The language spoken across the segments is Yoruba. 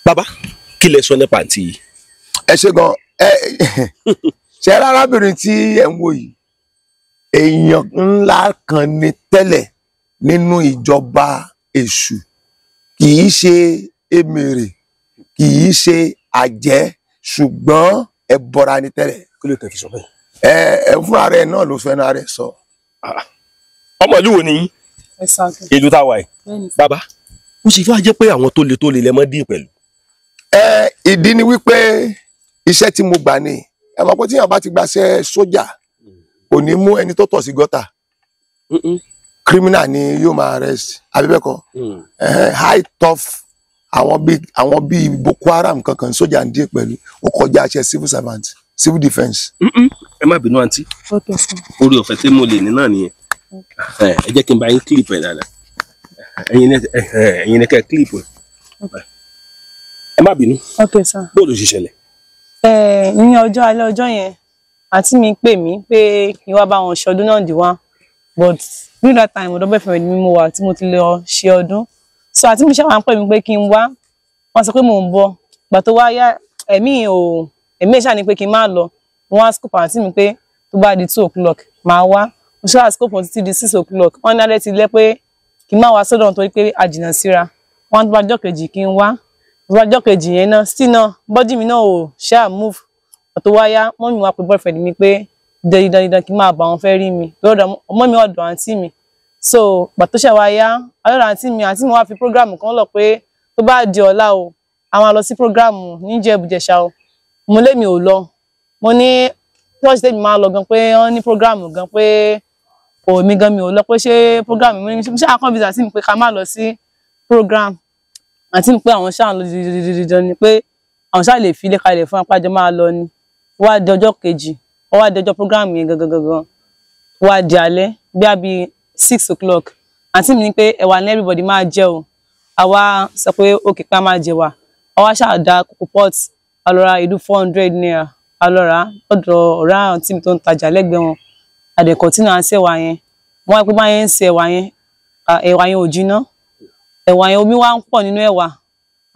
bàbá kí lẹ sọ nípa àǹtí yìí. ẹ ṣe gan ṣe arábìnrin tí ẹ ń wò yìí èèyàn ńlá kan ni tẹ́lẹ̀ nínú ìjọba èṣù, kì í ṣe èmèrè, kì í ṣe àjẹ́, ṣùgbọ́n ẹbọra ni tẹ́lẹ̀. kí ló tẹ̀ fi sọ bẹ́ẹ̀. ẹ fúnra rẹ̀ náà ló fẹ́ràn rẹ̀ sọ. ọmọ ìlú wo ni yín. ìlú tá a wà yìí. bàbá ó sì fẹ́ jẹ́ pé àwọn tó le lẹ mọ́ dín pẹ̀lú. ìdí ni wípé iṣẹ́ tí mo gbà ni ẹ mọ̀ pé tíyàn bá ti gbaṣẹ́ sójà kò ní mú ẹni tó tọ̀ sí gọ́tà, criminal ni yóò máa arrest abẹ́bẹ́kọ high tough àwọn bíi Boko Haram kankan sójà ń dín pẹ̀lú ó kọjá iṣẹ́ civil servant civil defence. ẹ má bínú àǹtí orí ọ̀fẹ́ tí mo lè ní náà nìyẹn ẹ jẹ́ kí n bá yín clip ẹ̀ dáadáa ẹ̀yin ní kẹ́ clip ẹ̀ ẹ má bínú. Okay sir. bóòlù ṣe ṣẹlẹ̀. ní ọjọ́ alẹ́ ọjọ́ yẹn àǹtí mi pè mí pé kí n wá bá wọn ṣọdún náà dì wá but during that time ọ̀dọ̀ boyfriend mi mo wà tí mo ti lọ ṣe ọdún so àǹtí mi ṣáà ń pè mí pé kí n wá wọ́n sọ pé mò ń bọ̀ gbà tó wá yá ẹ̀mí ṣáà ní pé kí n má lọ wọ́n á scope àǹtí mi pé tó bá di 2 o'clock máa wá mo ṣáà scope wọn títí di 6 o'clock wọ́n ní alẹ́ ti lẹ́ pé kí n má wá sọ́dọ̀ nítorí pé a jìnnà síra wọ́n tó bá jọ́ kejì kí n wá ọjọ́ kejì yẹn náà still náà bọ́dì mi náà ò ṣáà move ọ̀tọ̀ wáyá mọ́mí wá pé boyfriend mi pé dandan kí n máa bá wọn fẹ́ rí mi lọ́dọ̀ ọmọ mi ọ̀dọ̀ àǹtí mi so pàtó ṣẹ̀ wáyá ọlọ́dọ̀ àǹtí mi wá fi program kan lọ pé tó bá di ọ̀la o àwọn lọ sí program níjẹ̀bùjẹ̀ṣà o mo lé mi ò lọ mo ní church tèmi máa lọ gan pé wọ́n ní program gan pé mi gan mi ò lọ pé ṣé program mi ṣáà kàn visa sí mi pé ká má lọ sí program àti pé àwọn ṣáà lọ dídídídán ni pé àwọn ṣáà lè fi ilé kalẹ̀ fún apájọ máa lọ ni wá di ọjọ́ kejì wá di ọjọ́ program yẹn gangan wá di alẹ́ bí a bí 6 o'clock àǹtí mi ní pé ẹ̀wà ní everybody máa jẹ o àwa sọ pé òkè pé a máa jẹ wà àwa ṣáà da kókó pot alọ́ra ìlú 400 naira alọ́ra ọ̀dọ̀ ọ̀rá àǹtí mi tó ń tajà lẹ́gbẹ̀ẹ́ wọn àdẹ̀kọ̀ tí náà ń ṣe ẹ̀wà yẹn wọ́n wá pé báyẹn ń ṣe ẹ̀wà yẹn ò jiná ẹ̀wà yẹn omi wá ń pọ̀ nínú ẹ̀wà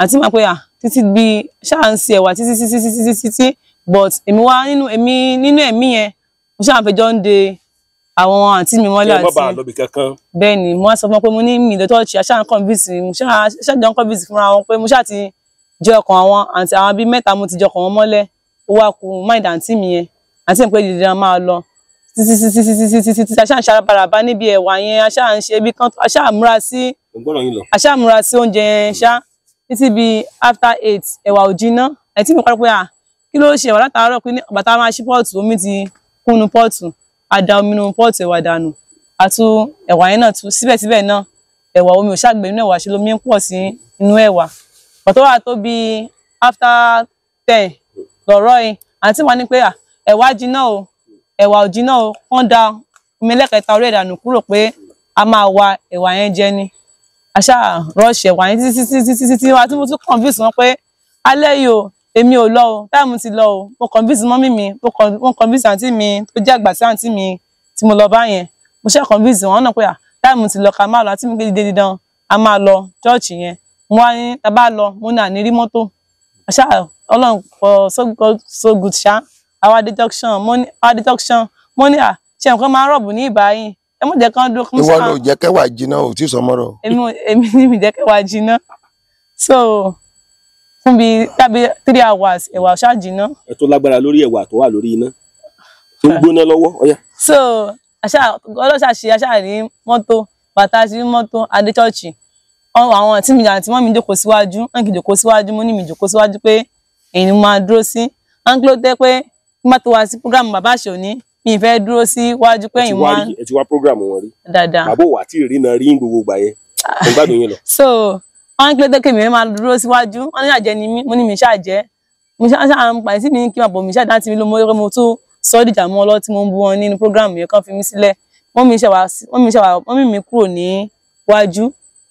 àti máa pé títí bí ṣáà ń ṣe ẹ̀wà títí but èmi wá nínú ẹ̀mí yẹn mo ṣáà fẹjọ́ ń de àwọn àǹtí mi mọ́lẹ̀ àti bẹ́ẹ̀ ni mo wá sọ fún wọn pé mo ní mi ìdọ́tọ́ ṣe àṣà ń kọ́nvíìsì mo ṣáà jọ ń kọ́nvíìsì fúnra wọn pé mo ṣáà ti jẹ ọkàn àwọn àǹtí àwọn bíi mẹ́ta mo ti jẹ ọkàn wọn mọ́lẹ̀ ó wá ku máìdá àǹtí mi yẹn àǹtí mi pé dídí máa lọ títí àṣà ń ṣarabaraba níbi ẹ̀wà yẹn àṣà ń ṣe bí kan àṣà múra sí oúnjẹ yẹn ṣá títí bí after 8 ẹ̀wà ò jiná ẹ̀tí mi kọ́ pé kí ló ṣe ẹ̀wà látàárọ̀ pé bàtà máa ṣí pọ́ọ̀tù omi ti kúnnu pọ́ọ̀tù àdá omi nínú pọ́ọ̀tù ẹ̀wà dànù àtú ẹ̀wà yẹn náà tú síbẹ̀síbẹ̀ náà ẹ̀wà omi ò ṣàgbé nínú ẹ̀wà ṣe lómi ń pọ̀ sí inú ẹ̀wà ọ̀tọ̀ wà tó bí after 10 lọ́rọ̀ yìí àǹtí wa ní pé ẹ̀wà jiná o ẹ̀wà ò jiná o wọ́n da omi ẹlẹ́kẹta orí ẹ̀dànù kúrò pé a máa wa ẹ̀wà yẹn jẹ ni àṣà rọ́ọ̀ṣì ẹ̀wà yẹn títí wá tí mo tún convince wọn pé alẹ́ yìí o èmi ò lọ o táìmù ti lọ o mo convince mọ́mí mi mo convince àǹtí mi tó jẹ́ àgbà sí àǹtí mi tí mo lọ bá yẹn mo ṣe convince wọn náà pé táìmù ti lọ ká máa lọ àǹtí mi gbé dídán a máa lọ chọ́ọ̀chì yẹn mo wá ní tá bá lọ mo ní àní rí mọ́tò àṣà ọlọ́run for so good ṣá àwa dé junction mo ní ṣe nǹkan máa rọ̀bù ní ìbáyìí ẹ mọ̀ jẹ́ kán dúró kún sáà. ìwọ ló jẹ́ kẹwàá jiná ò tí ì sọmọ́rọ̀. èmi ní mi jẹ́ kẹwàá jiná so fún bí tàbí 3 hours ẹ̀wà ṣáà jiná. ẹ tó lágbára lórí ẹ̀wà tó wà lórí iná tó ń gbóná lọ́wọ́ ọ̀yá. so ọlọ́ṣà ṣe aṣáà rí mọ́tò bàtà sí mọ́tò adé chọ́ọ̀chì àwọn àti mi àti mọ́ mi jókòó síwájú wọn kì í jókòó síwájú mo ní mi jókòó síwájú pé èyí ni mo máa dúró sí wọn kí ló dé pé kí má tó wá sí program bàbá àṣòní mi ì fẹ́ dúró síwájú pé ìwọ̀n máa. ẹ ti wá program wọn rí. dáadáa bàbá òwà tí ì rí náà rí gbogbo gbà yẹn mo gbádùn yín lọ. so wọn kí ló dé kémi máa dúró síwájú wọn ní àjẹ ni mí mo ní mi ṣáàjẹ mo ṣáà ń pa sí mi kí màbọ̀ mi ṣáà dá ti mi ló mo tún sọ dìjà mọ́ ọlọ́ tí mo ń bú wọn nínú program yẹn kàn fi mí sílẹ̀ wọ́n mi kúrò ní wájú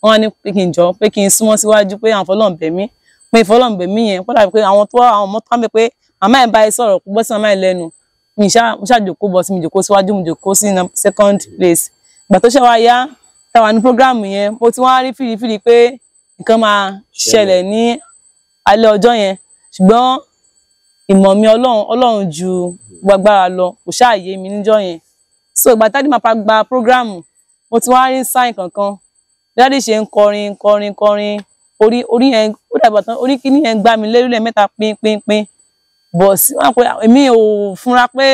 wọ́n ní pé kí n jọ pé kí n súnmọ́ síwájú pé àwọn fọlọ́ǹbẹ̀ mi pé ìfọlọ́ǹbẹ̀ mi yẹn pọ́dà pé àwọn ọmọ tó wà mẹ́ pé màmá ẹ̀ bá ẹ sọ̀rọ̀ kó gbọ́ sí màmá ẹ̀ lẹ́nu mo ṣàjòkó bọ́ sí mi jòkó síwájú mo jòkó sí second place ìgbà tó ṣe wá yá táwa ní program yẹn mo ti wá rí fìrìfìrì pé nǹkan máa ṣẹlẹ̀ ní alẹ́ ọjọ́ yẹn ṣùgbọ́n ìmọ̀ mi Ọlọ́run ju gbàgbára lọ kò ṣáàyè mi níjọ́ yẹn so ìgbà tí màá gba program mo ti wá rí sign kankan dáàdì ṣe ń kọrin orí yẹn ó dàgbà tán orí kíní yẹn gbá mi lérí lẹ́ẹ̀mẹ́ta pín bọ̀ sí wọn pé èmi ò fúnra pé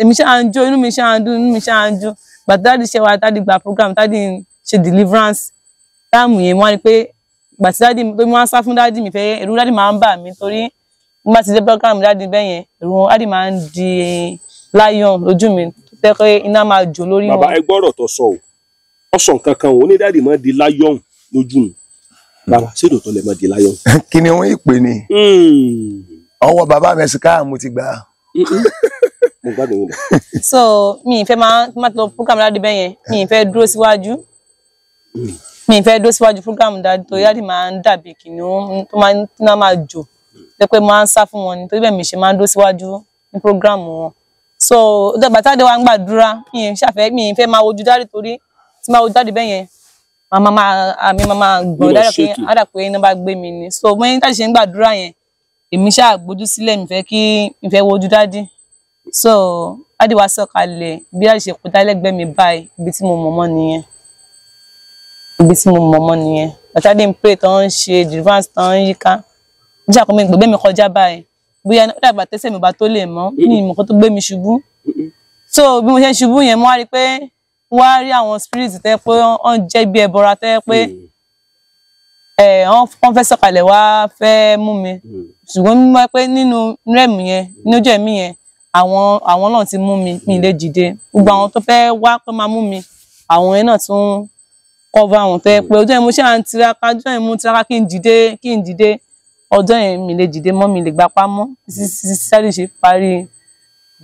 èmi ṣáà ń jó inú mi ṣáà ń dùn gbà dáàdì ṣe wá dáàdì gba program dáàdì ṣe deliverance táàmù yẹn wọ́n á rí pé gbà tí dáàdì tó wọ́n á sá fún dáàdì mi fẹ́ ẹ̀rù dáàdì máa ń bà mí torí mo bá ti dé program dáàdì bẹ́ẹ̀ yẹn ẹ̀rù dáàdì máa ń di lion lójú mi tó tẹ́ pé iná máa jò lórí wọn. bàbá ẹ gbọ́rọ̀ tó sọ o wọ́n sọ nǹkan kan òun ní dáàdì máa di lion lójú mi bàbá ṣé lóòótọ́ lẹ máa di lion. kí ni wọ́n ìpè ní ọwọ́ bàbá mẹ́sìká mo ti gbà. mo gbádùn yín lọ. so mi ì fẹ́ máa lọ program dáàdì bẹ́ẹ̀ yẹn mi ì fẹ́ dúró síwájú program dáàdì torí dáàdì máa ń dàbí kìnìún tó máa jò pé máa ń sá fún wọn ni torí bẹ́ẹ̀ mi ṣe máa ń dúró síwájú ní program wọn so dàgbà táde wa ń gbàdúrà mi ì fẹ́ máa wojú dáàdì torí tí máa wojú dáàdì bẹ́ẹ̀ yẹn máa gbọ́n dáàdì pé ádà pé iná bá gbé mi ni so mo ní dáàdì ṣe ń gbàdúrà yẹn èmi ṣáà gbójú sílẹ̀ mi fẹ́ wojú dáàdì so dáàdì wa sọ̀kalẹ̀ bí dáàdì ṣe kó dálẹ́gbẹ̀ẹ́ mi báyìí ibi tí mo mọ̀ mọ́ nìyẹn bàtà dé ń pray tán ń ṣe deliverance tán ń yíká níjà kan mi gbẹ̀gbẹ́ mi kọjá báyìí bóyá dàgbà tẹ́sẹ̀ mi bá tó lè mọ́ ní ìmọ̀ kan tó gbé mi ṣubú so bí mo ṣe ń ṣubú yẹn mo wá rí pé wọ́n á rí àwọn spirit tẹ́ pé wọ́n jẹ́ bí ẹbọra tẹ́ pé wọ́n fẹ́ sọ̀kalẹ̀ wá fẹ́ mú mi ṣùgbọ́n mímọ́ pé nínú rẹ̀mù yẹn nínú ojú ẹ̀mí yẹn àwọn náà ti mú mi lè dìde gbogbo àwọn tó fẹ́ wá pé máa mú mi àwọn yẹn náà tún cover àwọn tó yẹ pé ọjọ́ yẹn mo ṣáà ń tiraka ọjọ́ yẹn mo tiraka kí n dìde ọjọ́ yẹn mi lè dìde mọ́ mi lè gbapá mọ́ títí sáré ṣe parí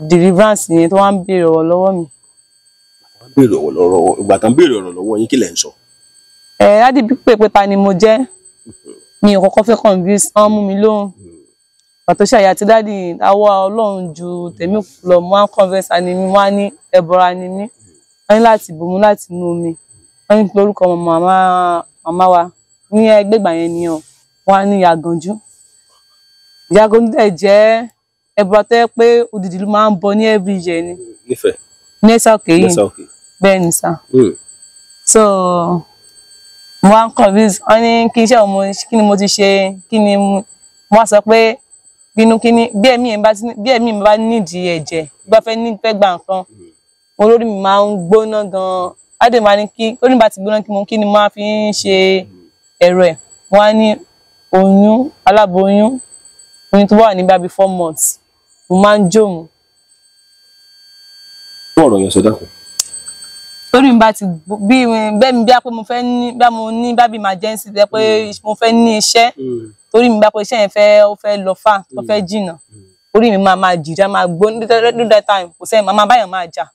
deliverance yẹn tó wá ń béèrè ọ̀rọ̀ lọ́wọ́ mi. ìgbà tán béèrè ọ̀rọ̀ lọ́wọ́ yín kí lẹ̀ ń sọ. láti bí pé ta ni mo jẹ́ mi ò kọ́kọ́ fẹ́ convince wọ́n mú mi lóhùn pàtó ṣàyà tí dáàdì awọ́ Ọlọ́run ju tèmi lọ mo wá ń convince ni mi wá ní ẹbọra ni mí wọ́n ní láti bò mú láti inú omi wọ́n ní pé orúkọ màmá wa ní ẹgbẹ́gbà yẹn ni wọ́n á ní Ìyàgànjú dẹ̀ jẹ́ ẹbọra tó yẹ pé odidi ló máa ń bọ ní every year ni nífẹ̀ẹ́ ní ẹ̀sà òkè yìí bẹ́ẹ̀ ni sá so mo wá ń convince wọ́n ní kí iṣẹ́ òun kí ni mo ti ṣe kí ni mo wá sọ pé bí ẹ̀mí mi bá nídìí ẹ̀jẹ̀ bá fẹ́ gba nǹkan olórí mi máa ń gbóná gan-an adé máa ní kí ó ní bá ti gbóná kí ni mo máa fi ń ṣe ẹ̀rọ ẹ̀ wọ́n á ní oyún aláboyún oyún tó wà ní bíi 4 months mo máa ń jó mu. fún ọ̀rọ̀ yẹn sọ dákun. lórí mi bá ti bẹ́ẹ̀ mi bí a pé mo fẹ́ ní bí mo ní bábí emergency tẹ́ pé mo fẹ́ ní iṣẹ́ torí mi bá pé iṣẹ́ yẹn ó fẹ́ lọ fà ó fẹ́ jìnnà orí mi máa jìjà máa gbó ní that time kò sẹ́yìn máa báyàn máa jà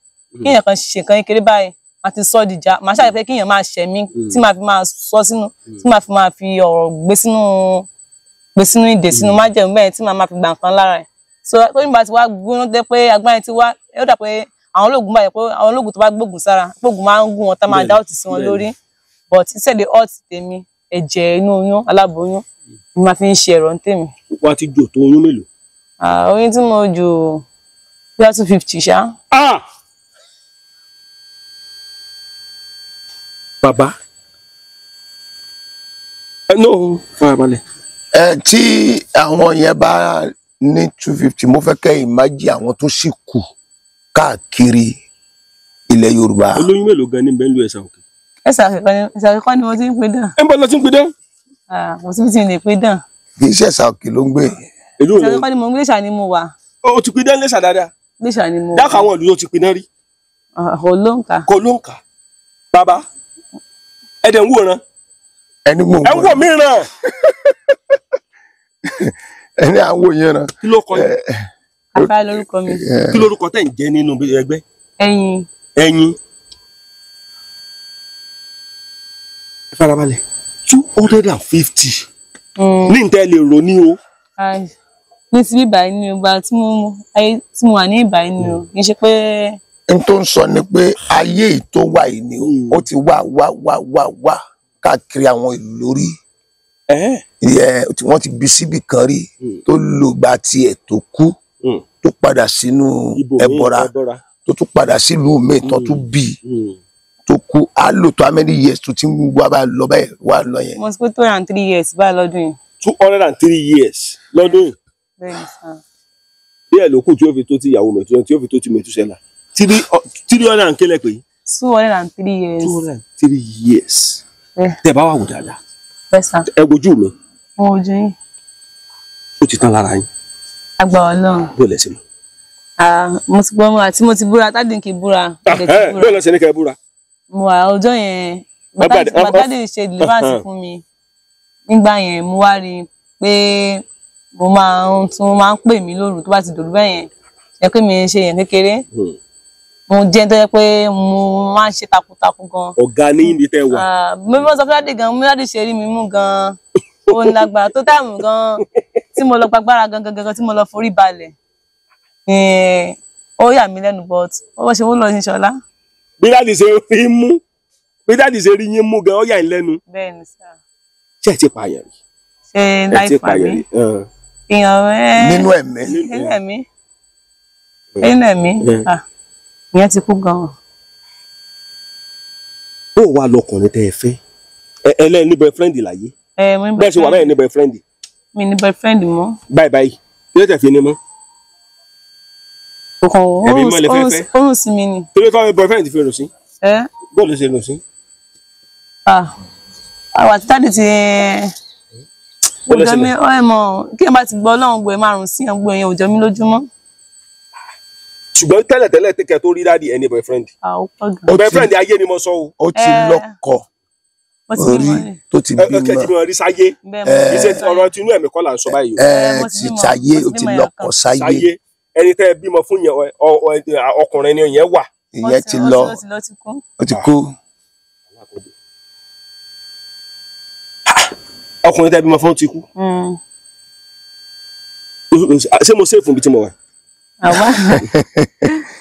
kíyàn kan ṣe nǹkan kékeré báyìí máa ti sọ dìjà máa ṣàlàyé kíyàn máa ṣẹ̀ mí tí màá fi máa sọ sínú tí màá fi máa fi ọ̀rọ̀ gbé sínú ìdè sínú májẹ̀mú bẹ́ẹ̀ tí màá máa fi gbà nǹkan lára ẹ̀ so torí mi bá ti wá gbóná tẹ́ pé agbára ti wá ó dà pé àwọn ológun báyìí pé àwọn ológun tó bá gbógun sára gbógun máa ń gún wọn tá máa dá òtí sí wọn lórí but instead the hot tèmi ẹ̀jẹ̀ inú oyún aláboyún ni máa fi ń ṣe ẹ̀rọ tèmi. wọ́n á ti jò tó oyún mélòó. oyún tí mo jù bí 250 ṣá. bàbá no farabalẹ̀. tí àwọn yẹn bá ní 250 mo fẹ́ kẹ́ ìmájì àwọn tó sì kù káàkiri ilẹ̀ Yorùbá. olóyún mélòó gan ní bẹ́ẹ̀ ló ẹ̀sà òkè. ẹ̀sà akẹ́kọ̀ọ́ ni mo ti ń pè dàn. ẹ ń bọ́ lọ sí ń pè dán. mo ti fi lè pè dàn. kì í ṣe ẹ̀sà òkè ló ń gbé. ẹ̀sà akẹ́kọ̀ọ́ ni mo ń gbé Iléṣà ni mo wà. o ti pè dán Iléṣà dáadáa. Iléṣà ni mo wà. dákọ̀ àwọn ìlú tó ti pè dán rí. kò ló ń kà. kò ló ń kà. bàbá ẹ̀dẹ̀ ń wòran. ẹni mò ń ẹ ń wò mí ràn. ẹni à ń wò yẹn ràn. kí ló kọ yín. Afá lórúkọ mi. kí lórúkọ tẹ̀ ń jẹ́ nínú ẹgbẹ́. Ẹyin. ẹyin. ẹ farabalẹ̀ 250. ní ntẹ́ lè rò ní o. ní ti bí ìbàyí ni o gba tí mo wà ní ìbàyí ni o kì í ṣe pé. n tó ń sọ ni pé ayé tó wà yìí ni ó ti wá káàkiri àwọn ìlú lórí wọ́n ti bí síbì kan rí tó lògbà tiẹ̀ tó kú tó padà sínú ẹbọra tó tún padà sílùú mi tó tún bí tó kú á lò tó how many years tó ti ń wá bá lọ báyìí wá lọ yẹn. mo ti pé 203 years báyìí lọ́dún yìí. 203 years lọ́dún yìí. bẹ́ẹ̀ni sá. díẹ̀ ló kù tí ó fi tó ti ìyàwó mẹ́tò tí ó fi tó ti Mètúsẹ́là 300 kílẹ̀ pé. 203 years. 203 years. tẹ́ bá wà wò dáadáa. bẹ́ẹ̀ sá. ẹ wojú mi. mo wojú yín. ó ti tán lára yín. àgbà Ọlọ́run. bó lẹ ṣe mọ̀. mo ti gbọ́ àti mo ti búra tádì kì í búra. bó lẹ ṣe ní kẹ́ búra. mo wà ọjọ́ yẹn bàtàdì ṣe deliverance fún mi nígbà yẹn mo wá rí i pé mo máa ń pè mí lóru tó bá ti dòru bẹ́ẹ̀ yẹn ṣe pé mi ṣe yẹn kékeré mo jẹ́ tó yẹ pé mo máa ń ṣe takuntakun gan. ọ̀gá ní ibi tẹ́ wà. mo mọ sọ fúládì gan mo láti ṣe rí mi mú gan ó ní lágbára tó táìmù gan tí mo lọ gbàgbára gangan tí mo lọ forí balẹ̀ ó yà mí lẹ́nu but ó ṣe wọ́n lọ ní ṣọlá. bí dáàdì ṣe rí mú bí dáàdì ṣe rí yín mú gan ó yà ń lẹ́nu. bẹ́ẹ̀ni sá. ṣé ẹ ti pààyàn rí. ṣe láì pààyàn rí. èèyàn nínú ẹ̀mí. nínú ẹ̀mí ìyẹn ti kú gan. ó wà lọkùnrin tẹ́ ẹ fẹ́ ẹ lẹ́yìn ní boyfriend láyé. bẹ́ẹ̀ ṣe wà báyìí ní boyfriend. mi ní boyfriend mọ́. báyìí kí ló tẹ̀ fi ní mọ́. Orun sí mi ni. Kí ló tọ́ boyfriend fi rò sí? Bó ló ṣe rò sí? Àwọn àti tádì ti ọjọ́ mi kí ẹ bá ti gbọ́ Ọlọ́run gbọ́ ẹ márùn-ún sí ẹgbẹ́ yẹn òjò mi lójúmọ́. Ṣùgbọ́n tẹ́lẹ̀ tẹ́kẹ̀ tó rí dáàdì ẹni boyfriend. Boyfriend ayé ni mo sọ o. Ó ti lọ́kọ orí tó ti bímọ. Ọkẹ́ ti mọ̀ rí sáyé. Iṣẹ́ ọ̀rọ̀ tinú ẹ̀mí kọ́ là ń sọ báyìí. Ti sáyé ó ti lọ́kọ sáyé. Ẹni tẹ́ ẹ bímọ fún yẹn ọkùnrin ni yẹn wà. Ìyẹn ti lọ ó ti kú. Ọkùnrin tẹ́ ẹ bímọ fún ti kú. Ṣé mo ṣèfù bí tí mo wà? Àwa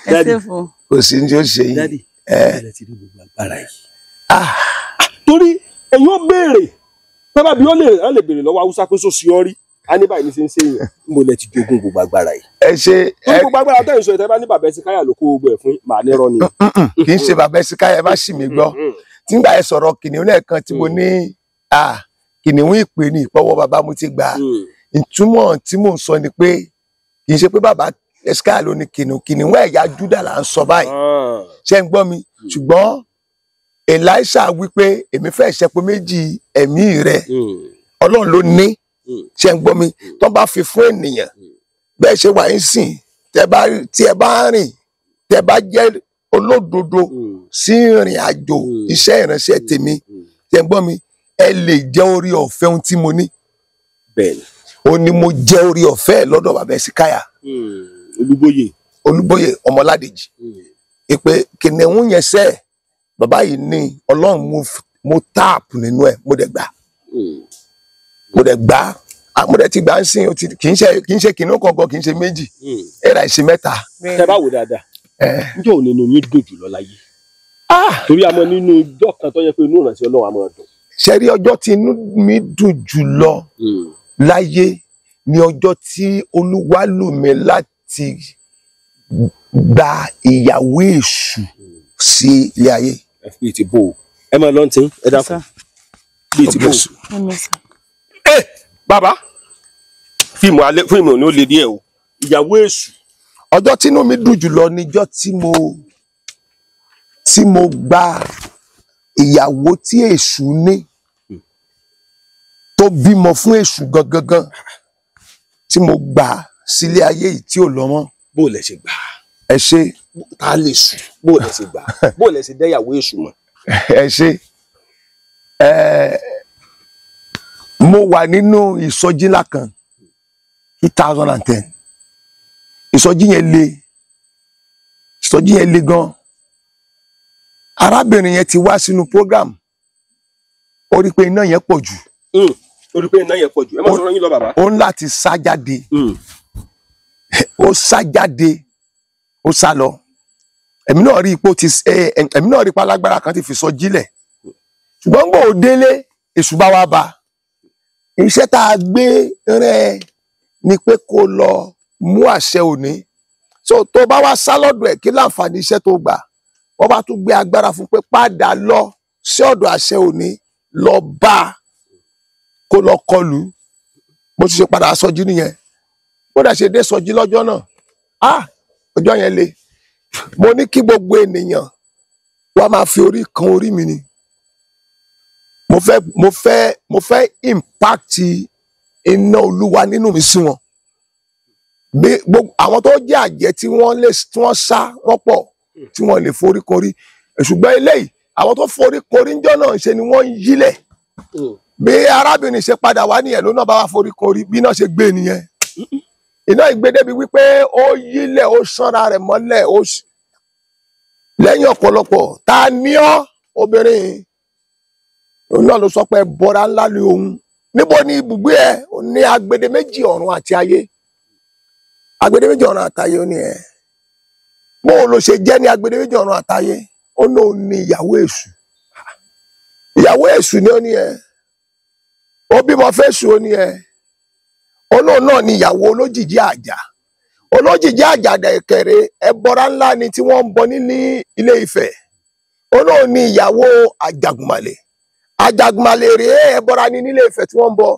ẹ ṣèfù. Kò sí ní tí ó ṣe yìí. Dádì ẹ ti rí gbogbo agbára yìí. Torí èyí ó béèrè tọ́ba bí ó lè béèrè lọ́wọ́ Haúsá pé sósì ọ́ rí a ní báyìí ní ṣe ń ṣe yẹn mo lẹ ti jogún gbogbo agbára yìí. Ẹ ṣe gbogbo agbára tẹ́ ẹ̀ ń sọ ìtẹ́ bá ní bàbá Ẹ̀sìkáyà ló kó gbogbo ẹ̀ fún màá nírọ́ ni. Kì í ṣe bàbá Ẹ̀sìkáyà ẹ bá ṣì mí gbọ́ tí ngbà ẹ sọ̀rọ̀ kìnìún lẹ́ẹ̀kan tí mo ní kìnìún ìpè ní ìpọ́wọ́ bàbá mo ti gbà ìtumọ̀ tí mò ń sọ ni pé kì í ṣe pé bàbá Ẹ̀sìkáyà ló ní kìnìún ẹ̀yà Júdà là ń sọ báyìí ṣé ń gbọ́ mi ṣùgbọ́n Èlíṣà wípé èmi fẹ́ ṣẹpo méjì ẹ̀mí rẹ Ọlọ́run ló ní ṣé ń gbọ́ mi tó bá fi fún ènìyàn bẹ́ẹ̀ ṣe wà ń sìn tí ẹ bá rìn tẹ bá jẹ́ olódodo sí ìrìn àjò iṣẹ́ ìránṣẹ́ tèmi ṣé ń gbọ́ mi ẹ lè jẹ́ orí ọ̀fẹ́ ohun tí mo ní bẹ́ẹ̀ni ó ní mo jẹ́ orí ọ̀fẹ́ lọ́dọ̀ bàbá Ẹ̀sìkáyà Olúbóyè Ọmọládèjì ìpè kìnìún yẹn sẹ́ẹ̀ bàbá yìí ní Ọlọ́run mo táàpù nínú ẹ̀ mo dẹ̀ gbà mo dẹ̀ ti gbà ń sìn kì í ṣe kìnìún kankan kì í ṣe méjì ẹ̀rà ìṣe mẹ́ta. Tẹ́ bá wò dáadáa njẹ́ òun nínú yín dùn jùlọ láyé torí àmọ́ nínú ọjọ́ kan tó yẹ pé inú ìrànṣẹ́ Ọlọ́run àmọ́ dùn. Ṣé rí ọjọ́ tí inú mi dùn jùlọ láyé ni ọjọ́ tí Olúwa lò mí láti gba ìyàwó èṣù sí ilé ayé. Bíi ti bò ó ẹ máa lọ́n tí ẹ dákun bíi ti bò ó. Bàbá fíìmù ni ó le díẹ̀ o ìyàwó èṣù. Ọjọ́ tí inú mi dùn jùlọ níjọ́ tí mo gba ìyàwó tí èṣù ní tó bímọ fún èṣù gangan tí mo gbà sílé ayé yìí tí ò lọ mọ́. Bó lẹ ṣe gbà. Ẹ ṣe. Ta lè sùn bó lẹ ṣe gbà bó lẹ ṣe dẹ́yàwó èṣù mọ́. Ẹ ṣe. Mo wà nínú ìsọjí ńlá kan 2010 ìsọjí yẹn le gan. Arábìnrin yẹn ti wá sínú program ó rí pé iná yẹn pọ̀ jù. Ó rí pé iná yẹn pọ̀ jù ẹ má sọ̀rọ̀ yín lọ bàbá. Ó ń láti sá jáde ó sá jáde ó sá lọ èmi náà rí ipò alágbára kan ti fi sọ jílẹ̀ ṣùgbọ́n gbọ́ ò délé èṣù bá wá bá iṣẹ́ tá a gbé rẹ̀ ni pé kó lọ mú àṣẹ òní so tó bá wá sá lọ́dọ̀ ẹ̀ kí láǹfààní iṣẹ́ tó gbà wọ́n bá tún gbé agbára fún pé padà lọ sí ọ̀dọ̀ àṣẹ òní lọ bá kó lọ kọlù bó ti ṣe padà sọjí nìyẹn bó dẹ̀ ṣe dé sọjí lọ́jọ́ náà ọjọ́ yẹn le mo ní kí gbogbo ènìyàn wá máa fi orí kan orí mi ni mo fẹ́ impact iná Olúwa nínú mi sí wọn bí àwọn tó jẹ́ àjẹ́ tí wọ́n sá wọ́n pọ̀ tí wọ́n lè forí korí ṣùgbọ́n eléyìí àwọn tó forí korí ńjọ́ náà ṣe ni wọ́n ń yílẹ̀ bí arábìnrin ṣe padà wá nìyẹn ló náà bá wá forí korí bí náà ṣe gbé nìyẹn iná ìgbédébi wípé ó yílẹ̀ ó sanra rẹ̀ mọ́lẹ̀ ó lẹ́yìn ọ̀pọ̀lọpọ̀ ta ni ọ́ obìnrin òun náà ló sọ pé bọ́ra ńlá ni òun níbo ni ibùgbé ẹ ní agbede méjì ọ̀run àti ayé agbede méjì ọ̀run àtayé ó ní ẹ bó ló ṣe jẹ́ ní agbede méjì ọ̀run àtayé ó náà ní ìyàwó èṣù ni ó ní ẹ ó bímọ fẹ́ṣù ó ní ẹ olóòn náà ni ìyàwó olójìjí àjà olójìjí àjàdà ìkẹrẹ ẹbọra ńlá ni tí wọ́n ń bọ ní Ilé Ifẹ̀ olóòn ni ìyàwó àjàgùnmàlè rèé ẹbọra ni nílé Ifẹ̀ tí wọ́n ń bọ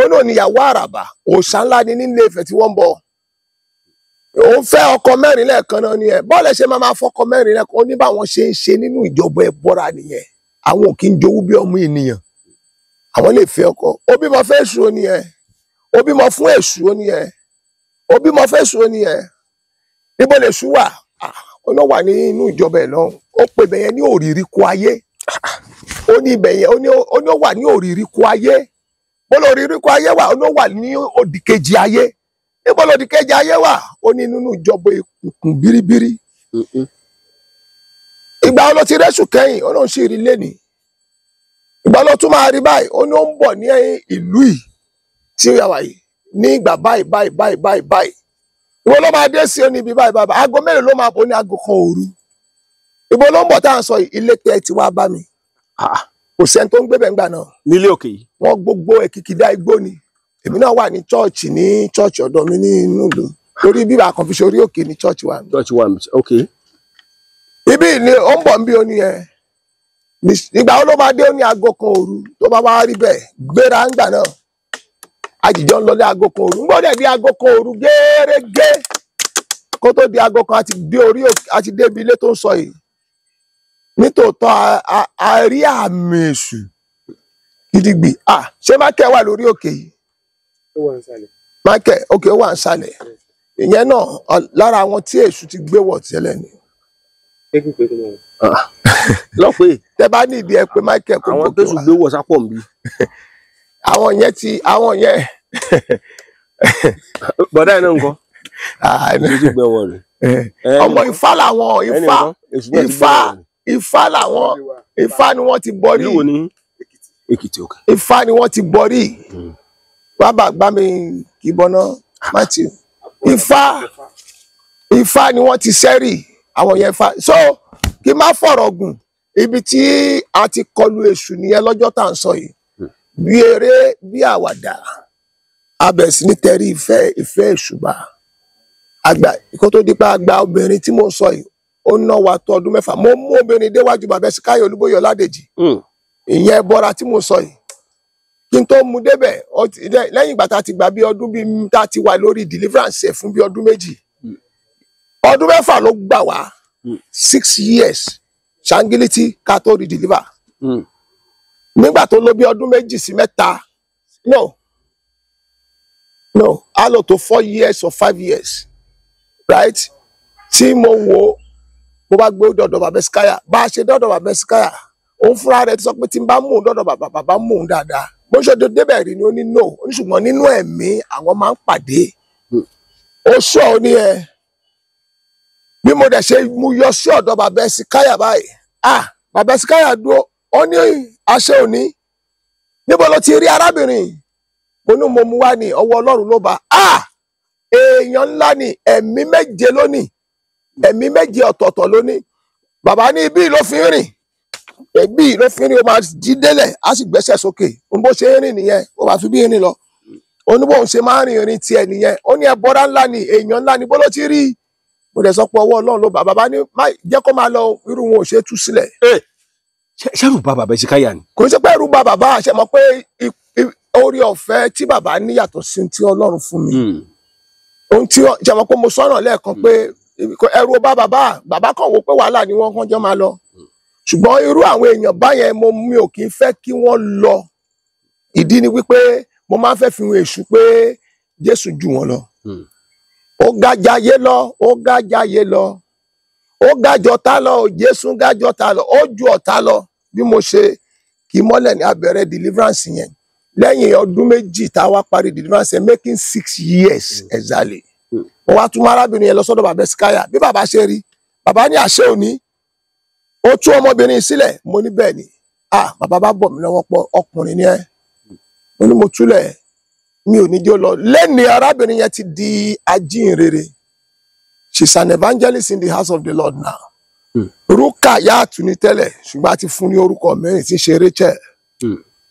olóòn ni ìyàwó àràbà òòṣà ńlá ni nílé Ifẹ̀ tí wọ́n ń bọ òun fẹ́ ọkọ mẹ́rin lẹ́ẹ̀kan náà ni ẹ bọ́ọ̀lù ṣe máa fọkọ mẹ́rin lẹ́ẹ̀kan ó ní báwọn ṣe ń ṣe nínú ìjọba ẹbọra nìyẹn àwọn ò kí ń jowú bí ọmọ ènìyàn àwọn lè fẹ́ ọkọ ó bímọ fẹ́ èṣù ó ní ẹ ó bímọ fún èṣù ó ní ẹ ó bímọ fẹ́ èṣù ó ní ẹ níbo lè ṣú wà ó náà wà nínú ìjọba ẹ lọ́hùn ó pè bẹ̀yẹn ní òrìrì kó ayé ó ní ibẹ̀yẹn ó ní ó wà ní òrìrì kó ayé bó lọ òrìrì kó ayé wà ó ní ó wà ní òdìkejì ayé níbo lọ òdìkejì ayé wà ó ní nínú ìjọba ìkùnkùn bíríbírí ìgbà wo ló ti rẹ́ṣù kẹ́yìn ó náà ń ṣe ìrì lẹ́nìí ìgbà ló tún máa rí báyìí ó ní ó ń bọ̀ ní ìlú yìí tí ó yà wáyé ní ìgbà báyìí ìwọ ló máa dé sí ní ibi báyìí aago mélòó ló máa bọ̀ ní aago kan òru ìbò ló ń bọ̀ tá à ń sọ ilé tẹ́ ti wá bá mi kò sẹ́ni tó ń gbé bẹ̀ ńgbà náà nílé òkè yìí wọ́n gbogbo èkìkìdá igbó ni èmi náà wà ní chọ́ọ̀chì ọ̀dọ̀ mi nínú ìlú lórí bíbá kan fi ṣe orí òkè ní chọ́ọ̀chì wa ok ibi ni ó ń bọ̀ ń bí ó ní ẹ ìgbà wo ló máa dé ó ní aago kan òru tó bá wá rí bẹ́ẹ̀ gbéra ńgbà náà àjìjọ ń lọlé aago kan òru ń gbọ́dọ̀ di aago kan òru gẹ́rẹ́gẹ́ kó tó di aago kan àti dé orí òkè àti débi ilé tó ń sọ yìí nítòótọ́ a rí àmì èṣù gidigbi ṣé mákẹ́ wà lórí òkè yìí mákẹ́ òkè ó wà ń sàlẹ̀ ìyẹn náà lára àwọn tí èṣù ti gbé wọ̀ tẹ́lẹ̀ ni lọ́pẹ́ tẹ bá ní ìdí ẹ pé mákẹ́ kò àwọn tó sùn gbé wọ̀ sápọ̀ nbí àwọn yẹn bọ̀dá ẹ̀ náà nǹkan lójú gbẹ wọn rẹ̀ ọmọ Ifá làwọn Ifá làwọn Ifá ni wọ́n ti bọrí Èkìtì òkè Ifá ni wọ́n ti bọrí bàbá gbá mi kì í bọ́ná Matthew Ifá ni wọ́n ti sẹ́rì àwọn yẹn Ifá so kí n má fọ̀rọ̀ gùn ibi tí a ti kọlu èṣù nìyẹn lọ́jọ́ tá à ń sọ yìí bí eré bí àwàdà abẹ̀ sí ní tẹrí ìfẹ́ ìṣùbà àgbà kó tó di pé àgbà obìnrin tí mo sọ yìí ó ná wa tó ọdún 6 mo mú obìnrin déwájú bàbá Síkáyọ̀ Olúbóyè Ọládèjì ìyẹn bọ́ra tí mo sọ yìí kí n tó mú débẹ̀ lẹ́yìn ìgbà tá a ti gbà bí ọdún bí tá a ti wà lórí deliverance ẹ̀ fún bí ọdún 2 ọdún 6 ló gbà wá 6 years ṣáńgílítì ká tó rí deliver nígbà tó lò bí ọdún 2 sí 3 no a lò tó 4 years or 5 years right tí mo wo mo bá gbé dọ̀dọ̀ bàbá Síkáyà bá a ṣe dọ̀dọ̀ bàbá Síkáyà òun fúnra rẹ̀ ti sọ pé tí n bá mú un dọ̀dọ̀ bàbá mú un dáadáa bó ṣe débẹ̀ rí ni ó ní no ó ní ṣùgbọ́n nínú ẹ̀mí àwọn máa ń pàdé ó sọ ọ ní ẹ bí mo dẹ̀ ṣe mú yọ sí ọ̀dọ̀ bàbá Síkáyà báyìí bàbá Síkáyà dúró ó ní àṣẹ òní níbo ló ti rí arábìnrin mo ní mo mú wá ní ọwọ́ Ọlọ́run ló bá èèyàn ńlá ni ẹ̀mí 7 lónìí ẹ̀mí 7 ọ̀tọ̀ọ̀tọ̀ lónìí bàbá ní ibi ló fi ń rìn ẹbí ló fi rí o máa jí délẹ̀ á sì gbẹ́sẹ̀ sókè òun bó ṣe ń rìn nìyẹn ó máa fi bí rìn lọ oníbòun ṣe máa ń rìn ìrìn tiẹ̀ nìyẹn ó ní ẹbọra ńlá ni èèyàn ńlá ni bó ló ti rí mo dẹ̀ sọ pé ọwọ́ Ọlọ́run ló bàbá ní jẹ́ kó máa lọ irú wọn ò ṣe tú sílẹ̀. ṣẹ́rù bá bàbá Hesekiah ni. kò ṣe pé ẹrù bá bàbá àṣẹ mọ̀ pé orí ọ̀fẹ́ tí bàbá ní yàtọ̀ sí ti Ọlọ́run fún mi ohun tí ṣe mọ̀ pé mo sọ̀rọ̀ lẹ́ẹ̀kan pé ẹrù bá bàbá kan wò pé wàhálà ni wọ́n kàn jọ máa lọ ṣùgbọ́n irú àwọn èèyàn báyẹn mi ò kì í fẹ́ kí wọ́n lọ ìdí ni wípé mo máa ń fẹ́ fi hàn èṣù pé Jésù jù wọ́n lọ ó gájayé lọ ó gájayé lọ ó gájọ tá lọ Jésù gájọ tá lọ ó ju ọ̀tá lọ bí mo ṣe kì í mọ́lẹ̀ ní abẹ́rẹ́ deliverance yẹn lẹ́yìn ọdún méjì tá a wá parí deliverance yẹn making 6 years exactly mo wá tún arábìnrin yẹn lọ sọ́dọ̀ bàbá Hesekiah bí bàbá ṣe rí bàbá ní àṣẹ òní ó tú ọmọbìnrin sílẹ̀ mo ní bẹ́ẹ̀ ni bàbá bá bọ̀ mí lọ́wọ́ pọ̀ ọkùnrin ni ẹ́ mo ní mo túlẹ̀ mi ò ní jẹ́ lọ lẹ́ni arábìnrin yẹn ti di ajínrere she's an evangelist in the house of the Lord now Rúkà yá àtúní tẹ́lẹ̀ ṣùgbọ́n a ti fún ní orúkọ mẹ́rin tí ń ṣe Rachel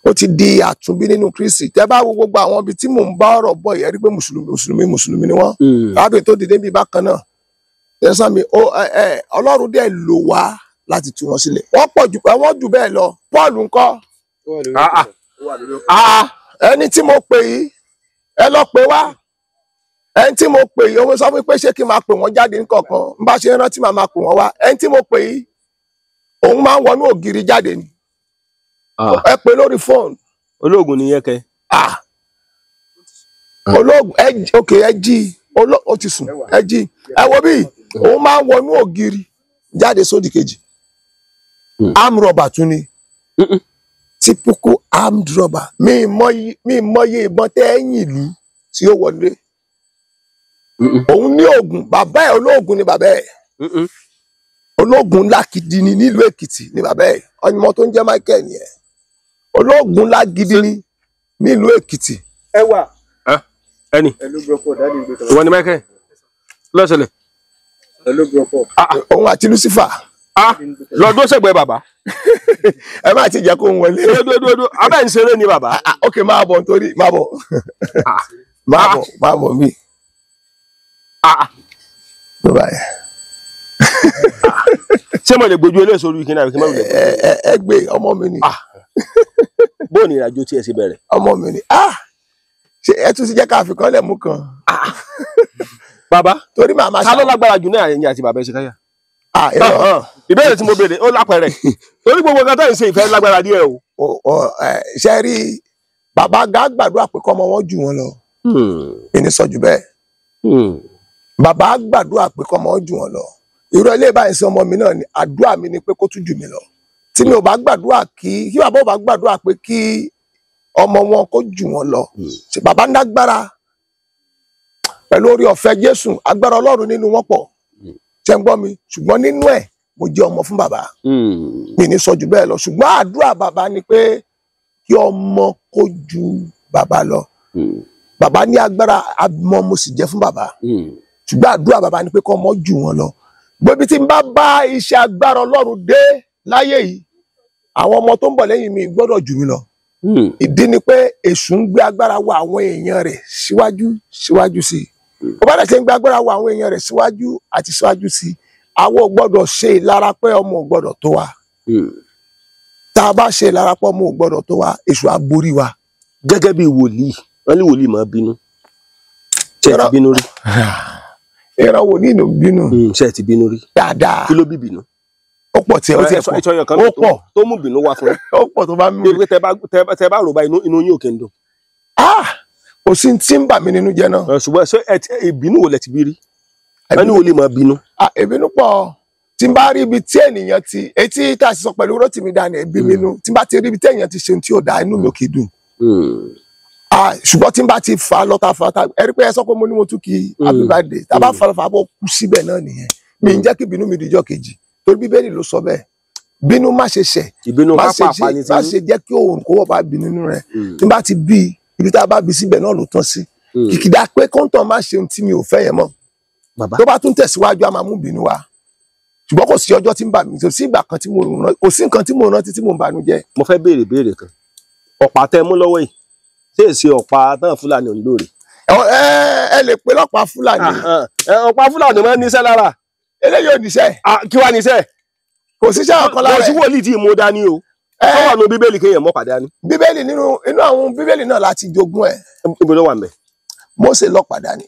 ó ti di àtúnbí nínú Kristi tẹ́ bá wo gbogbo àwọn ibi tí mò ń bá ọ̀rọ̀ bọ̀ yẹn rí pé mùsùlùmí ni wọ́n arábìnrin tó dìde bí bákan náà tẹsán mi Ọlọ́run dẹ̀ lò wá láti tú wọn sílẹ̀ wọ́n pọ̀ jù wọ́n jù bẹ́ẹ̀ lọ Paul ńkọ́ ẹni tí mo pè yìí ẹ lọ pè wá ẹni tí mo pè yìí òun sọ fún mi pé ṣé kí n máa pè wọ́n jáde nǹkankan n bá ṣe rántí màá máa pè wọ́n wá ẹni tí mo pè yìí òun máa ń wọnú ògiri jáde ni ẹ pè lórí fóònù. olóògùn nìyẹn kẹ. olóògùn ẹ jí ó ti sùn ẹ jí ẹ wo bí òun máa ń wọnú ògiri jáde sódì kejì arm robber tún ni typical armed robber mi mọye ìbọn tẹ ẹ̀yìn ìlú tí ó wọlé òun ní oògùn bàbá ẹ olóògùn ni bàbá ẹ olóògùn ńlá gidi ni nílùú Èkìtì ni bàbá ẹ ọmọ tó ń jẹ́ Michael nìyẹn olóògùn ńlá gidi ni nílùú Èkìtì. ẹ wà ẹni ìwọ ni Michael lọ́sẹ̀lẹ̀. òun àti Lucifer. lọ́dún ṣègbè bàbá. ẹ má ti jẹ́ kó ń wọlé. dúdú abẹ́ ń ṣeré ni bàbá. ok máa bọ̀ nítorí máa bọ̀ máa bọ̀ mí. ṣé mo lè gbójú eléyìí orí kíní àbí kí n má lè. ẹ gbé ọmọ mi ni. bó ni ìrìnàjò tí ẹ ṣe bẹ̀rẹ̀. ọmọ mi ni ṣe ẹ tún ti jẹ́ ká fi kan lẹ̀ mú kan. bàbá torí màmá ta ló lágbára jù náà ẹ̀yin àti bàbá Hesekiah. ìbéèrè tí mo béèrè ó lápẹẹrẹ torí gbogbo nǹkan tó ń ṣe ìfẹ́ lágbára díẹ̀ o. ṣe rí bàbá gá gbàdúrà pé kọ́ ọmọ wọn jù wọn lọ ìní sọ jù bẹ́ẹ̀ bàbá gbàdúrà pé kọ́ ọmọ wọn jù wọn lọ irú ilé báyìí sí ọmọ mi náà ni àdúrà mi ni pé kó tún jù mí lọ tí mi ò bá gbàdúrà kí bàbá ò bá gbàdúrà pé kí ọmọ wọn kó jù wọn lọ ṣe bàbá ń dágbára pẹ̀lú orí ọ̀fẹ́ Jésù agbára Ọlọ́run nínú wọn pọ̀ ṣe ń gbọ́ mi ṣùgbọ́n nínú ẹ̀ mo jẹ́ ọmọ fún bàbá mi ní sọ jù bẹ́ẹ̀ lọ ṣùgbọ́n àdúrà bàbá ni pé kí ọmọ kó ju bàbá lọ bàbá ní agbára àmọ́ mo sì jẹ́ fún bàbá ṣùgbọ́n àdúrà bàbá ni pé kí ọmọ jù wọn lọ gbóbi tí n bá bá iṣẹ́ agbára Ọlọ́run dé láyé yìí àwọn ọmọ tó ń bọ̀ lẹ́yìn mi gbọ́dọ̀ jù mí lọ ìdí ni pé èṣù ń gbé agbára wọ àwọn èèyàn rẹ̀ síwájú sí i ó bá dẹ̀ ṣe ń gbé agbára wọ àwọn èèyàn rẹ̀ síwájú sí i àwọn ò gbọ́dọ̀ ṣe ìlara pé ọmọ ò gbọ́dọ̀ tó wa tá a bá ṣe ìlara pé ọmọ ò gbọ́dọ̀ tó wa èṣù á borí wa. gẹ́gẹ́ bí wòlíì wọ́n ní wòlíì máa bínú ṣé ẹ ti bínú rí. ìran wòlíì ló bínú. ṣé ẹ ti bínú rí. dáadáa kí ló bí bínú. ó pọ̀ tí ó ti ẹ̀ pọ̀ ó pọ̀ tó mú bínú wá fún ó pọ̀ tó bá mú. tẹ bá rò bá inú yín ò kí ń dùn. kò sí tí ń bà mí nínú jẹ́ náà. ṣùgbọ́n ṣé ìbínú wo lẹ ti bí rí. ẹni wo lè máa bínú. ìbínú pọ̀ tí n bá rí ibi tí ènìyàn ti etí tá a sì sọ pẹ̀lú Rótìmí Daniel bí mi nú tí n bá ti rí ibi tí ènìyàn ti ṣe ohun tí ò dáa inú mi ò kì í dùn. ṣùgbọ́n tí n bá ti fà á lọ́ta ẹ rí pé ẹ sọ pé mo ní mo tún kí happy birthday tá a bá fà á bọ́ kú síbẹ̀ náà nìyẹn mi ń jẹ́ kí ìbínú mi dijọ́ kejì torí Bíbélì ló sọ bẹ́ẹ̀ bínú má ṣe ṣẹ̀ má ṣe jẹ́ kí òun kó wọ́n bá bí nínú rẹ̀ tí n bá ti bí ibi tá a bá bí síbẹ̀ náà ló tán sí kìkìdá pé kóńtàn má ṣe ohun tí mi ò fẹ́ yẹn mọ́ tó bá tún tẹ̀síwájú a máa mú bínú wá ṣùgbọ́n kò sí ọjọ́ tí ń bà mí, kò sí ìgbà kan tí mo rántí, kò sí nǹkan tí mo rántí tí mo ń bànújẹ́. mo fẹ́ béèrè béèrè kan ọ̀pá tẹ́ mú lọ́wọ́ yìí ṣé èsì ọ̀pá tán Fúlàní òun lóore. ẹ lè pe lọ́pàá Fúlàní. ọ̀pá Fúlàní máa ń níṣẹ́ lára. eléyìí ò níṣẹ́. kí wàá níṣẹ́. kò síṣẹ́ ọ̀kan lára ẹ̀. kò sí wòlíì tí mo dání o. tó wà nínú bíbélì kéèyàn mọ́ pàdé dání. bíbélì inú àwọn bíbélì náà láti jogún ẹ̀. ibo ló wà ń bẹ̀. Mósè lọ́pàá dání.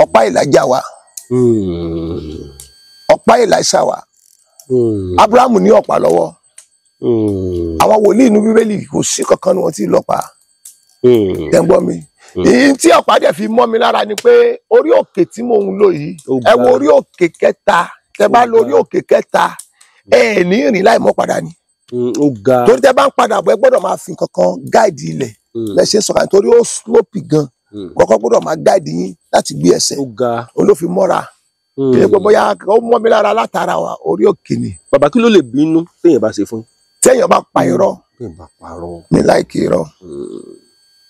ọ̀pá Èlíjà wà. ọ̀pá Èlíṣà wà. Ábúráhámù ní ọ̀pá lọ́wọ́. àwọn wòlíì inú bíbélì kò sí kankan ni wọ́n ti lọ́pàá. tẹ́ ń gbọ́ mi. èyí tí ọ̀pá dẹ̀ fi mọ́ mi lára ni pé orí òkè tí mò ń lò yìí ẹ wo orí òkè kẹta tẹ́ bá lọ orí òkè kẹta ẹ ní rìn láì mọ́ padà ni. torí tẹ́ bá ń padà bọ̀ ẹ gbọ́dọ̀ máa fi kankan gáàdì ilẹ̀ lẹ́sẹ̀ sọ̀rọ̀ nítorí ó slope gan kọ́kọ́ gbọ́dọ̀ máa gáàdì yín láti gbé ẹsẹ̀ olófin mọ́ra kí ni pé bóyá ó mọ́ mi lára látara wa orí òkè ni. bàbá kí ló lè bínú téèyàn bá ṣe fún. téèyàn bá pa irọ́ mi láìkí irọ́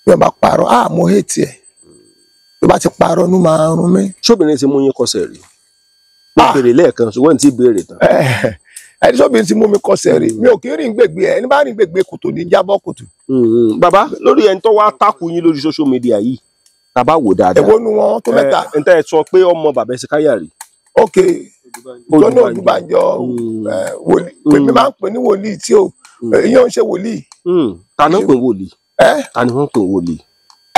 bí wọ́n bá parọ́ mo hate ẹ̀ bí wọ́n bá ti parọ́ ní máa rún mi. ṣóbìnrin ti mú yín kọsẹ̀ rí mo béèrè lẹ́ẹ̀kan ṣùgbọ́n tí béèrè tán. ẹni ṣóbìnrin ti mú mi kọsẹ̀ rí mi ò kí ń rìn gbègbè ẹ ẹni bá rìn gbègbè kòtò ní jábọ́ kòtò. bàbá lórí ẹni tó wá tákù yín lórí social media yìí tàbá wò dáadáa. èwo nu wọn tó mẹ́ta. ẹ̀ ń tẹ́ ẹ sọ pé ọmọ bàbá Hesekiah rí. ok jọ́nà Odúbánjọ wòlíì pèmí máa ń pè ní wòlíì tí ò ìyẹn ń ṣe wòlíì. ta ni wọ́n pè wòlíì. ta ni wọ́n pè wòlíì.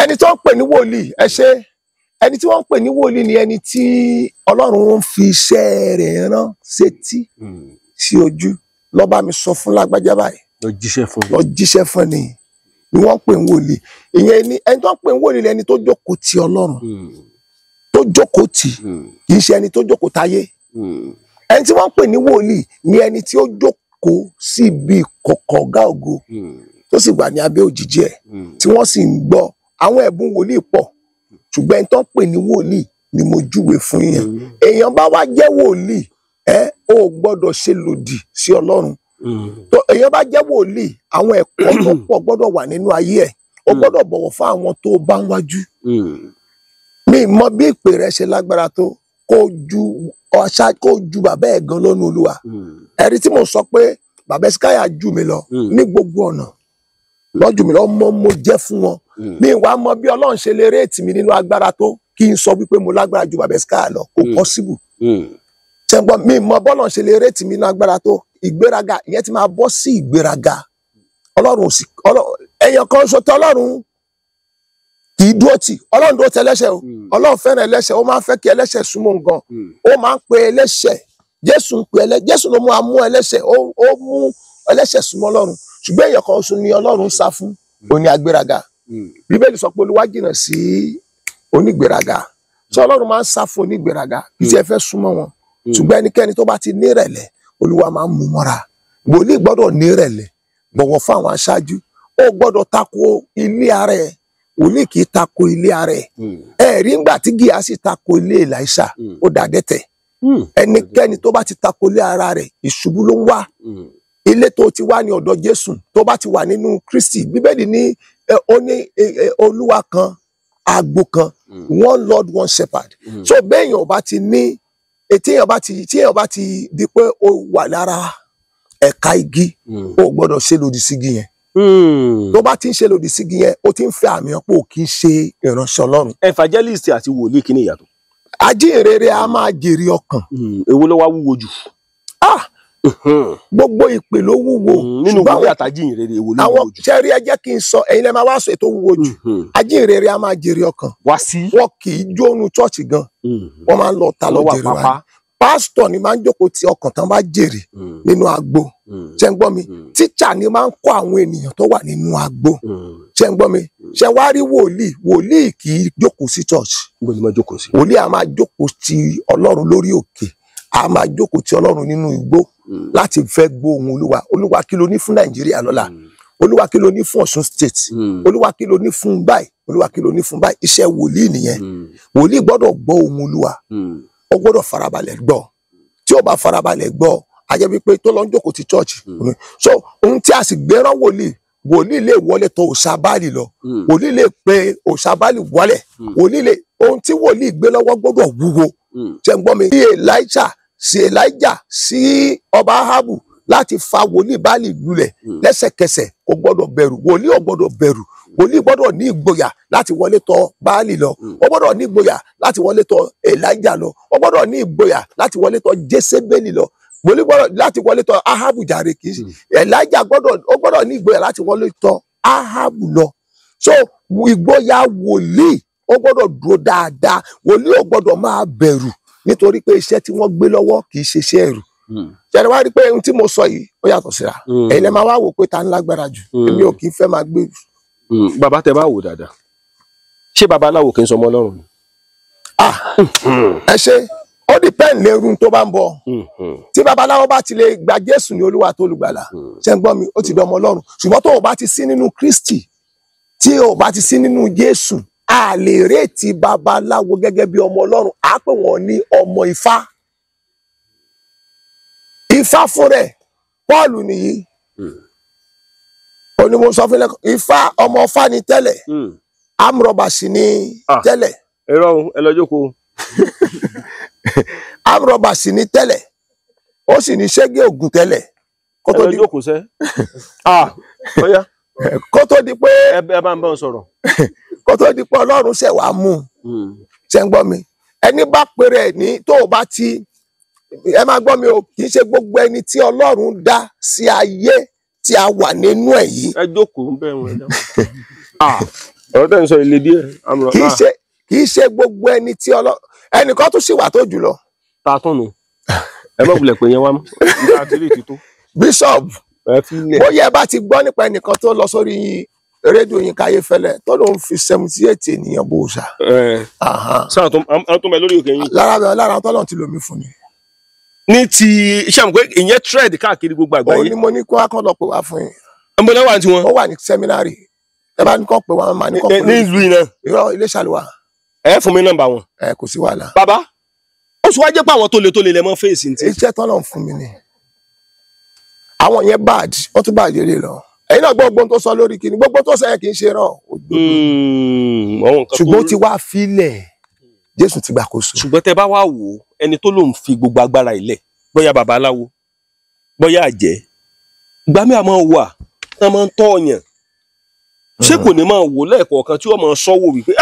ẹni tó ń pè ní wòlíì ẹ ṣe ẹni tí wọ́n ń pè ní wòlíì ni ẹni tí Ọlọ́run ń fi iṣẹ́ rẹ̀ rán sétí sí ojú lọ bá mi sọ fún lágbájá báyìí. lọ jíṣẹ́ fún ni wọ́n ń pè ní wòlíì. ìyẹn ni ẹni tó ń pè ní wòlíì ni ẹni tó jókòó ti Ọlọ́run tó jókòó tì kì í ṣe ẹni tó jókòó táyé. ẹni tí wọ́n ń pè ní wòlíì ni ẹni tí ó jókòó sí ibi ìkọ̀kọ̀ ọ̀gá ògo tó sì wà ní abẹ́ òjìji ẹ̀ tí wọ́n sì ń gbọ́ àwọn ẹ̀bùn wòlíì pọ̀ ṣùgbọ́n ẹni tó ń pè ní wòlíì ni mo júwe fún yẹn. èèyàn bá wá jẹ́ wòlíì ó gbọ́dọ̀ ṣe lòdì sí Ọlọ́run. tó èèyàn bá jẹ́ wòlíì àwọn ẹ̀kọ́ tó pọ̀ gbọ́dọ̀ wà nínú ayé ẹ̀ ó gbọ́dọ̀ bọ̀wọ̀ fún àwọn tó bá ń wájú. mi mọ bí ìpè rẹ ṣe lágbára tó kó ju bàbá ẹ̀ gan lọ́nu Olúwa. ẹ̀rí tí mo sọ pé bàbá Hesekiah jù mí lọ ní gbogbo ọ̀nà lọ́jù mí lọ mo jẹ́ fún wọn. mi ìwà mọ bí Ọlọ́run ṣe lè réètì mi nínú agbára tó kí n sọ wípé mo lágbára ju bàbá Hesekiah lọ kò possible. ṣẹ́gbọ́n mi mọ bọ́lọ̀ ṣe lè réètì mi nínú agbára tó ìgbéraga ìyẹn ti máa bọ́ sí ìgbéraga. Ọlọ́run ò sí ẹ̀yàn kan ṣo tẹ Ọlọ́run kì í dúró tì Ọlọ́run dúró tẹ ẹlẹ́ṣẹ̀ o Ọlọ́run fẹ́ràn ẹlẹ́ṣẹ̀ ó máa ń fẹ́ kí ẹlẹ́ṣẹ̀ súnmọ́ nǹkan ó máa ń pe ẹlẹ́ṣẹ̀ Jésù ló mú amú ẹlẹ́ṣẹ̀ ó mú ẹlẹ́ṣẹ̀ súnmọ́ Ọlọ́run ṣùgbọ́n èèyàn kan ṣo ni Ọlọ́run sá fún òní agbéraga. Bíbélì sọ pé Olúwa jìnnà sí onígbéraga sọ Ọlọ́run máa ń sá fún onígbéraga kì í ṣe fẹ́ súnmọ́ wọn ṣùgbọ́n ẹnikẹ́ni tó bá ti nírẹ̀lẹ̀ Olúwa máa ń mú mọ́ra. wòlíì gbọ́dọ̀ nírẹ̀lẹ̀ bọ̀wọ̀ fún àwọn aṣáájú ó gbọ́dọ̀ tako ilé ara ẹ̀ wòlíì kì í tako ilé ara ẹ̀ ẹ̀rí ńgbà tí Gíhásì tako ilé Èlíṣà ó dàdẹ́tẹ̀ ẹnikẹ́ni tó bá ti tako ilé ara rẹ̀ ìṣubú ló ń wá. ilé tó ti wá ní ọ̀dọ̀ Jésù tó bá ti wà nínú Kristi Bíbélì ní ó ní Olúwa kan agbo kan one Lord one shepherd. so bẹ́ẹ̀yàn ò bá ti ní tíyàn bá ti di pé ó wà lára ẹ̀ka igi ó gbọ́dọ̀ ṣe lòdì sí igi yẹn. tó bá ti ń ṣe lòdì sí igi yẹn ó ti ń fẹ́ àmì ọ̀pọ̀ kì í ṣe ìránṣẹ́ Ọlọ́run. evangelist àti wòlíì kí ni ìyàtọ̀. ajínrere a máa jèrè ọkàn. èwo ló wá wúwo jù. gbogbo ìpè ló wúwo. nínú wòlíì àtàjínrere èwo ló wúwo jù. sẹ́rí ẹ jẹ́ kí n sọ ẹ̀yin lẹ́ máa wá sọ ètò wúwo jù. ajínrere a máa jèrè ọkàn. wá sí. wọn kì í jónu chọ́ọ̀chì gan. wọ́n máa ń lọ ta lọ jèrè wa. pásítọ̀ ni máa ń jókòó ti ọkàn tán bá jèrè nínú agbo. ṣé ń gbọ́ mi tíṣà ni máa ń kọ́ àwọn ènìyàn tó wà nínú agbo. ṣé ń gbọ́ mi ṣé wá rí wòlíì kì í jókòó sí church. wòlíì a máa jókòó ti Ọlọ́run lórí òkè a máa jókòó ti Ọlọ́run nínú igbó láti fẹ́ gbóhùn Olúwa kí ló ní fún Nàìjíríà lọ́la Olúwa kí ló ní fún Ọ̀ṣun state Olúwa kí ló ní fún báyìí Olúwa kí ló ní fún báyìí iṣẹ́ wòlíì nìyẹn wòlíì gbọ́dọ̀ gbọ́ ohùn Olúwa ó gbọ́dọ̀ farabalẹ̀ gbọ́ tí ó bá farabalẹ̀ gbọ́ a jẹ́ wípé tó lọ ń jókòó ti church so ohun tí a sì gbéràn wòlíì lè wọlé tó òòṣà Báálì lọ wòlíì lè pe òòṣà Báálì wọlé wòlíì lè ohun tí wòlíì gbé lọ́wọ́ gbọ́dọ̀ wúwo ṣe ń gbọ́ mi bí Èlíṣà sí Elijah sí ọba Ahabu láti fa wòlíì Báálì lulẹ̀ lẹ́sẹ̀kẹsẹ̀. Kò gbọ́dọ̀ bẹ̀rù, wòlíì ò gbọ́dọ̀ bẹ̀rù, wòlíì gbọ́dọ̀ ní ìgboyà láti wọlé tọ̀ Báálì lọ, ó gbọ́dọ̀ ní ìgboyà láti wọlé tọ̀ Elijah lọ, ó gbọ́dọ̀ ní ìgboyà láti wọlé tọ̀ Jésébélì lọ, wòlíì gbọ́dọ̀ láti wọlé tọ̀ Ahabu jàre kì í ṣe. Elijah ó gbọ́dọ̀ ní ìgboyà láti wọlé tọ̀ Ahabu lọ. So ìgboyà wòlíì ó gbọ́dọ̀ dúró dáadáa, wòlíì ò gbọ́dọ̀ máa bẹ̀rù nítorí pé iṣẹ́ tí wọ́n gbé lọ́wọ́ kì í ṣe iṣẹ́ ẹ̀rù. Ṣé wá rí pé ohun tí mo sọ yìí ó yàtọ̀ síra? Ẹ̀yin lẹ máa wá wò pé ta ń lágbára jù, èmi ò kì í fẹ́ máa gbé jù. Bàbá tẹ bá wò dáadáa, ṣé babaláwo kì í sọmọ Ọlọ́run ni? Ẹ ṣe ó depend lérú tó bá ń bọ̀. Tí babaláwo bá ti lè gba Jésù ní Olúwa tó olùgbàlà, ṣé ń gbọ́ mi, ó ti dọmọ Ọlọ́run. Ṣùgbọ́n tó o bá ti sí nínú Kristi, tí o bá ti sí nínú Jésù, a lè rétí babaláwo gẹ́gẹ́ bí ọmọ Ọlọ́run, á pè wọ́n ní ọmọ Ifá. Ifá fún rẹ̀ Pọ́ọ̀lù nìyí. Ó ní mo sọ fún lẹ́kọ̀ọ́, Ifá ọmọ Ifá ni tẹ́lẹ̀, amrọ̀bà sì ni tẹ́lẹ̀. Ẹ̀rọ ẹ lọ jókòó. Amrọ̀bà sì ni tẹ́lẹ̀, ó sì ní Ṣẹ́gẹ́ Ògùn tẹ́lẹ̀. Ẹ lọ jókòó sẹ́. Ọ̀yá. Kó tó di pé ẹ bá ń bá ọ sọ̀rọ̀. Kó tó di pé Ọlọ́run ṣẹ̀ wá mú un. Ṣé ń gbọ́ mi? Ẹni bá pèrè ẹ̀ ní tó o bá ti, ẹ máa gbọ́ mi o, kì í ṣe gbogbo ẹni tí Ọlọ́run dá sí ayé tí a wà nínú ẹ̀ yìí. Ẹ jókòó ń bẹ̀ wọ́n ẹ̀dá. Ọ̀rọ̀ tẹ̀ ń sọ ilé díẹ̀. Kì í ṣe gbogbo ẹni tí Ọlọ́run, ẹnìkan tún sì wà tó jùlọ. Ta tún nù. Ẹ má wulẹ̀ pé yẹn wá mọ́. Ìgbà àti ilé ti tó. Bishop, bóyá ẹ bá ti gbọ́ nípa ẹnìkan tó lọ sórí rédíò Yínká Ayéfẹ́lẹ́ tó lóun fi 78 ènìyàn bó ṣá. Sáà tó mẹ lórí òkè yín. Lára tọ́lọ̀ ti lòmí fún ni. Ní ti iṣẹ́ àmọ́ pé ìyẹn trend káàkiri gbogbo àgbáyé. Òun ni mo ní kó wá kán lọ pè wá fún yín. Ń bọ́ lẹ́wà tí wọ́n. Ó wà ní sẹ́mínárì. Ẹ bá ní kán pè wá, máa ní kán pè wá. Ní ìlú iná. Irọ́ Iléṣà ló wà. Ẹ fún mi nọ́mbà wọn. Kò sí wàhálà. Bàbá, ó sì wá jẹ́ pé àwọn tó le lẹ mọ́ fèsì ní ti. Iṣẹ́ tọ́lọ̀ fún mi ni. Àwọn yẹn bad, wọ́n tún bàjẹ́ lè lọ. Ẹ̀yin náà gbogbo tó sọ lórí kìíní, gbogbo tó sọ yẹn kì í ṣe rán. Ṣùgbọ́n ó ti wá filẹ̀, Jésù ti gbàkóso. Ṣùgbọ́n tẹ bá wá wò ó, ẹni tó lòun fi gbogbo agbára ilẹ̀, bóyá babaláwo, bóyá àjẹ́, ìgbà mi àmọ́ wà, wọ́n máa ń tọ́ ọ̀yàn. Ṣé kò ní máa wò lẹ́ẹ̀kọ̀ọ̀kan tí wọ́n máa sọ́wọ́ wípé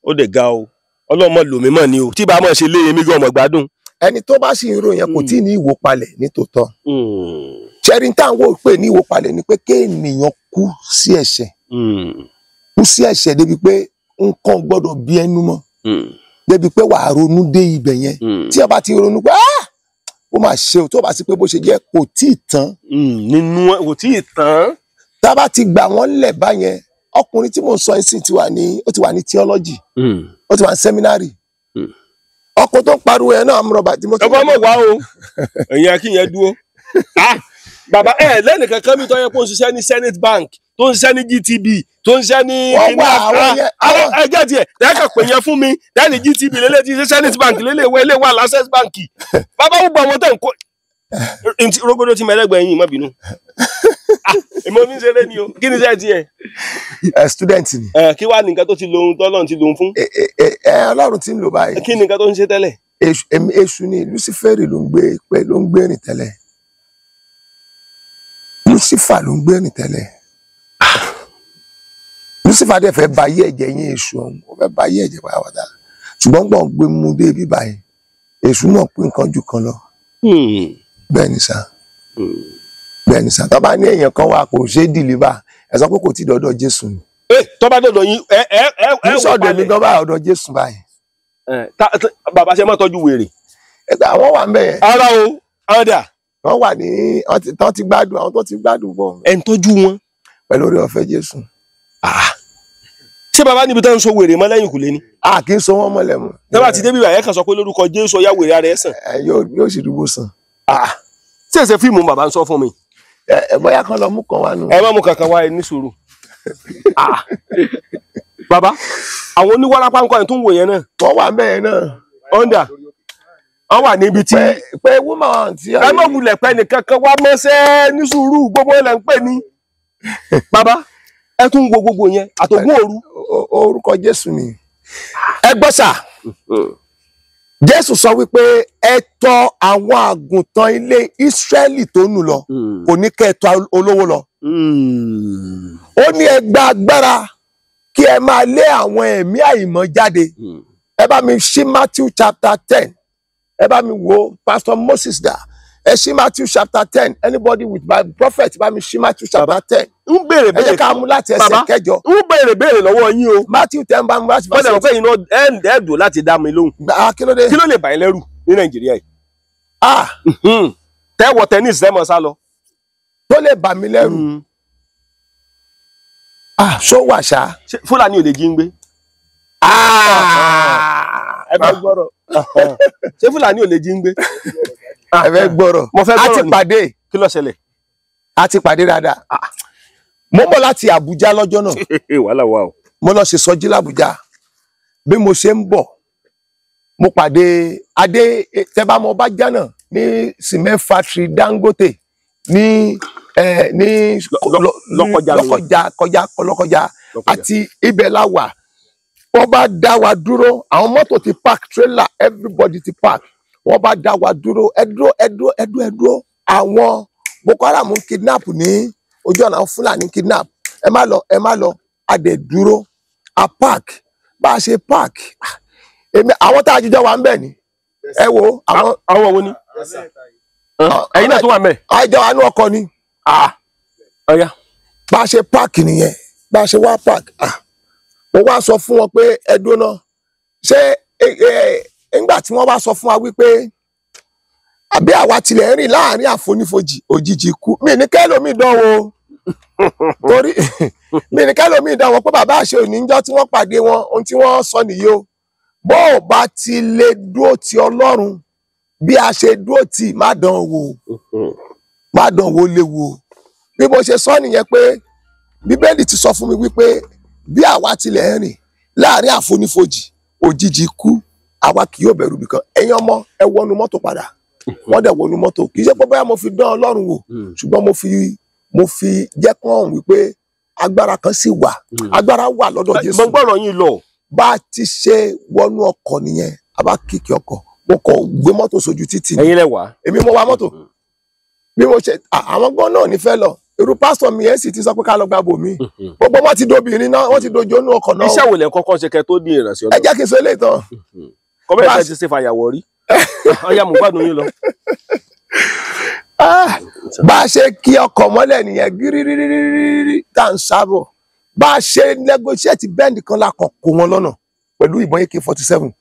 ó dẹ̀ ga o, Ọlọ́mọ lòmí mọ̀ ni o, tí bá máa ṣe lé èmi gan ọmọ gbádùn. Ẹni tó bá sì ń ròyìn kò tí ì ní ìwòpalẹ̀ ní tòótọ́. Ṣẹ́rin táwọn wò pé ní ìwòpalẹ̀ ni pé kéèyàn kú sí ẹ̀ṣẹ̀. Kú sí ẹ̀ṣẹ̀ débi pé nǹkan gbọ́dọ̀ bí ẹnu mọ́. Débi pé wàá ronú dé ibẹ̀ yẹn. Tí a bá ti ronú pé ó máa ṣe o, tó bá sí pé bó ṣe jẹ́ kò tí ì tán. Nínú kò tí ì tán. Tá a bá ti gbà wọ́n lẹ̀ báyẹn, ọkùnrin tí mò ń sọ ẹ̀sìn ó ti wà ní theology. Ó ti wà ní seminary. Ọkọ tó ń pariwo yẹn náà amúrọ̀bà tí mo ti. Ọkọ mọ̀ wá o, ẹ̀yin akínyẹn dúró. Bàbá lẹ́nu kankan mi tó yẹ kó ń ṣiṣẹ́ ní Senate Bank, tó ń ṣiṣẹ́ ní GTB, tó ń ṣiṣẹ́ ní ẹgbẹ́ tiẹ̀ tẹ́kọ̀ pè yẹn fún mi lẹ́nu GTB lélẹ̀ tí ṣe Senate Bank lélẹ̀ ìwé ilé wà Access Bank. Bàbá ó gbọ́ àwọn tẹ̀ ń kó rogodo ti mẹ́lẹ́gbẹ̀ẹ́ yín má bínú. Èmi ò ní ṣeré ni o, kí ni iṣẹ́ tiẹ̀? Student ni. Kí wàá nìkan tó ti lòun tọ́lọ́run ti lòun fún? Ọlọ́run ti ń lò báyìí. Kí nìkan tó ń ṣe tẹ́lẹ̀? Èṣù ni Lucifer ló ń gbé rìn tẹ́lẹ̀. Lucifer ló ń gbé rìn tẹ́lẹ̀. Lucifer dẹ̀ fẹ́ ba ayé ẹ̀jẹ̀ yín èṣù ọ̀hún, ó fẹ́ ba ayé ẹ̀jẹ̀ pàápàá. Ṣùgbọ́n gbọ̀n gbé mu dé bí báyìí, èṣù náà pín nǹkan jù kan lọ. Bẹ́ẹ̀ ni sá. Bẹ́ẹ̀ ni sá. Tó bá ní èèyàn kan wà kò ṣe é deliver, ẹ sọ pé kò tí ì dọ́dọ̀ Jésù ni. Tó bá dọ̀dọ̀ yín ní sọ̀dọ̀ mi gan bá ọ̀dọ̀ Jésù báyìí. Bàbá ṣe máa tọ́jú wèrè. Àwọn wà ń bẹ̀ yẹn. Ara o, ọ̀dà. Wọ́n wà ní tán ti gbádùn, àwọn tó ti gbádùn bọ̀. Ẹ̀ ń tọ́jú wọn. Pẹ̀lú oore ọ̀fẹ́ Jésù. Ṣé bàbá níbi tó ń so wèrè mọ́ lẹ́yìn kùlé ni? Kì í so wọ́n mọ́lẹ̀ mọ́. Tẹ́lá ti débi ìwà kan sọ pé lórúkọ Jésù ọ̀yá wèrè ara ẹ̀ sàn. Yóò sì dúró sàn. Ṣé ẹsẹ̀ fíìmù bàbá ń sọ fún mi? Bóyá kan lọ mú kan wá nù. Ẹ má mú kankan wá ẹ ní sùúrù. Bàbá, àwọn oníwárápá nǹkan ẹ̀ tó ń wò yẹn náà. Wọ́n wà ń bẹ̀ yẹn náà. Ọ̀ndà, wọ́n wà níbi tí. Pé woman tí. Ẹ má wulẹ̀ pẹ́ nìkan kan wá mọ́ṣẹ́ ní sùúrù gbogbo ẹ̀ lẹ́ ń pè ní. Bàbá, ẹ tún wo gbogbo yẹn àtògùn òru. Orúkọ Jésù ni. Ẹ gbọ́ sà. Jésù sọ wípé ẹ tọ̀ àwọn àgùntàn ilé Ísírẹ́lì tó nù lọ, kò ní kẹ́ ẹ tọ̀ olówó lọ. Ó ní ẹ gba agbára kí ẹ máa lé àwọn ẹ̀mí àìmọ́ jáde. Ẹ bá mi ṣí Matthew chapter 10. Ẹ bá mi wo Pastor Moses dà. Ẹ ṣí Matthew chapter 10. Anybody with my prophet bá mi ṣí Matthew chapter 10. ń béèrè Ẹ jẹ́ ká mú láti ẹsẹ̀ kẹjọ. ń béèrè lọ́wọ́ yín o. Matthew 10 bá mi láti wọ́n dẹ̀ wọ́n pé iná ẹ̀ẹ́dùn láti dá mi lóhùn. kí ló dé? kí ló lè bà yín lẹ́rù ní Nàìjíríà yìí? Tẹ́wọ̀ tennis lẹ́mọ̀ sá lọ. Tó lè bà mí lẹ́rù. Ṣó wà ṣá? Fúlàní ò lè jí ń gbé. Ẹ bá gbọ́rọ̀. Ṣé Fúlàní ò lè jí ń gbé? Ẹ fẹ́ gbọ́rọ̀. Mo fẹ́ gbọ́rọ̀ ni. A ti pàdé. Kí ló ṣẹlẹ̀? A ti pàdé dáadáa. Mo ń bọ̀ láti Àbújá lọ́jọ́ náà. Wàhálà wà o. Mo lọ ṣe sọjí l'Àbújá. Bí mo ṣe ń bọ̀, mo pàdé Adé tẹ́bámọ́ bá jánà ní cement factory Dangote ní Lọ́kọjà àti ibẹ̀ la wà. Wọ́n bá dá wa dúró, àwọn mọ́tò ti park, trailer, everybody ti park. Wọ́n bá dá wa dúró, ẹ dúró. Àwọn Boko Haram kidnap ní ojú ọ̀nà, àwọn Fúlàní kidnap. Ẹ má lọ, a dẹ̀ dúró, a park. Bá a ṣe park, àwọn tá a jíjọ wà ń bẹ̀ ni. Ẹ wo àwọn wo ni? Ẹ̀yin náà tó wà ń bẹ̀. Àìjọ àánú ọkọ ni. Ọ̀ya. Bá a ṣe park nìyẹn, bá a ṣe wá park. Mo wá sọ fún wọn pé ẹ dúró náà. Ṣé nígbà tí wọ́n bá sọ fún wa wípé àbí àwa tilẹ̀ rìn láàrin àfonífojì òjijì ikú, mi ní kẹ́lòmíì dánwò torí mi ní kẹ́lòmíì dánwò pé bàbá àṣẹ òníjọ́ tí wọ́n pàdé wọn, ohun tí wọ́n sọ nìyí o. Bó o bá ti lè dúró ti Ọlọ́run bí a ṣe dúró tì, má dánwò léwu o. Bí mo ṣe sọ nìyẹn pé Bíbélì ti sọ fún mi wípé bí àwa tilẹ̀ rìn láàrin àfonífojì òjijì ikú, àwa kì yóò bẹ̀rù bìkan. Ẹ̀yin ọmọ, ẹ wọnú mọ́tò padà. Wọ́n dẹ̀ wọnú mọ́tò. Kì í ṣe pé bóyá mo fi dán Ọlọ́run wò, ṣùgbọ́n mo fi jẹ́ kán hàn wípé agbára kan sì wà. Agbára wà lọ́dọ̀ Jésù. Mo gbọ́rọ̀ yín lọ. Bá a ti ṣe wọnú ọkọ̀ nìyẹn, a bá kíkì ọkọ̀. Mo kọ̀ gbé mọ́tò sójú títì. Ẹ̀yin lẹ wà. Èmi mo wa mọ́tò. Bí mo ṣe àwọn gan náà nífẹ̀ẹ́ lọ. Irú pásítọ̀ mi yẹn sì ti sọ pé ká lọ gba bòmí. Gbogbo wọn ti dobìnrin náà, wọ́n ti dojo nú ọkọ̀ náà. Iṣẹ́ wo lẹ kọ́kọ́ ṣe kẹ́ tó di ìrànṣẹ́ Ọlọ́run? Ẹ jẹ́ kí n sọ eléyìí tán. Kọ́bẹ̀ ìfẹ́ ti ṣe fàyàwọ̀ rí. Ọ̀ya mo gbádùn yín lọ. Bá a ṣe kí ọkọ̀ mọ́lẹ̀ nìyẹn gírírírírírí tá à ń sábọ̀. Bá a ṣe negotiate bẹ́ẹ̀ nìkan la kàn kó wọn lọ́nà pẹ̀lú ìbọn AK-47.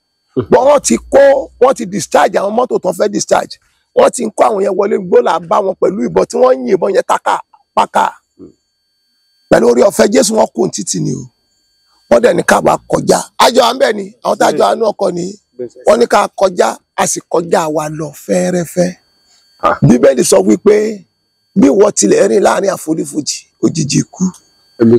Wọ́n ti discharge àwọn mọ́tò tó ń fẹ́ discharge. Wọ́n ti ń kó àwọn yẹn wọlé gbólà bá wọn pẹ̀lú ìbọn tí wọ́n ń yin ìbọn yẹn pákà. Pẹ̀lú orí ọ̀fẹ́ Jésù wọn kò títì ni o. Wọ́n dẹ̀ ní ká bá kọjá. Àjọ à ń bẹ̀ ni, àwọn tá a jọ àánú ọkọ̀ ni. Wọ́n ní ká kọjá, a sì kọjá wa lọ fẹ́ẹ́rẹ́fẹ́. Bíbélì sọ wípé bí ìwọ tilẹ̀ rìn láàrin àfonífojì òjijì ikú, Èmi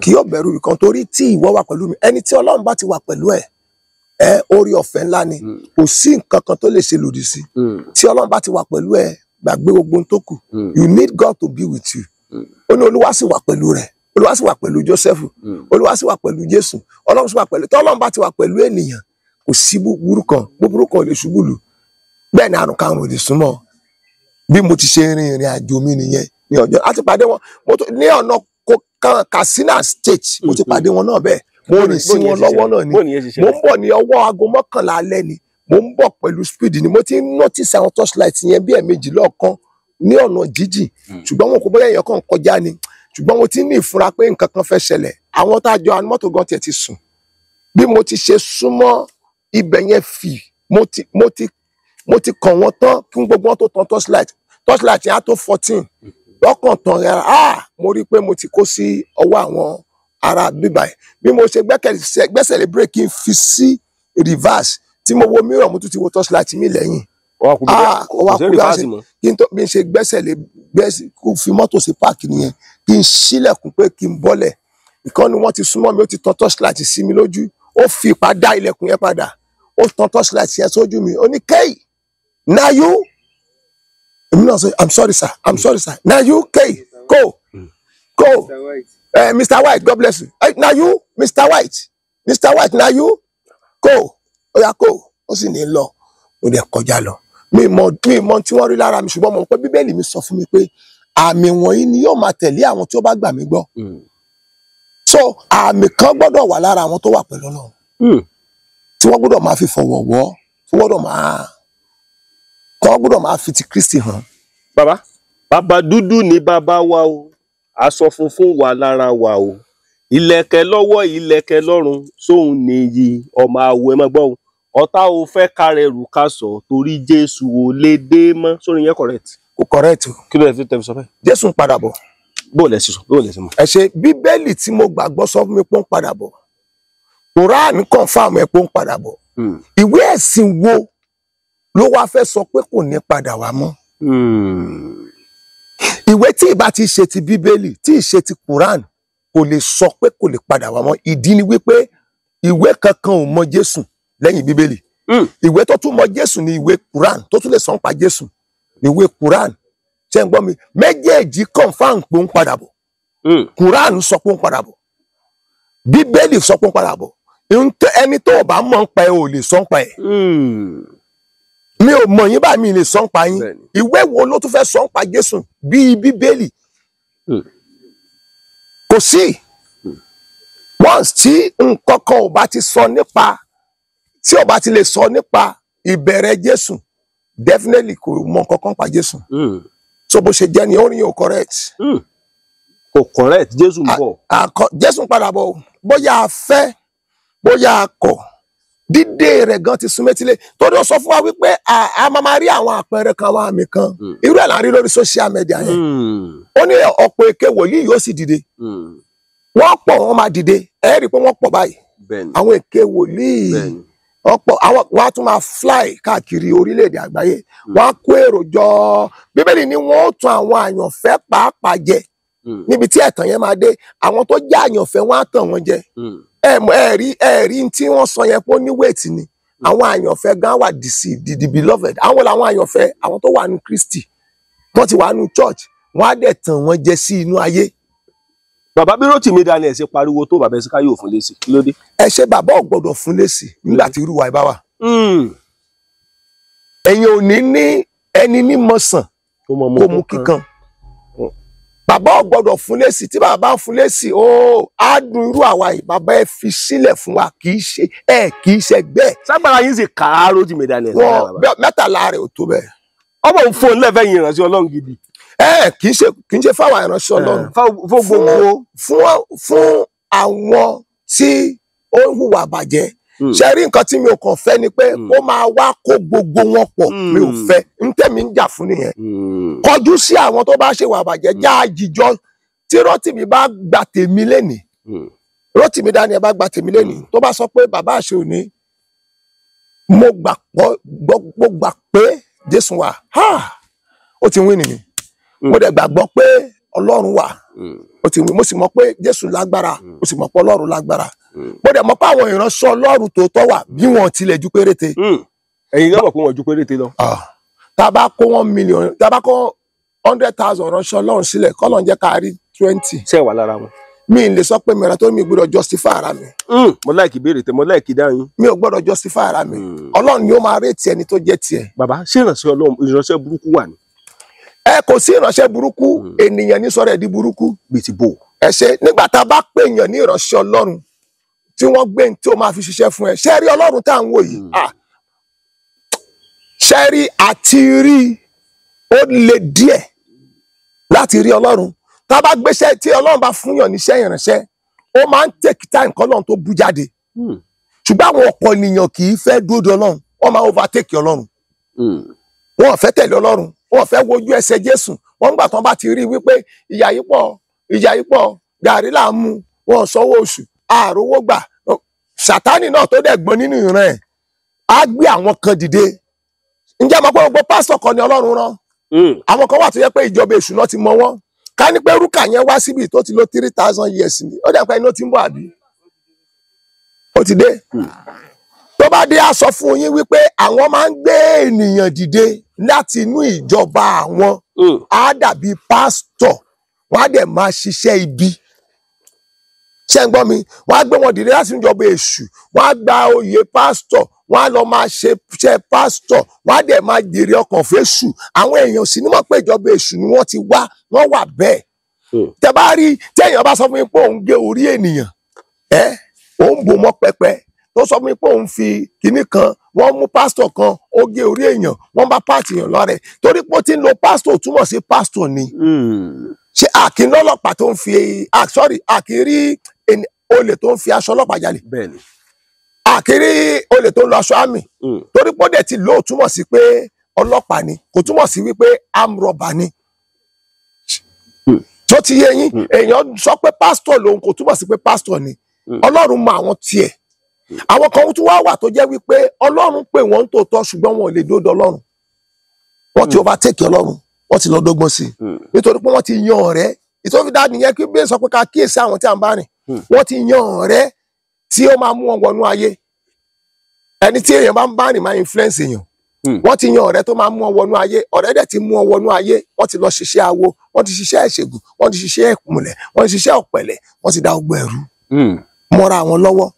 kì yóò bẹ̀rù bìkan torí tí ìwọ wà pẹ̀lú mi. Ẹni tí Ọlọ́run bá ti wà pẹ̀lú ẹ̀, orí ọ̀fẹ́ ńlá ni. Kò sí nǹkan kan tó lè ṣe lòdì sí. Tí Ọlọ́run bá ti wà pẹ̀lú ẹ̀, gbàgbé gbogbo ohun tó kù. You need God to be with you. Ó ní Olúwa sì wà pẹ̀lú rẹ̀. Olúwa sì wà pẹ̀lú Jósẹ́fù. Olúwa sì wà pẹ̀lú Jésù. Ọlọ́run sì wà pẹ̀lú. Tí Ọlọ́run bá ti wà pẹ̀lú ènìyàn, kò sí búburú kan ò lè ṣubú lù. Bẹ́ẹ̀ ni àrùn karùn-ún ò lè súnmọ́. Bí mo ti ṣe rin ìrìn àjò mi nìyẹn ní ọjọ́. A ti pàdé wọn ní ọ̀nà Katsina State. Mo ti pàdé wọn náà bẹ́ẹ̀. Mo rìn sí wọn lọ́wọ́ náà ni. Mo ń bọ̀ ní ọwọ́ aago 11 alẹ́ ni. Mo ń bọ̀ pẹ̀lú speed ni. Mo ti ń notice àwọn torchlight yẹn bí ẹ̀ẹ̀mejì lọ́ọ̀kan ní ọ̀nà jíjìn. Ṣùgbọ́n wọn kò bóyá èèyàn kan kọjá ni. Ṣùgbọ́n mo ti ní ìfura pé nǹkan kan fẹ́ ṣẹlẹ̀. Àwọn tá a jọ àwọn mọ́tò gan tiẹ̀ ti sùn. Bí mo ti ṣe súnmọ́ ibẹ̀ yẹn mo ti kàn wọ́n tán kí gbogbo wọn tó tan torchlight yẹn á tó 14. Lọ́kàn tán rẹ̀ mo rí i pé mo ti kó sí ọwọ́ àwọn ará bíbá yìí. Bí mo ṣe gbẹ́sẹ̀ lé brake kí n fi sí reverse tí mo wo mirror mo tún ti wo torchlight mi lẹ́yìn. Ọwọ́ àkùbí kí n tó bí n ṣe gbẹ́sẹ̀ lé fi mọ́tò sí páàkì nìyẹn kí n ṣílẹ̀kùn pé kí n bọ́lẹ̀. Ìkànnì wọn ti súnmọ́ mi, ó ti tan torchlight sí mi lójú. Ó fi ipá dá ilẹ̀kùn yẹn padà. Ó tan torchlight yẹn sójú mi. Ó ní K, na you. Èmi náà sọ I'm sorry sir. Na you K, go. Mr. White, God bless you. Na you Mr. White, na you go. Oya go. ó sì ní lọ mo dẹ̀ kọjá lọ mi mọ tí wọ́n rí lára mi ṣùgbọ́n mo mọ̀ pé bíbélì mi sọ fún mi pé àmì wọ̀nyí ni yóò máa tẹ̀lé àwọn tí ó bá gbà mí gbọ́ so àmì kan gbọ́dọ̀ wà lára àwọn tó wà pẹ̀lú Ọlọ́run tí wọ́n gbọ́dọ̀ máa fi fọ̀wọ̀wọ́ tí wọ́n gbọ́dọ̀ máa fi ti Kristi hàn. Bàbá dúdú ni bàbá wa o, aṣọ funfun wà lára wa o, ìlẹ̀kẹ̀ lọ́wọ́ ìlẹ̀kẹ̀ lọ́rùn, sóun nìyí ọmọ àwọ̀ ẹ má gbọ́ o, ọ̀tá ò fẹ́ kárẹ̀rù ká sọ torí Jésù ò lè dé mọ́. Sórin yẹn correct? Kò correct o. Kí ló fi tẹ́ fi sọ bẹ́ẹ̀? Jésù ń padà bọ̀. Bó lẹ sì sọ, bó lẹ sì mọ̀. Ẹ ṣe bíbélì tí mo gbàgbọ́ sọ fún mi pé ó ń padà bọ̀. Kùránì confirm ẹ̀ pé ó ń padà bọ̀. Ìwé ẹ̀sìn wo ló wá fẹ́ sọ pé kò ní padà wá mọ́? Ìwé tí ìbá ti ṣe ti bíbélì tí ì ṣe ti Kùránì kò lè sọ pé kò lè padà wá mọ́. Ìdí ni wípé ìwé kankan ò mọ Jésù lẹ́yìn bíbélì. Ìwé tó tún mọ Jésù ni ìwé Kùránì tó tún lè sọ nípa Jésù ni ìwé Kùránì. Ṣé ń gbọ́ mi? Méjèèjì confirm pé ó ń padà bọ̀. Kùránì sọ pé ó ń padà bọ̀. Bíbélì sọ pé ó ń padà bọ̀. Ẹni tó bá mọ̀ ń pa ẹ ò lè sọ ń pa ẹ. Mi ò mọ̀ yín báyìí mi lè sọ ń pa yín. Ìwé wo ló tún fẹ́ sọ ń pa Jésù bíi bíbélì? Kò sí. Once tí nǹkan kan ò bá ti sọ nípa tí ò bá ti lè sọ nípa ìbẹ̀rẹ̀ Jésù definitely kò mọ nǹkan kan pa Jésù. So bó ṣe jẹ́ ni orin yóò correct. Kò correct, Jésù ń bọ̀. Jésù ń padà bọ̀ bóyá a fẹ́ bóyá a kọ̀ dídé rẹ̀ gan ti sún métílé torí ó sọ fún wa wípé a máa rí àwọn àpẹẹrẹ kan àwọn àmì kan irú ẹ̀ là ń rí lórí social media yẹn. Ó ní ọ̀pọ̀ èké wòlíì yóò sì dìde wọ́n pọ̀ wọ́n máa dìde ẹ rí i pé wọ́n pọ̀ báyìí àwọn èké wòlíì ọ̀pọ̀ wọ́n á tún máa fly káàkiri orílẹ̀-èdè àgbáyé wọ́n á kó èrò jọ bíbélì ni wọ́n ó tún àwọn àyànfẹ́ pàápàá jẹ níbi tí ẹ̀tàn yẹn máa dé àwọn tó jẹ́ àyànfẹ́ wọ́n á tàn wọ́n jẹ ẹ̀rí tí wọ́n sọ yẹn pé ó ní wéètì ni àwọn àyànfẹ́ gan wà deceived the beloved àwọn làwọn àyànfẹ́ àwọn tó wà ní Kristi wọ́n ti wà ní church wọ́n á dẹ̀ tàn wọ́n jẹ sí inú ayé. Bàbá bí Rótìmí Daniel ṣe pariwo tó bàbá Ẹ̀sìnká yóò fún lésì kí ló dé? Ẹ ṣe bàbá ò gbọdọ̀ fún lésì nígbà tí irú wa ibà wà. Ẹ̀yin ò ní ẹni mímọ̀ sàn kó mú kíkan. Bàbá ò gbọdọ̀ fún lésì tí bàbá fún lésì á dùn irú àwa yìí bàbá ẹ fi sílẹ̀ fún wa kì í ṣe gbẹ́. Ságbára yín sì kà á Rótìmí Daniel. Mẹ́tàlá rẹ̀ ò tó bẹ́ẹ̀. Ọmọ òun fóun lẹ́fẹ̀ẹ́ yìí ìránṣẹ́ Ọlọ́run gidi. Kì í ṣe fáwọn ìránṣẹ́ Ọlọ́run fún àwọn tí ó ń hùwà bàjẹ́ ṣe rí nǹkan tí mi ò kàn fẹ́ ni pé ó máa wá kó gbogbo wọn pọ̀ mi ò fẹ́ n tẹ́mi ń jà fún nìyẹn kọjú sí àwọn tó bá ṣe wà bàjẹ́ já àjìjọ tí Rótìmí bá gba tèmi lénìí Rótìmí Daniel bá gba tèmi lénìí tó bá sọ pé bàbá àṣẹ òní mo gbà pé Jésù wà ó ti wí nìyí mo dẹ̀ gbàgbọ́ pé Ọlọ́run wà ó ti wí mo sì mọ̀ pé Jésù lágbára mo sì mọ̀ pé Ọlọ́run lágbára mo dẹ̀ mọ̀ pé àwọn ìránṣẹ́ Ọlọ́run tòótọ́ wà bí wọ́n tilẹ̀ ju péréte. Ẹ̀yin gbọ́dọ̀ pé wọ́n ju péréte lọ. Tá a bá kó 1 million tá a bá kó 100,000 ìránṣẹ́ Ọlọ́run sílẹ̀ kọ́lọ̀ ń jẹ́ ká rí 20. Ṣé wà lára wọn? Mi lè sọ pé mìíràn tó mi gbọ́dọ̀ justify ara mi. Mo láìkì béèrè tẹ mo láìkì dáhùn. Mi ò gbọ́dọ̀ justify ara mi. Ọlọ́run ni ó máa rètí ẹni tó jẹ́ tiẹ̀. Bàbá ṣé ìránṣẹ́ Ọlọ́run ìránṣẹ́ burúkú wà ní? Kò sí ìránṣẹ́ burúkú ènìyàn ní sọ̀rọ̀ ẹ̀ di burúkú. Bí ti bò. Ẹ ṣe nígbà tá a bá pè èèyàn ní ìránṣẹ́ Ọlọ́run tí wọ́n gbé tí ó máa fi ṣiṣẹ́ fún ẹ ṣe rí Ọlọ́run tá à ń wò yìí ṣe rí àti rí ó le díẹ̀ láti rí Ọlọ́run tá a bá gbéṣẹ́ tí Ọlọ́run bá fún yàn níṣẹ́ ìránṣẹ́ ó máa ń take time kan Ọlọ́run tó bú jáde ṣùgbọ́n àwọn ọ̀pọ̀ ènìyàn kì í fẹ́ dúró de Ọlọ́run wọ́n máa overtake Ọlọ́run wọn ò fẹ́ tẹ̀lé Ọlọ́run wọn ò fẹ́ wojú ẹsẹ̀ Jésù wọ́n gbà tán bá ti rí wípé ìyà yìí pọ̀ gàrí là ń mu wọn ò sanwó oṣù àròwó gbà Sátánì náà tó dẹ̀ gbọ́n nínú ìran ẹ̀ á gbé àwọn kan dìde ǹjẹ́ àmọ́ pé gbogbo pásítọ̀ kan ni Ọlọ́run rán àwọn kan wà tó yẹ pé ìjọba èṣù náà ti mọ wọn ká ní pé rúkà yẹn wá síbi tó ti lò 3,000 years ni ó dẹ̀ pé iná ti ń bọ̀ àbí ó ti dé tó bá dé á sọ fún yín wípé àwọn máa ń gbé ènìyàn dìde láti inú ìjọba àwọn á dàbí pásítọ̀ wọ́n á dẹ̀ máa ṣiṣẹ́ ibi ṣé ń gbọ́ mi wọ́n á gbé wọn dìde láti ìjọba èṣù wọ́n á gba oyè pásítọ̀ wọ́n á lọ máa ṣe pásítọ̀, wọ́n á dẹ̀ máa jèrè ọkàn fésù. Àwọn èèyàn sì ní mọ̀ pé ìjọba èṣù ni wọ́n ti wá, wọ́n wà bẹ́ẹ̀. Tẹ́ bá rí téèyàn bá sọ fún mi pé òun gé orí ènìyàn, òun bò mọ́ pẹpẹ, tó sọ fún mi pé òun fi kinní kan, wọ́n mú pásítọ̀ kan ó gé orí èèyàn, wọ́n bá pààtì èèyàn lọ́rẹ̀ torí pé ó ti ń lo pásítọ̀ túmọ̀ sí pásítọ̀ ni. Ṣé àkín lọ́lọ́pàá tó ń fi àkín rí olè tó ń fi aṣọ ọlọ́pàá jalè, àkín rí olè tó ń lo aṣọ àmì torí pé ó dẹ̀ ti lò ó túmọ̀ sí pé ọlọ́pàá ni, kò túmọ̀ sí wípé amrọ̀bà ni. Tó ti yé yín, èèyàn sọ pé pásítọ̀ lòun kò túmọ̀ sí pé pásítọ̀ ni. Ọlọ́run mọ àwọn tiẹ̀. Àwọn kan tún wá wà tó jẹ́ wípé Ọlọ́run pè wọ́n ń tòótọ́ ṣùgbọ́n wọn ò lè dódò Ọlọ́run. Wọ́n ti overtake Ọlọ́run, wọ́n ti lọ dọ́gbọ́n sí i nítorí pé wọ́n ti yan ọ̀rẹ́. Ìtòfídà nìyẹn kí bẹ́ẹ̀ sọ pé ká kíyèsí àwọn tí a ń bá rìn. Wọ́n ti yan ọ̀rẹ́ tí ó máa mú wọn wọnú ayé. Ẹni tí èèyàn bá ń bá rìn máa influence èèyàn. Wọ́n ti yan ọ̀rẹ́ tó máa mú wọn wọnú ayé. Ọ̀rẹ́ dẹ̀ ti mú wọn wọnú ayé. Wọ́n ti lọ ṣiṣẹ́ awo, wọ́n ti ṣiṣẹ́ ìṣègùn, wọ́n ti ṣiṣẹ́ ìkùnlẹ̀, wọ́n ti ṣiṣẹ́ ọ̀pẹ̀lẹ̀, wọ́n ti dá ọgbọ́n ẹ̀rú mọ́ra wọn lọ́wọ́.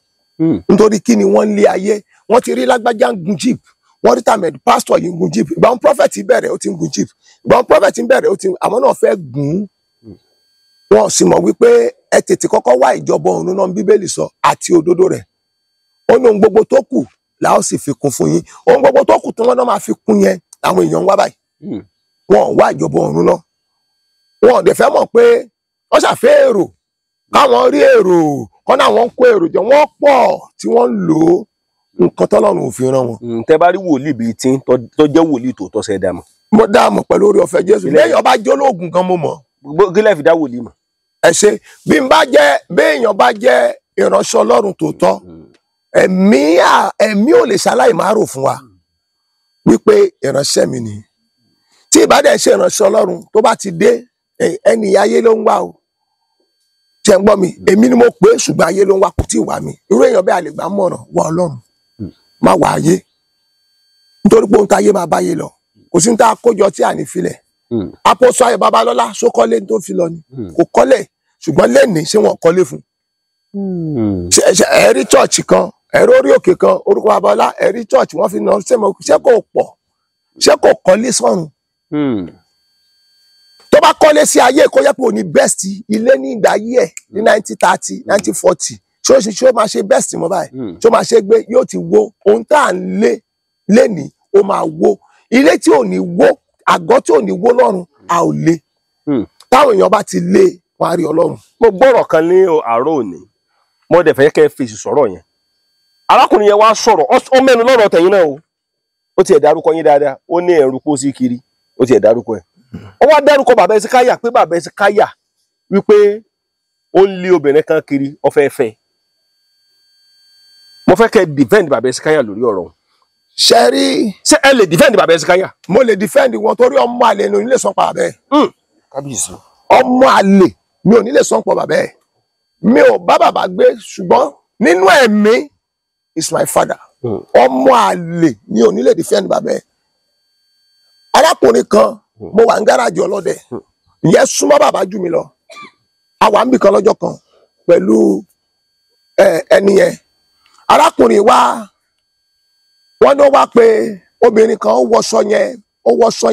Nítorí kí ni wọ́n ń lé ayé. Wọ́n ti rí lágbájá ń gun jeep, wọ́n rí tàmẹ̀dù pásítọ̀ yìí ń gun jeep. Ìgbà wọn prophet bẹ̀rẹ̀ ó ti ń gun jeep, ìgbà wọn prophet bẹ̀rẹ̀ ó ti àwọn náà fẹ́ gùn. Wọ́n sì mọ̀ wípé ẹ tètè kọ́kọ́ wá ìjọba ọ̀run náà Bíbélì sọ àti òdodo rẹ̀. Ó ní ohun gbogbo tó kù la ó sì fi kún fún yín. Ohun gbogbo tó kù tí wọ́n náà máa fi kún yẹn àwọn èèyàn ń wá báyìí. Wọ́n wá ìjọba ọ̀run náà. Wọ́n dẹ̀ fẹ́ mọ̀ pé wọ́n ṣàfẹ́ èrò káwọn rí èrò kọ́nà àwọn kó èrò jọ wọ́n pọ̀ tí wọ́n ń lò ó nǹkan tọ́lọ́run ò fi rán wọn. Tẹ́ bá rí wòlíì bíi tí tó jẹ́ wòlíì tòótọ́ ṣe dá mọ̀. Mo dá mọ̀ pẹ̀lú orí ọ̀fẹ́ Jésù. Béèyàn bá jẹ́ olóògùn gan mo mọ̀. Kí lẹ fi dá wòlíì mọ̀? Ẹ ṣe bí n bá jẹ́ béèyàn bá jẹ́ ìránṣẹ́ Ọlọ́run tòótọ́, ẹ̀mí ò lè ṣaláì máa rò fún wa wípé ìránṣẹ́ mi ni. Tí ìbá dẹ̀ ṣe ìránṣẹ́ Ọlọ́run tó bá ti dé ẹni ayé ló ń wá o. Ṣé ń gbọ́ mi? Èmi ni mo pè é ṣùgbọ́n ayé ló ń wá kò tí ì wá mi. Irú èèyàn bẹ́ẹ̀ a lè gbà mọ̀ràn wá Ọlọ́run. Má wá ayé. Nítorí pé ohun tá ayé máa báyé lọ. Kò sí ní tá a kójọ tí a ní filẹ̀. Àpòsọ Ayọ̀ Babalọ́lá ṣó kọ́lé tó fi lọ ni. Kò kọ́lé ṣùgbọ́n lẹ́nìí ṣé wọ́n kọ́lé fún. Ẹ̀rí chọ́ọ̀chì kan, ẹ̀rí orí òkè kan, orúkọ Babalọ́lá, ẹ̀rí chọ́ọ̀chì wọ́n fi nà ṣé kò pọ̀, ṣé kò kọ́lé sọ́run. Tó bá kọ́lé sí ayé kó yẹ pé òní best ilé ní ìgbà ayé ẹ̀ ní 1930, 1940 ṣó máa ṣe best mọ́ báyìí, ṣó máa ṣe gbé yóò ti wó. Ohun tá à ń lé lénìí ó máa wó. Ilé tí ò ní wó, àgọ́ tí ò ní wó lọ́run a ò lé. Táwọn èèyàn bá ti lé wọn á rí Ọlọ́run. Mo gbọ́rọ̀ kan ní àárọ̀ òní, mo dẹ̀ fẹ́ kẹ́ fèsì sọ̀rọ̀ yẹn. Arákùnrin yẹn wá sọ̀rọ̀, ó mẹ́nu lọ́rọ̀ tẹ̀yìn náà o. Ó tiẹ̀ dárúkọ yín dáadáa, ó ní ẹ̀rù pósí kiri, ó tiẹ̀ dárúkọ ẹ̀. Ó wá dárúkọ bàbá Ẹsíkáyà pé bàbá Ẹsíkáyà wípé ó ń lé obìnrin kan kiri, ó fẹ́ fẹ́. Mo fẹ́ kẹ́ defend bàbá Ẹsíkáyà lórí ọ̀rọ̀. Ṣé ẹ lè defend bàbá Ẹsíkáyà? Mo lè defend wọn torí ọmọ àlè ni onílé sọpọ̀ bàbá ẹ̀. Kábíyèsí. Ọmọ àlè ni onílé sọpọ̀ bàbá ẹ̀. Mi ò bá bàbá gbé ṣùgbọ́n nínú ẹ̀mí is my father. Ọmọ àlè ni onílé defend bàbá ẹ̀. Arákùnrin kan mo wà ń gáràjì ọlọ́dẹ, ìyẹn súnmọ́ bàbá jù mí lọ. Àwa ń bì kan lọ́jọ́ kan pẹ̀lú ẹni yẹn. Arákùnrin wa wọ́n ní ó wá pé obìnrin kan ó wọṣọ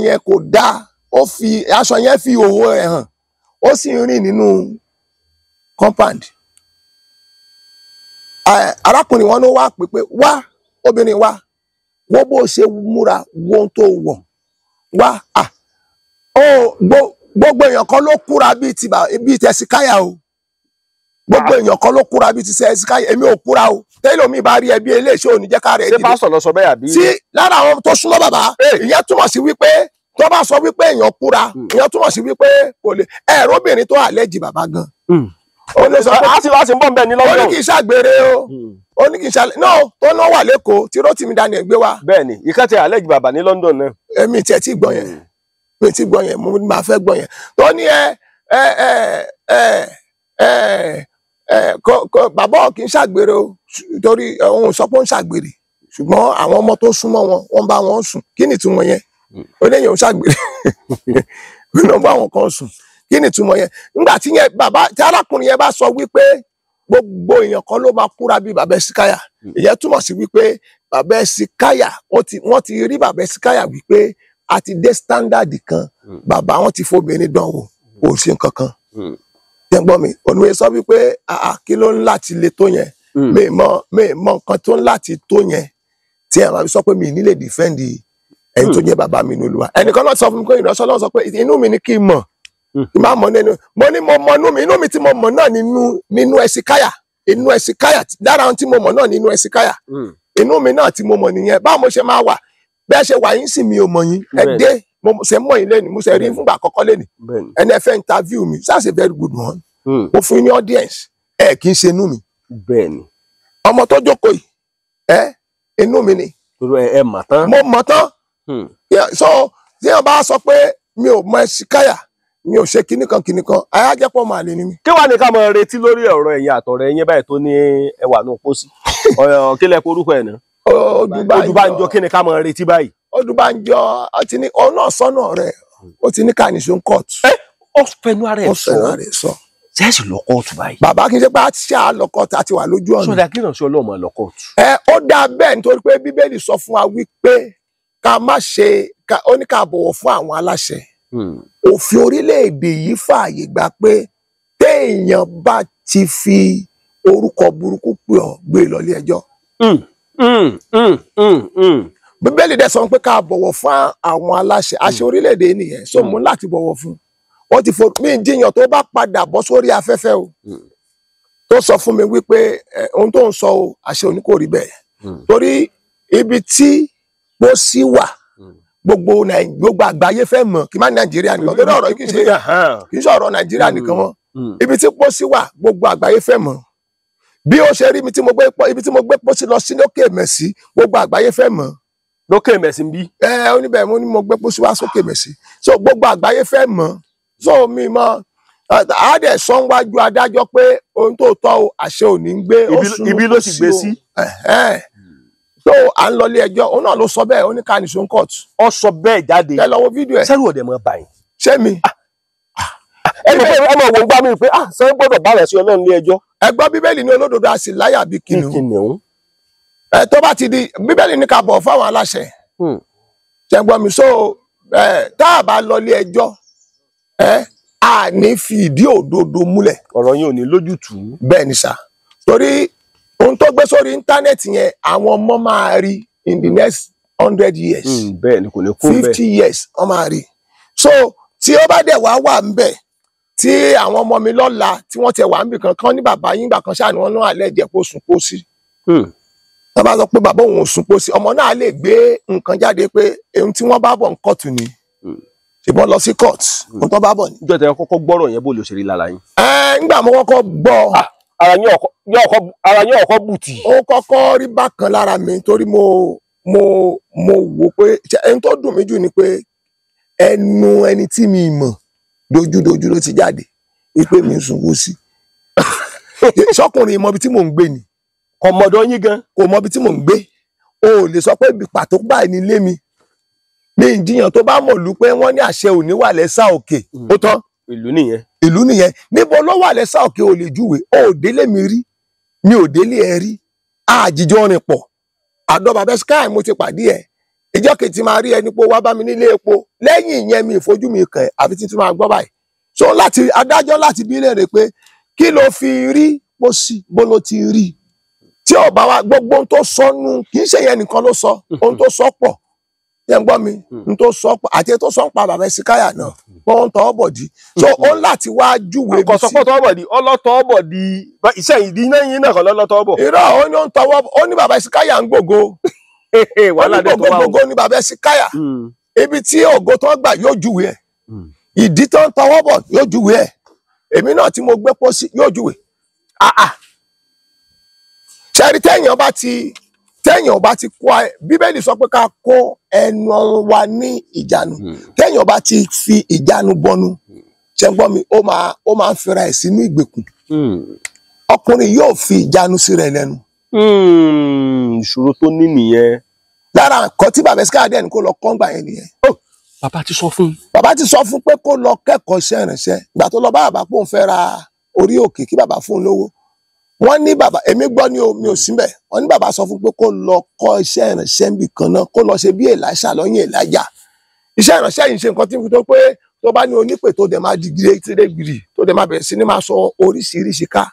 yẹn kò dáa, ó fi aṣọ yẹn fi òwò ẹ̀ hàn, ó sì ń rìn nínú compound. Arákùnrin wọn ló wá pé wá obìnrin wa wo bó ṣe múra wo ohun tó wọ̀ wá. Gbogbo èèyàn kan ló kúra bíi ti Ẹsíkáyà o. Gbogbo èèyàn kan ló kúra bíi ti Ẹsíkáyà, èmi ò kúra o. Tẹ́lẹ̀ omi bá rí ẹbí eléyìí ò ní jẹ́ ká rẹ̀ dìde. Ṣé pásítọ̀ lọ sọ bẹ́ẹ̀ àbí? Sí, lára àwọn tó súnmọ́ bàbá, ìyẹn túmọ̀ sí wípé tó bá sọ wípé èèyàn kúra, ìyẹn túmọ̀ sí wípé kò lè ẹ̀rọ obìnrin tó àlẹ́jì bàbá gan. Ó lè sọ pé a sì ń bọ̀ bẹ́ẹ̀ ní lọ́wọ́. Ó ní kì í ṣàgbére o. Ó ní kì í ṣàlẹ́ no tó náà wà lẹ́kọ̀ọ́ tí Rótìmí Daniel gbé wá. Bẹ́ẹ̀ni, ìkan ti àlẹ́jì bàbá ní London náà. Èmi tiẹ̀ tí gbọ́ yẹn. Mi ti gbọ́ yẹn, mo máa fẹ́ gbọ́ yẹn. Tó ní bàbá kì í ṣàgbére o torí òun sọ pé ó ń ṣàgbére ṣùgbọ́n àwọn ọmọ tó súnmọ́ wọn wọ́n bá wọn sùn. Kí ni ìtumọ̀ yẹn? Ó léyìn òun ṣàgbére wọ́n bá wọn kan sùn. Kí ni ìtumọ̀ yẹn? Nígbà tí arákùnrin yẹn bá sọ wípé gbogbo èèyàn kan ló máa kúra bí bàbá Hesekiah. Ìyẹn túmọ̀ sí wípé bàbá Hesekiah wọ́n ti rí bàbá Hesekiah wípé a ti dé standard kan, bàbá wọn ti fobìnrin dánwò kò sí nǹkan kan. Gbọ́ mi oníwèé sọ wípé kí ló ń láti le tó yẹn, mi mọ nǹkan tó ń láti tó yẹn tí ẹ máa fi sọ pé mi ní lè defend ẹni tó jẹ́ bàbá mi ní Olúwa. Ẹnìkan náà sọ fún mi pé ìránṣẹ́ Ọlọ́run sọ pé inú mi ni kí n mọ̀, kí n máa mọ̀ nínú, mo ní mo mọ inú mi tí mo mọ̀ náà nínú Hesekiah, inú Hesekiah lára ohun tí mo mọ̀ náà nínú Hesekiah, inú mi náà tí mo mọ̀ nìyẹn. Báwo mo ṣe máa wà bẹ́ẹ̀ ṣe wà yín sì mi ò mọ̀ yín, ẹ dé mo ṣe mọ̀ yín lẹ́nu, mo ṣe rí fúngbà àkọ́kọ́ lẹ́nu, ẹni ẹ fẹ́ interview mi, that's a very good one. Mo fún yín ní audience, ẹ kì í ṣe inú mi. Ọmọ tó jókòó yìí, inú mi ni. Ẹ mọ̀ tán. Mo mọ̀ tán. So tí wọ́n bá sọ pé mi ò mọ Hesekiah, mi ò ṣe kinní kan, ayájẹ́pọ̀ máa lè ní mi. Kí wàá ní ká máa retí lórí ọ̀rọ̀ ẹ̀yin àtọ̀rẹ́ yín báyìí tó ní ẹwà náà pósí? Kí lẹ korúkọ ẹ̀ náà? Odúbánjọ. Kí ni ká máa retí báyìí? Odúbánjọ ti ní ọ̀nà sọ́nà rẹ̀, ó ti ní kàníṣó ń kọ́ọ̀tù. Ó fẹnu ara ẹ̀ sọ. Ṣẹ́ẹ̀sì lọ kóòtù báyìí. Bàbá kì í ṣe pé a ti ṣe àlọ́kọ̀tù àti wà lójú ọ̀nà. Sọdá kí náà ṣe ọlọ́mọ lọ kóòtù. Ó dá bẹ́ẹ̀ nítorí pé Bíbélì sọ fún wa wípé ká má ṣe, ó ní ká bọ̀wọ̀ fún àwọn aláṣẹ. Òfin orílẹ̀-èdè yìí fààyè gbà pé téèyàn bá ti fi orúkọ burúkú pè ọ́ gbé lọ ilé ẹjọ́. Bíbélì dẹ̀ sọ pé ká bọ̀wọ̀ fún àwọn aláṣẹ, àṣẹ orílẹ̀-èdè nìyẹn, so mú láti bọ̀wọ̀ fún. Wọ́n ti fò mí jiyàn tó bá padà bọ́ sórí afẹ́fẹ́ o, tó sọ fún mi wípé ohun tó ń sọ o, àṣẹ òní kò rí bẹ́ẹ̀. Torí ibi tí pósí wà, gbogbo àgbáyé fẹ́ mọ̀, kí má Nàìjíríà nìkan, torí ọ̀rọ̀ kì í ṣe ọ̀rọ̀ Nàìjíríà nìkan mọ́. Ibi tí pósí wà, gbogbo àgbáyé fẹ́ mọ̀. Bí ó ṣe rí ibi tí mo gbé pósí lọ sí lókè Mẹ̀sí, gbogbo àgbáyé fẹ́ mọ̀. Lókè Mẹ̀sí ń bí? Oníbẹ̀ mo ní mo gbé pósí wá sókè Mẹ̀sí, so gbogbo àgbáyé fẹ́ mọ̀. So mi mọ àádẹ sọnwájú adájọ́ pé ohun tó tọ́ o, àṣẹ ò ní gbé ibi ló sì gbé sí. So à ń lọ ilé ẹjọ́, òun náà ló sọ bẹ́ẹ̀, ó ní kàníṣó ń kóòtù. Ó sọ bẹ́ẹ̀ jáde. Ẹ lọ wo fídíò ẹ̀. Sẹ́rù ọ̀dẹ̀ mọ́ báyìí. Ṣé mi? Ọmọ òun gbá mi pé sẹ́yìn gbọ́dọ̀ bá rẹ̀ sí Ọlọ́run ilé ẹjọ́. Ẹ gbọ́ Bíbélì ní olódodo a sì láyà bí kìnìún. Tó bá ti di Bíbélì ní ká bọ̀ fáwọn aláṣẹ. Ṣé gbọ́ mi? So tá a bá lọ ilé ẹjọ́, a ní fi ìdí òdodo múlẹ̀. Ọ̀rọ̀ yín ò ní lójútùú. Bẹ́ẹ̀ ni sà. Torí ohun tó gbé sórí íńtánẹ́ẹ̀tì yẹn, àwọn ọmọ máa rí in the next 100 years. Bẹ́ẹ̀ ni kò ní kó bẹ́ẹ̀. 50 years wọ́n máa rí. So tí ó bá dẹ̀ wà ń bẹ̀, tí àwọn ọmọ mi lọ́la tí wọ́n tẹ̀ wà ń bì kankan ní bàbá yín gbà kan ṣáà ni wọ́n náà alẹ́ jẹ́ kó sùn kó sí. Wọ́n bá sọ pé bàbá òun ò sùn kó sí, ọmọ náà lè gbé nǹkan jáde pé ohun tí wọ́n bá bọ̀ ń kọ́ọ̀tù ni. Ṣùgbọ́n lọ sí court, ohun tó bá bọ̀ ni. Ìjọ tẹ kọ́kọ́ gbọ́rọ̀ yẹn bó lè ṣe rí lára yín. Nígbà mo kọ́kọ́ gbọ́. Ara yín ọkọ bùtì. Ó kọ́kọ́ rí bákan lára mi torí mo wò pé ẹni tó dùn mí jù ni pé ẹnu ẹni tí mi mọ̀ dojúdojú ló ti jáde wípé mi ń sunwó sí. Ṣọkùnrin mọ ibi tí mò ń gbé ni. Kò mọ̀dọ̀ yín gan. Kò mọ ibi tí mò ń gbé. O ò lè sọ pé ibi pàtó báyìí ní ilé mi. Mi ń jiyàn tó bá mọ̀ lù pé wọ́n ní àṣẹ òní wà lẹ́sà òkè. Ó tán. Ìlú nìyẹn. Ìlú nìyẹn. Níbo ló wà lẹ́sà òkè ò lè júwe. O ò délé mi rí. Mi ò délé ẹ rí. Àjíjọ rìn pọ̀. Àdó bàbá Hesekiah mo ti pàdé ẹ̀. Ìjọ́ kejì máa rí ẹni pé wá bá mi nílé epo. Lẹ́yìn ìyẹn mi ìfojú mi kàn àfi tí máa gbọ́ báyìí. So adájọ́ láti bí léèrè pé kí ló fi rí pósí bó ló ti rí. Tí ọba wa gbogbo ohun tó sọnù kì í ṣe yẹn nìkan ló sọ. Ohun tó sọ pọ̀. Yẹn gbọ́ mi, ohun tó sọ pọ̀ àti tó sọ ń pa bàbá Hesekiah náà. Wọ́n ń tọwọ́ bọ̀ di. So ó ń láti wá júwe bí sí. Kò sọ pé tọwọ́ bọ̀ di, ọlọ́tọwọ́ bọ̀ di iṣẹ́ ìdí náà yín náà kọ́ lọ́tọwọ́ bọ̀. Irọ́ ó ní ó ń tọwọ́ bọ̀, ó ní bàbá Hesekiah ń gbògo. Gbogbo ní bàbá Hesekiah. Ibi tí ògo tó ń gbà yóò júwe ẹ̀. Ìdí tó ń tọwọ́ bọ̀ yóò júwe ẹ̀. Èmi náà tí mo gbé pósí yóò júwe. Ṣẹ́rí téèyàn bá ti kó Bíbélì sọ pé ká kó ẹnu wa ní ìjánu. Téèyàn bá ti fi ìjánu bọnu, ṣé gbọ́ mi, ó máa ń fira ẹ̀ sínú ìgbèkùn. Ọkùnrin yóò fi ìjánu sí rẹ̀ lẹ́nu. Ìṣòro tó ní nìyẹn. Lára nǹkan tí bàbá Hesekiah dẹ̀ ní kó lọ kọ́ngbà yẹn nìyẹn. Bàbá ti sọ fún. Bàbá ti sọ fún pé kó lọ kẹ́kọ̀ọ́ iṣẹ́ ìrìnsẹ̀. Ìgbà tó lọ bá bàbá pòun fẹ́ ra orí òkè kí bàbá fún un lówó. wọ́n ní bàbá èmi gbọ́ ní omi ò síbẹ̀ wọ́n ní bàbá sọ fún pé kó lọ kọ́ iṣẹ́ ìrànṣẹ́ níbì kan náà kó lọ ṣe bí Èlíṣà lọ́yìn Èlíjà iṣẹ́ ìrànṣẹ́ yìí ṣe nǹkan tí tó pé tó bá ní onípè tó dẹ̀ máa di gírégírì tó dẹ̀ máa bẹ̀rẹ̀ sí ní máa sọ oríṣiríṣi ká.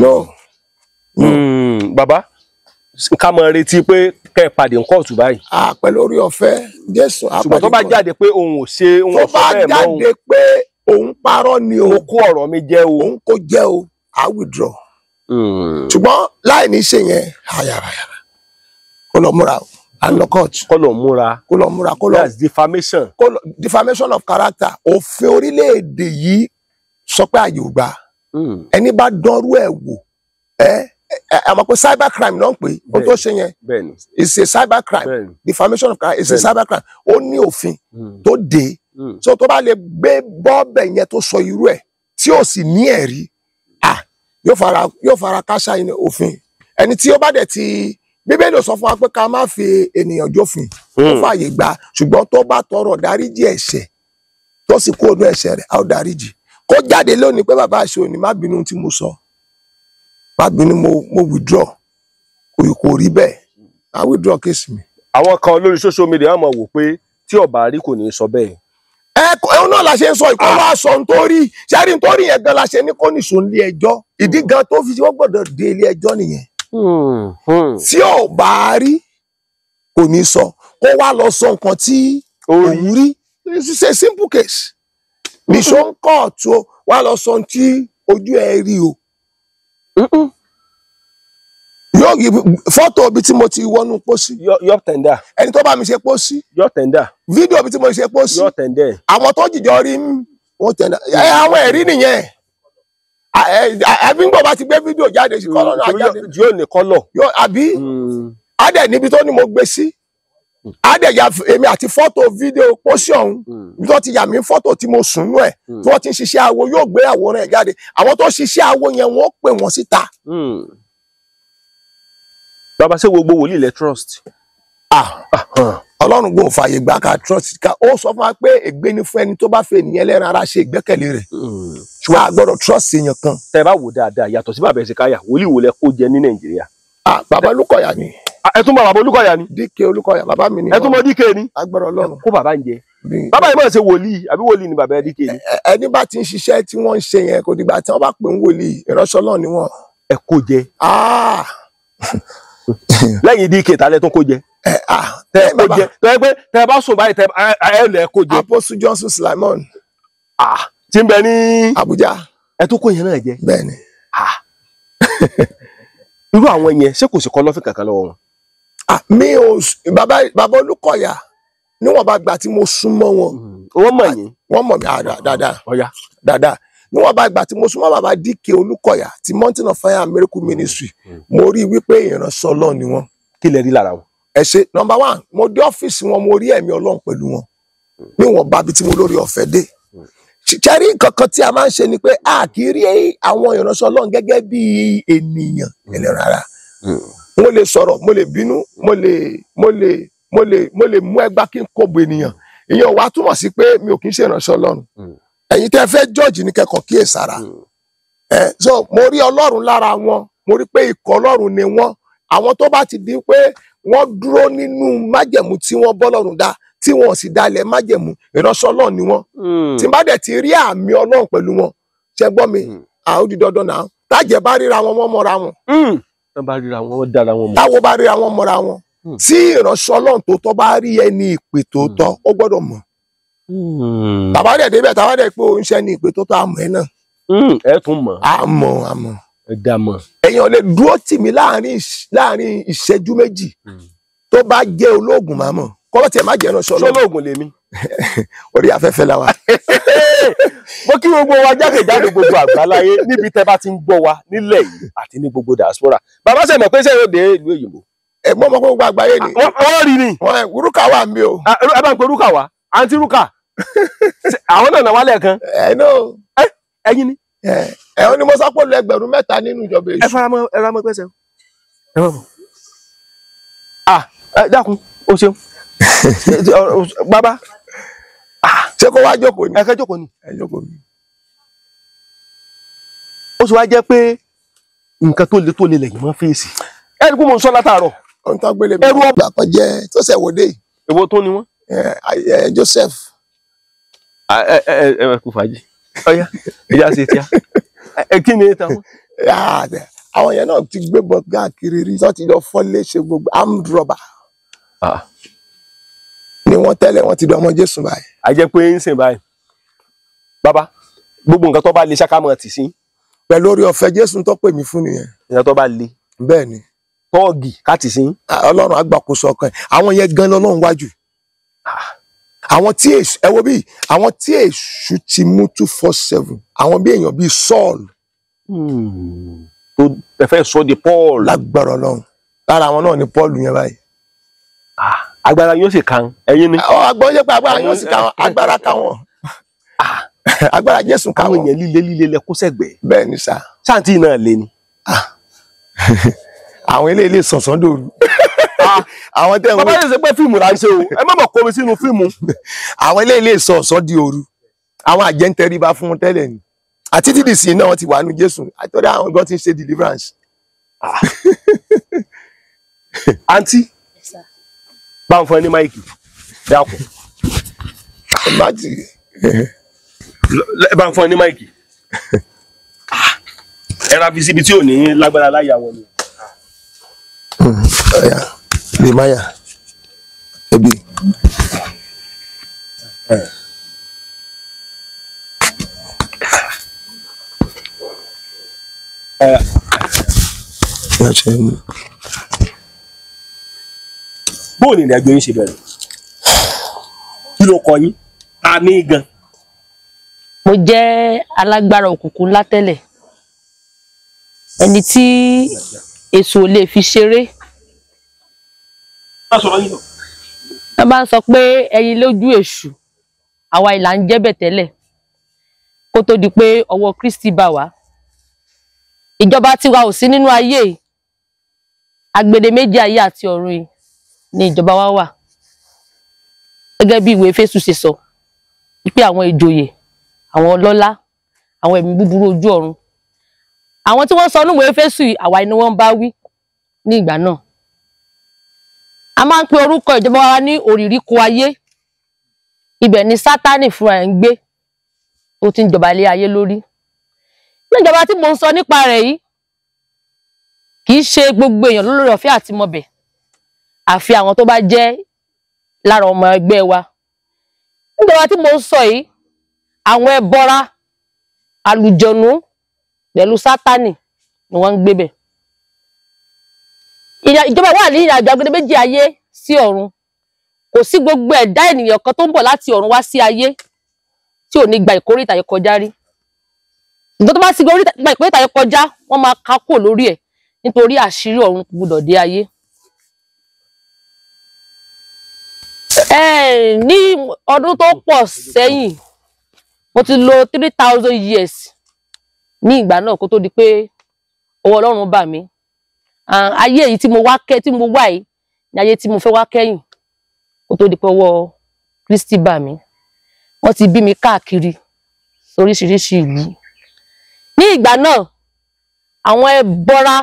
no. Bàbá ká mọ retí pé kẹ́ ẹ pàdé ń kóòtù báyìí. Pẹ̀lú orí ọ̀fẹ́ Jésù. Ṣùgbọ́n tó bá jáde pé òun ò ṣe òun ò sọ bẹ́ẹ̀ mọ́ òun. tó bá jáde pé òun parọ́ ni mo kó ọ̀rọ̀ mi jẹ́ o. òun kò jẹ́ o I withdraw. ṣùgbọ́n láì ní ṣe yẹn kó lọ múra o and lọ court. kó lọ múra. That's defamation. Defamation of character. Òfin orílẹ̀-èdè yìí sọ pé àyè ò gbà. Ẹni bá dánrú ẹ̀ wò àmọ́ pé cyber crime náà ń pè ó tó ṣe yẹn. It's a cyber crime. Defamation of character is a cyber crime. Ó ní òfin tó dé. So tó bá lè gbé bọ́ọ̀bẹ̀ yẹn tó sọ irú ẹ̀ tí ó sì ní ẹ̀rí yóò fara káṣá yìí ní òfin. Ẹni tí ó bá dẹ̀ ti Bíbélì sọ fún wa pé ká má fi ènìyàn jófin tó fààyè gbà ṣùgbọ́n tó bá tọrọ dáríjì ẹ̀ṣẹ̀ tó sì kó odò ẹ̀ṣẹ̀ rẹ̀ á ó dáríjì. Kó jáde lónìí pé bàbá àṣẹ òní má bínú tí mo sọ má bínú mo withdraw kò rí bẹ́ẹ̀ I withdraw case mi. Àwọn kan lórí social media máa wò pé tí ọba rí kò ní sọ bẹ́ẹ̀. Ẹ̀hún náà la ṣe ń sọ ìkó wá sọ nítorí ṣẹ́rí nítorí yẹn gan la ṣe ní kó nìṣó nílé ẹjọ́ ìdí gan tó fi wọ́n gbọ́dọ̀ dé ilé ẹjọ́ nìyẹn. Tí ò bá rí kò ní sọ kó wá lọ sọ nǹkan tí òun rí it's a simple case nìṣó ń kọ́ ọ̀tún wá lọ sọ tí ojú ẹ rí o. Yóò fọ́tò ibi tí mo ti wọnú pósí. Yọ tẹ̀ndà. Ẹni tó bá mi ṣe pósí. Yọ tẹ̀ndà. Fídíò ibi tí mo ṣe pósí. Yọ tẹ̀ndẹ̀. Àwọn tó jìjọ rí wọ́n tẹ̀ndà. Àwọn ẹ̀rí nìyẹn. Ẹbí ń gbọ́ bá ti gbé fídíò jáde sí kọ́lọ́ náà jáde. Yóò ní kọ́lọ̀. Àbí adẹ̀ níbi tó ní mo gbé sí. Adẹ̀ ya èmi àti fọ́tò fídíò pósí ọ̀hún. Ibi tó ti yà mí fọ́tò tí mo sùn nú ẹ̀. Tí wọ́n ti ń ṣiṣẹ́ awo yóò gbé àwòrán ẹ̀ jáde. Àwọn tó ṣiṣẹ́ awo yẹn wọ́n pè wọ́n síta. Bàbá ṣé gbogbo wòlíì lẹ trust. Ọlọ́run gbọ́n fààyè gbà ká trust ká ó sọ fún wa pé ègbé ni fún ẹni tó bá fẹ́ ènìyàn ẹlẹ́ran ara ṣe ìgbẹ́kẹ̀lé rẹ̀ ṣùgbọ́n a gbọ́dọ̀ trust èèyàn kan. Tẹ́ bá wò dáadáa yàtọ̀ sí bàbá Hesekiah wòlíì wo lẹ kó jẹ ní Nàìjíríà. Bàbá Olúkọ̀yà ni. Ẹ tún mọ bàbá Olúkọ̀yà ni. DK Olúkọ̀yà bàbá mi ni. Ẹ tún mọ DK ni. Agbára Ọlọ́run. Kó bàbá ń jẹ. Bàbá yìí máa ṣe wòlíì àbí wòlíì ni bàbá DK ni. Ẹni bá ti ń ṣiṣẹ́ tí wọ́n ń ṣe yẹn kò dìgbà tí wọ́n bá pè ń wòlíì ìránṣẹ́ Ọlọ́run ni wọ́n. Ẹ kó jẹ. Lẹ́yìn DK ta lẹ tún kó jẹ. Tẹ kó jẹ tẹ pé tẹ bá sùn báyìí tẹ ẹ lẹ kó jẹ. Apostle Johnson Slimon. Tí ń bẹ ní Abuja. Ẹ tún kó yẹn náà jẹ. Bẹ́ẹ̀ni. Irú àwọn yẹn ṣé kò sí kọ̀lọ̀fín kankan lọ́wọ́ wọn. Mi ò bàbá Olúkọ̀yà níwọ̀n bá gbà tí mo súnmọ́ wọn. Wọ́n mọ̀ yín. Wọ́n mọ̀ mí dáadáa. Ọ̀yá. Dáadáa. Níwọ̀n bá gbà tí mo súnmọ́ bàbá DK Olúkọ̀yà ti Mountain of Fire and Miracle Ministry mo rí wípé ìránṣẹ́ Ọlọ́run ni wọ́n. Kí lẹ rí lára wọn. Ẹ ṣe number one mo dé ọ́fíìsì wọn mo rí ẹ̀mí Ọlọ́run pẹ̀lú wọn níwọ̀n bá bi tí mo lórí ọ̀fẹ́ dé. Ṣẹ́rí kankan tí a máa ń ṣe ni pé a kì í rí àwọn ìránṣẹ́ Ọlọ́run gẹ́gẹ́ bí ènìyàn ẹlẹ́ran ara. Mo lè sọ̀rọ̀ mo lè bínú mo lè mú ẹgbá kí n kó bo ènìyàn ìyẹn wàá túmọ̀ sí pé mi ò kì í ṣe ìránṣẹ́ Ọlọ́run. Ẹ̀yin tẹ́ fẹ́ jọ́ọ̀jì ní kẹ́kọ̀ọ́ kíyèsára. So mo rí Ọlọ́run lára wọn mo rí pé ikọ̀ Ọlọ́run ni wọ́n àwọn tó bá ti di pé wọ́n dúró nínú májẹ̀mú tí wọ́n bọ́lọ́run dá tí wọ́n sì dalẹ̀ májẹ̀mú ìránṣẹ́ Ọlọ́run ni wọ́n. Tí n bá dẹ̀ ti rí àmì Ọlọ́run pẹ̀lú wọn ṣe gbọ́ mi ó di dandan náà tájẹ̀ bá ríra wọn wọ́n mọ́ra wọn. Wọ́n bá ríra wọn wọ́n dára wọn mọ̀. Táwo bá ríra wọn mọ́ra wọn tí ìránṣẹ́ Ọlọ́run tòótọ́ bá rí ẹni ìpè tòótọ́ ó gbọ́dọ̀ mọ̀. Bàbá dẹ̀ débẹ̀ táwa dẹ̀ pé òun ṣẹ́ ni ìpè tòótọ́ àmọ́ ẹ náà. Ẹ tún mọ̀. Àmọ́. Ẹ dá mọ̀. Èèyàn lè dúró tì mí láàrin ìṣẹ́jú méjì tó bá jẹ́ olóògùn máa mọ̀ kọ́lọ́ tiẹ̀ má jẹ́ ìránṣẹ́ Ọlọ́run. Ṣé olóògùn lèmi? Orí afẹ́fẹ́ la wà. Mo kí gbogbo wa jákèjádò gbogbo àgbáláyé níbi tẹ́ bá ti ń gbọ́ wa nílẹ̀ yìí àti ní gbogbo diaspora. Bàbá ṣe mọ̀ pé ṣé yóò dé ìlú òyìnbó. Ẹ̀gbọ́n ọmọ gbogbo àgbáyé ni. Wọ́n rí ni. Rúkà wà mí o. Ẹ bá ń pe Rúkà wá àǹtí Rúkà àwọn náà náà wálẹ̀ kan. Ẹ̀yin ni. Ẹ̀hún ni mo sọ pé lu 3,000 nínú ìjọba èṣù. Ẹ fara mọ́ ẹ ra mọ́ pẹ́sẹ̀. Ẹ wọ́n mọ̀. Dákun o ṣeun. Bàbá. Ṣé kó wá jókòó ni? Ẹ kẹ́ jókòó ni. Ẹ jókòó ni. Ó sì wá jẹ́ pé nǹkan tó le lẹ́yìn mọ́ fèsì ẹni kó mo sọ látàárọ̀ ohun tó gbélé mi ẹrú ọgbà kan jẹ́ tó ṣẹ̀ wòde yìí èwo tó ni wọ́n. Joseph. Kò fàájì ọ̀yá ìyá ṣe tíá kí ni ètò àwọn. Àwọn yẹn náà ti gbébọn káàkiri rí tó ti lọ fọ́lé ṣe gbogbo armed robber ni wọ́n tẹ́lẹ̀ wọ́n ti di ọmọ Jésù báyìí. a jẹ́ pé ń sìn báyìí bàbá gbogbo nǹkan tó bá le ṣàkámọ́ tì sí. Pẹ̀lú orí ọ̀fẹ́ Jésù tó pè mí fún nìyẹn. nǹkan tó bá le. Bẹ́ẹ̀ ni. Tọ́ọ̀gì káàtì sí. Ọlọ́run agbàkóso ọkàn ẹ̀ àwọn yẹn gan lọ́lọ́run wájú. Àwọn tí èṣù ẹ wo bí àwọn tí èṣù ti mú 247 àwọn bí èèyàn bíi Saul. tó ẹ fẹ́ sọ di Paul. Lágbára Ọlọ́run lára àwọn náà ni Paul yẹn báyìí. Agbára yóò sì kan ẹ̀yin ni. Agbọ́n yẹ pé agbára yóò sì kan agbára káwọn. Agbára Jésù káwọn. Àwọn èèyàn líle lẹ kó sẹ́gbẹ̀ẹ́. Bẹ́ẹ̀ ni sà. Sáǹtì náà lé ni. Àwọn eléyìí sọ̀sán dòru. Àwọn tẹ̀ ń wò. Bàbá yẹn ṣe pé fíìmù là ń ṣe o ẹ má mọ̀ kó mi sínú fíìmù. Àwọn eléyìí sọ̀sán di òru. Àwọn àjẹntẹ́rí bá fún wọn tẹ́lẹ̀ ni. Àti títí sí náà wọ́n ti wà nínú Jésù àtọ́dá àwọn gan ti ń ṣe deliverance. Àǹtí bá ń fọ ẹni máìkì dákun. Bá ń fọ ẹni máìkì. Ẹ ra fi síbi tí ò ní lágbára láyà wọn ni. Lè máyà ẹbí. Bóò ni ìrìnàjò yín ṣe bẹ̀rẹ̀? Kí ló kọ yín? Ta ní gan? Mo jẹ́ alágbára òkùnkùn ńlá tẹ́lẹ̀. Ẹni tí èso lè fi ṣeré. Wọ́n bá ń sọ pé ẹyin lójú èṣù, àwa ìlà ń jẹ́bẹ̀ tẹ́lẹ̀. Kó tó di pé ọwọ́ Kristi bá wá. Ìjọba tiwa ò sí nínú ayé. Agbede méjì ayé àti ọ̀run yìí ni ìjọba wa wà. Gẹ́gẹ́ bí ìwé Éfésù ṣe sọ, wípé àwọn ìjòyè, àwọn ọlọ́lá, àwọn ẹ̀mí búburú ojú ọ̀run. Àwọn tí wọ́n sọ nínú ìwé Éfésù yìí, àwa ni wọ́n bá wí ní ìgbà náà. A máa ń pe orúkọ ìjọba wa ní òrìríko ayé. Ibẹ̀ ni Sátánì fúnra ẹ̀ ń gbé. Ó ti ń jọba lé ayé lórí. Ní ìjọba tí mo ń sọ nípa rẹ̀ yìí, kì í ṣe gbogbo èèyàn lórí ọ̀fẹ́ àti mọ̀bẹ̀. Àfi àwọn tó bá jẹ́ lára ọmọ ẹgbẹ́ wa. Ní ìjọba tí mo ń sọ yìí, àwọn ẹbọra, àlùjọ̀nú pẹ̀lú Sátánì ni wọ́n ń gbé bẹ̀. Ìjọba wà ní ìrìnàjò agbede méjì ayé sí ọ̀run. Kò sí gbogbo ẹ̀dá ènìyàn kan tó ń bọ̀ láti ọ̀run wá sí ayé tí ò ní gba ìkórìtà yẹn kọjá rí. Ìjọba tó bá sì gba ìkórìtà yẹn kọjá, wọ́n máa ká kúrò lórí ẹ̀ nítorí àṣírí ọ̀run kò gbọdọ̀ dé ayé. Ní ọdún tó pọ̀ sẹ́yìn, mo ti lò 3000 years ní ìgbà náà kó tó di pé ọwọ́ Ọlọ́run bà mí. Ayé yìí tí mo wá yìí ni ayé tí mo fẹ́ wá kẹ́yìn kó tó di pé ọwọ́ Kristi bà mí. Wọ́n ti bí mi káàkiri oríṣiríṣi ìlú. Ní ìgbà náà, àwọn ẹbọra,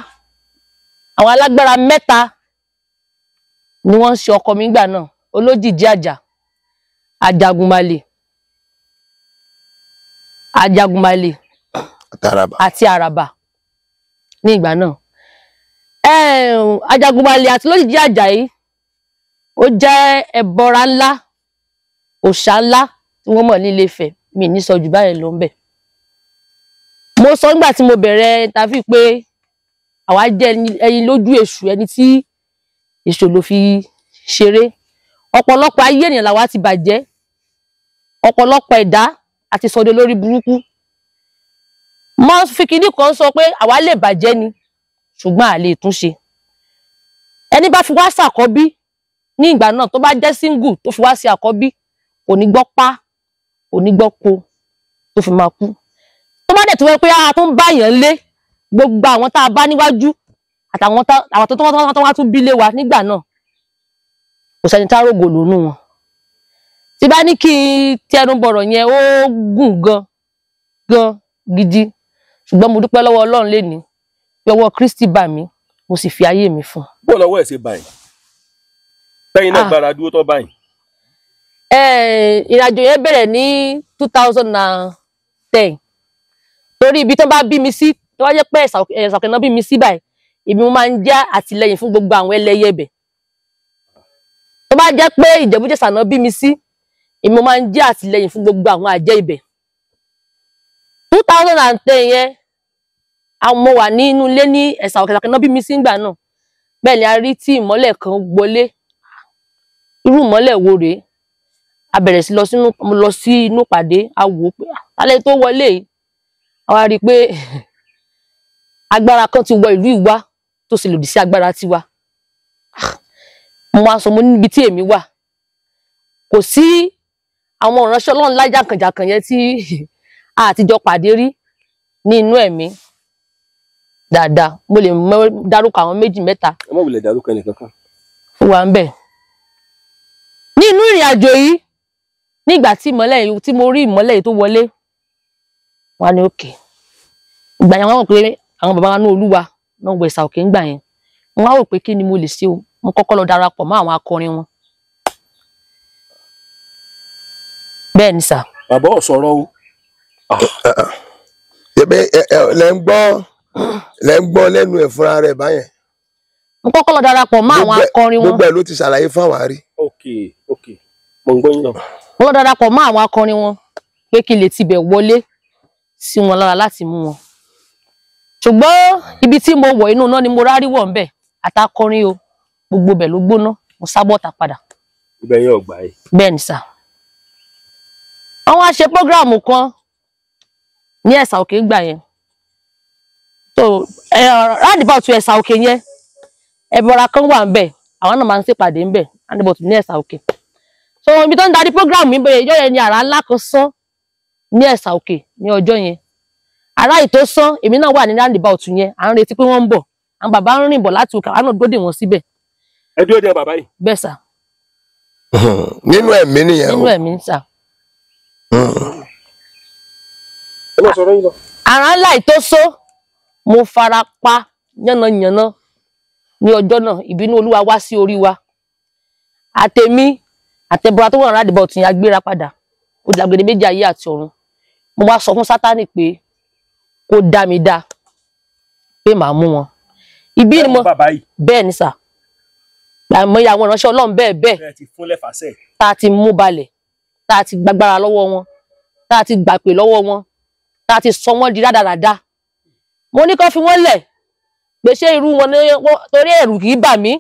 àwọn alágbára mẹ́ta ni wọ́n ń ṣe ọkọ mi ìgbà náà. Olójìjí àjà, Ajagunmalè àti Àràbà ní ìgbà náà. Ajagunmalè àti Olójìjí àjà yìí ó jẹ́ ẹbọra ńlá, òòṣà ńlá tí wọ́n mọ̀ ní Ilé-Ifẹ̀. Mi ní sọ jù báyẹn lọ ńbẹ̀. Mo sọ nígbà tí mo bẹ̀rẹ̀ tàbí pé àwa jẹ́ ẹyin lójú èṣù, ẹni tí èṣù ló fi ṣeré. Ọ̀pọ̀lọpọ̀ ayé ènìyàn làwa ti bàjẹ́. Ọ̀pọ̀lọpọ̀ ẹ̀dá àti sọdẹ lórí burúkú. Mo fi kíní kan sọ pé àwa lè bàjẹ́ ni, ṣùgbọ́n a lè tún ṣe. Ẹni bá fi wá sí àkọ́bí ní ìgbà náà tó bá jẹ́ single tó fi wá sí àkọ́bí, kò ní gbọ́ pá, kò ní gbọ́ po tó fi máa kú. Tó bá dẹ̀ tó wẹ́ pé a tún bá yàn lé, gbogbo àwọn tá a bá níwájú àtàwọn tó wá tún bí lé wa nígbà náà, kò sẹ́ni tá rògò lónú wọn. Tí bá ní kí tẹnu bọ̀rọ̀ yẹn ó gùn gan gidi, ṣùgbọ́n mo dúpẹ́ lọ́wọ́ Ọlọ́run lénìí pé ọwọ́ Kristi bà mí mo sì fi ayé mi fún. bó lọ́wọ́ ẹ̀ ṣe báyìí tẹ́yìn náà gbára dúró tó báyìí. Ìrìnàjò yẹn bẹ̀rẹ̀ ní 2010 torí ibi tó bá bí mi sí tó wá jẹ́ pé Ẹ̀sà Òkè náà bí mi sí báyìí èmi mo máa ń jẹ́ àtìlẹ́yìn fún gbogbo àwọn ẹlẹ́yẹ ibẹ̀. tó bá jẹ́ pé Ìjẹ̀bú-Jẹ̀ṣà náà bí mi sí èmi mo máa ń jẹ́ àtìlẹ́yìn fún gbogbo àwọn àjẹ́ ibẹ̀. 2010 yẹn mo wà ní inú ilé ní Ẹ̀sà Òkè náà bí mi sí ìgbà náà bẹ́ẹ̀ ni a rí tí ìmọ́lẹ̀ kan gbolé irú ìmọ́lẹ̀ wo rèé a bẹ̀rẹ̀ sí lọ sí inú pàdé a wò ó pé alẹ́ tó wọlé yìí a wá rí i pé agbára kan ti wọ ìlú ìwá tó sì lòdì sí agbára tiwa. mo wá sọ mo níbi tí èmi wà kò sí àwọn ìránṣẹ́ Ọlọ́run lájàkànjàkàn yẹn tí a àtijọ́ pàdé rí ní inú ẹ̀mí dáadáa mo lè dárúkọ àwọn méjì mẹ́ta. ẹ má wulẹ̀ dárúkọ ẹnì kankan. wà ń bẹ̀ ní inú ìrìn àjò yìí nígbà tí ìmọ́lẹ̀ yìí tí mo rí ìmọ́lẹ̀ yìí tó wọlé wà ní òkè ìgbà yẹn wọ́n rò pé àwọn bàbá wa ní Olúwa náà wọ Ẹ̀sà Òkè ńgbà yẹn wọ́n wá rò pé kí ni mo lè ṣe o mo kọ́kọ́ lọ darapọ̀ mọ́ àwọn akọrin wọn. bẹ́ẹ̀ ni sà. bàbá ò sọ̀rọ̀ o. lẹ ń gbọ́ lẹ́nu ẹ̀ fúnra rẹ̀ báyẹn. mo kọ́kọ́ lọ darapọ̀ mọ́ àwọn akọrin wọn. gbogbo ẹ̀ ló ti ṣàlàyé fún àwọn àrí. ok mo ń gbọ́ yín náà. mo lọ darapọ̀ mọ́ àwọn akọrin wọn pé kí n lè tibẹ̀ wọlé sí wọn lára láti mú wọn. ṣùgbọ́n ibi tí mo wọ̀ inú náà ni mo rárí wọ̀ ń bẹ̀ àtàkọrin o gbogbo bẹ̀ ló gbóná mo sábọ́ta padà. ibẹ̀ yẹn ọgbà yìí. bẹ́ẹ̀ ni sà. wọ́n wá ṣe prógráàmù kan ní Ẹ̀sà Òkè gbà yẹn. so roundabout Ẹ̀sà Òkè yẹn ẹ̀bọ̀ra kan wà ń bẹ̀ àwọn náà máa ń ṣèpàdé ń bẹ̀ roundabout ní Ẹ̀sà Òkè. so ibi tó ń darí prógráàmù mi bẹ̀rẹ̀ ìjọ yẹn ni àrá ńlá kan sán ní Ẹ̀sà Òkè ní ọjọ́ yẹn. àrá yìí tó sán èmi náà wà ní roundabout yẹn à ń retí pé wọ́n ń bọ̀ àwọn bàbá ń rìn bọ̀ láti òkè àwọn náà dóde wọn síbẹ̀. ẹ dúró de bàbá yìí. bẹ́ẹ̀ sà. nínú ẹ̀mí nìyẹn o. nínú ẹ̀mí sà. ẹ má sọ̀rọ̀ yín lọ. àrá ńlá yìí tó sán mo fara pa yánnayànna ní ọjọ́ náà ìbínú Olúwa wá sí orí wa àtèmi àtẹ̀bọ̀ra tó wà roundabout yẹn agbéra padà ó di agbede méjì ayé àti ọ̀run mo wá sọ fún Sátánì pé kó dá mi dá pé màá mú wọn ibi ni mo bẹ́ẹ̀ ni sà àmọ́ ìyá àwọn ìránṣẹ́ Ọlọ́run bẹ́ẹ̀ tá a ti mú balẹ̀ tá a ti gbàgbára lọ́wọ́ wọn tá a ti gbàpè lọ́wọ́ wọn tá a ti sọ wọ́n di rádaràda mo ní kó fi wọ́n lẹ̀ pé ṣé irú wọn torí ẹ̀rù kì í bà mí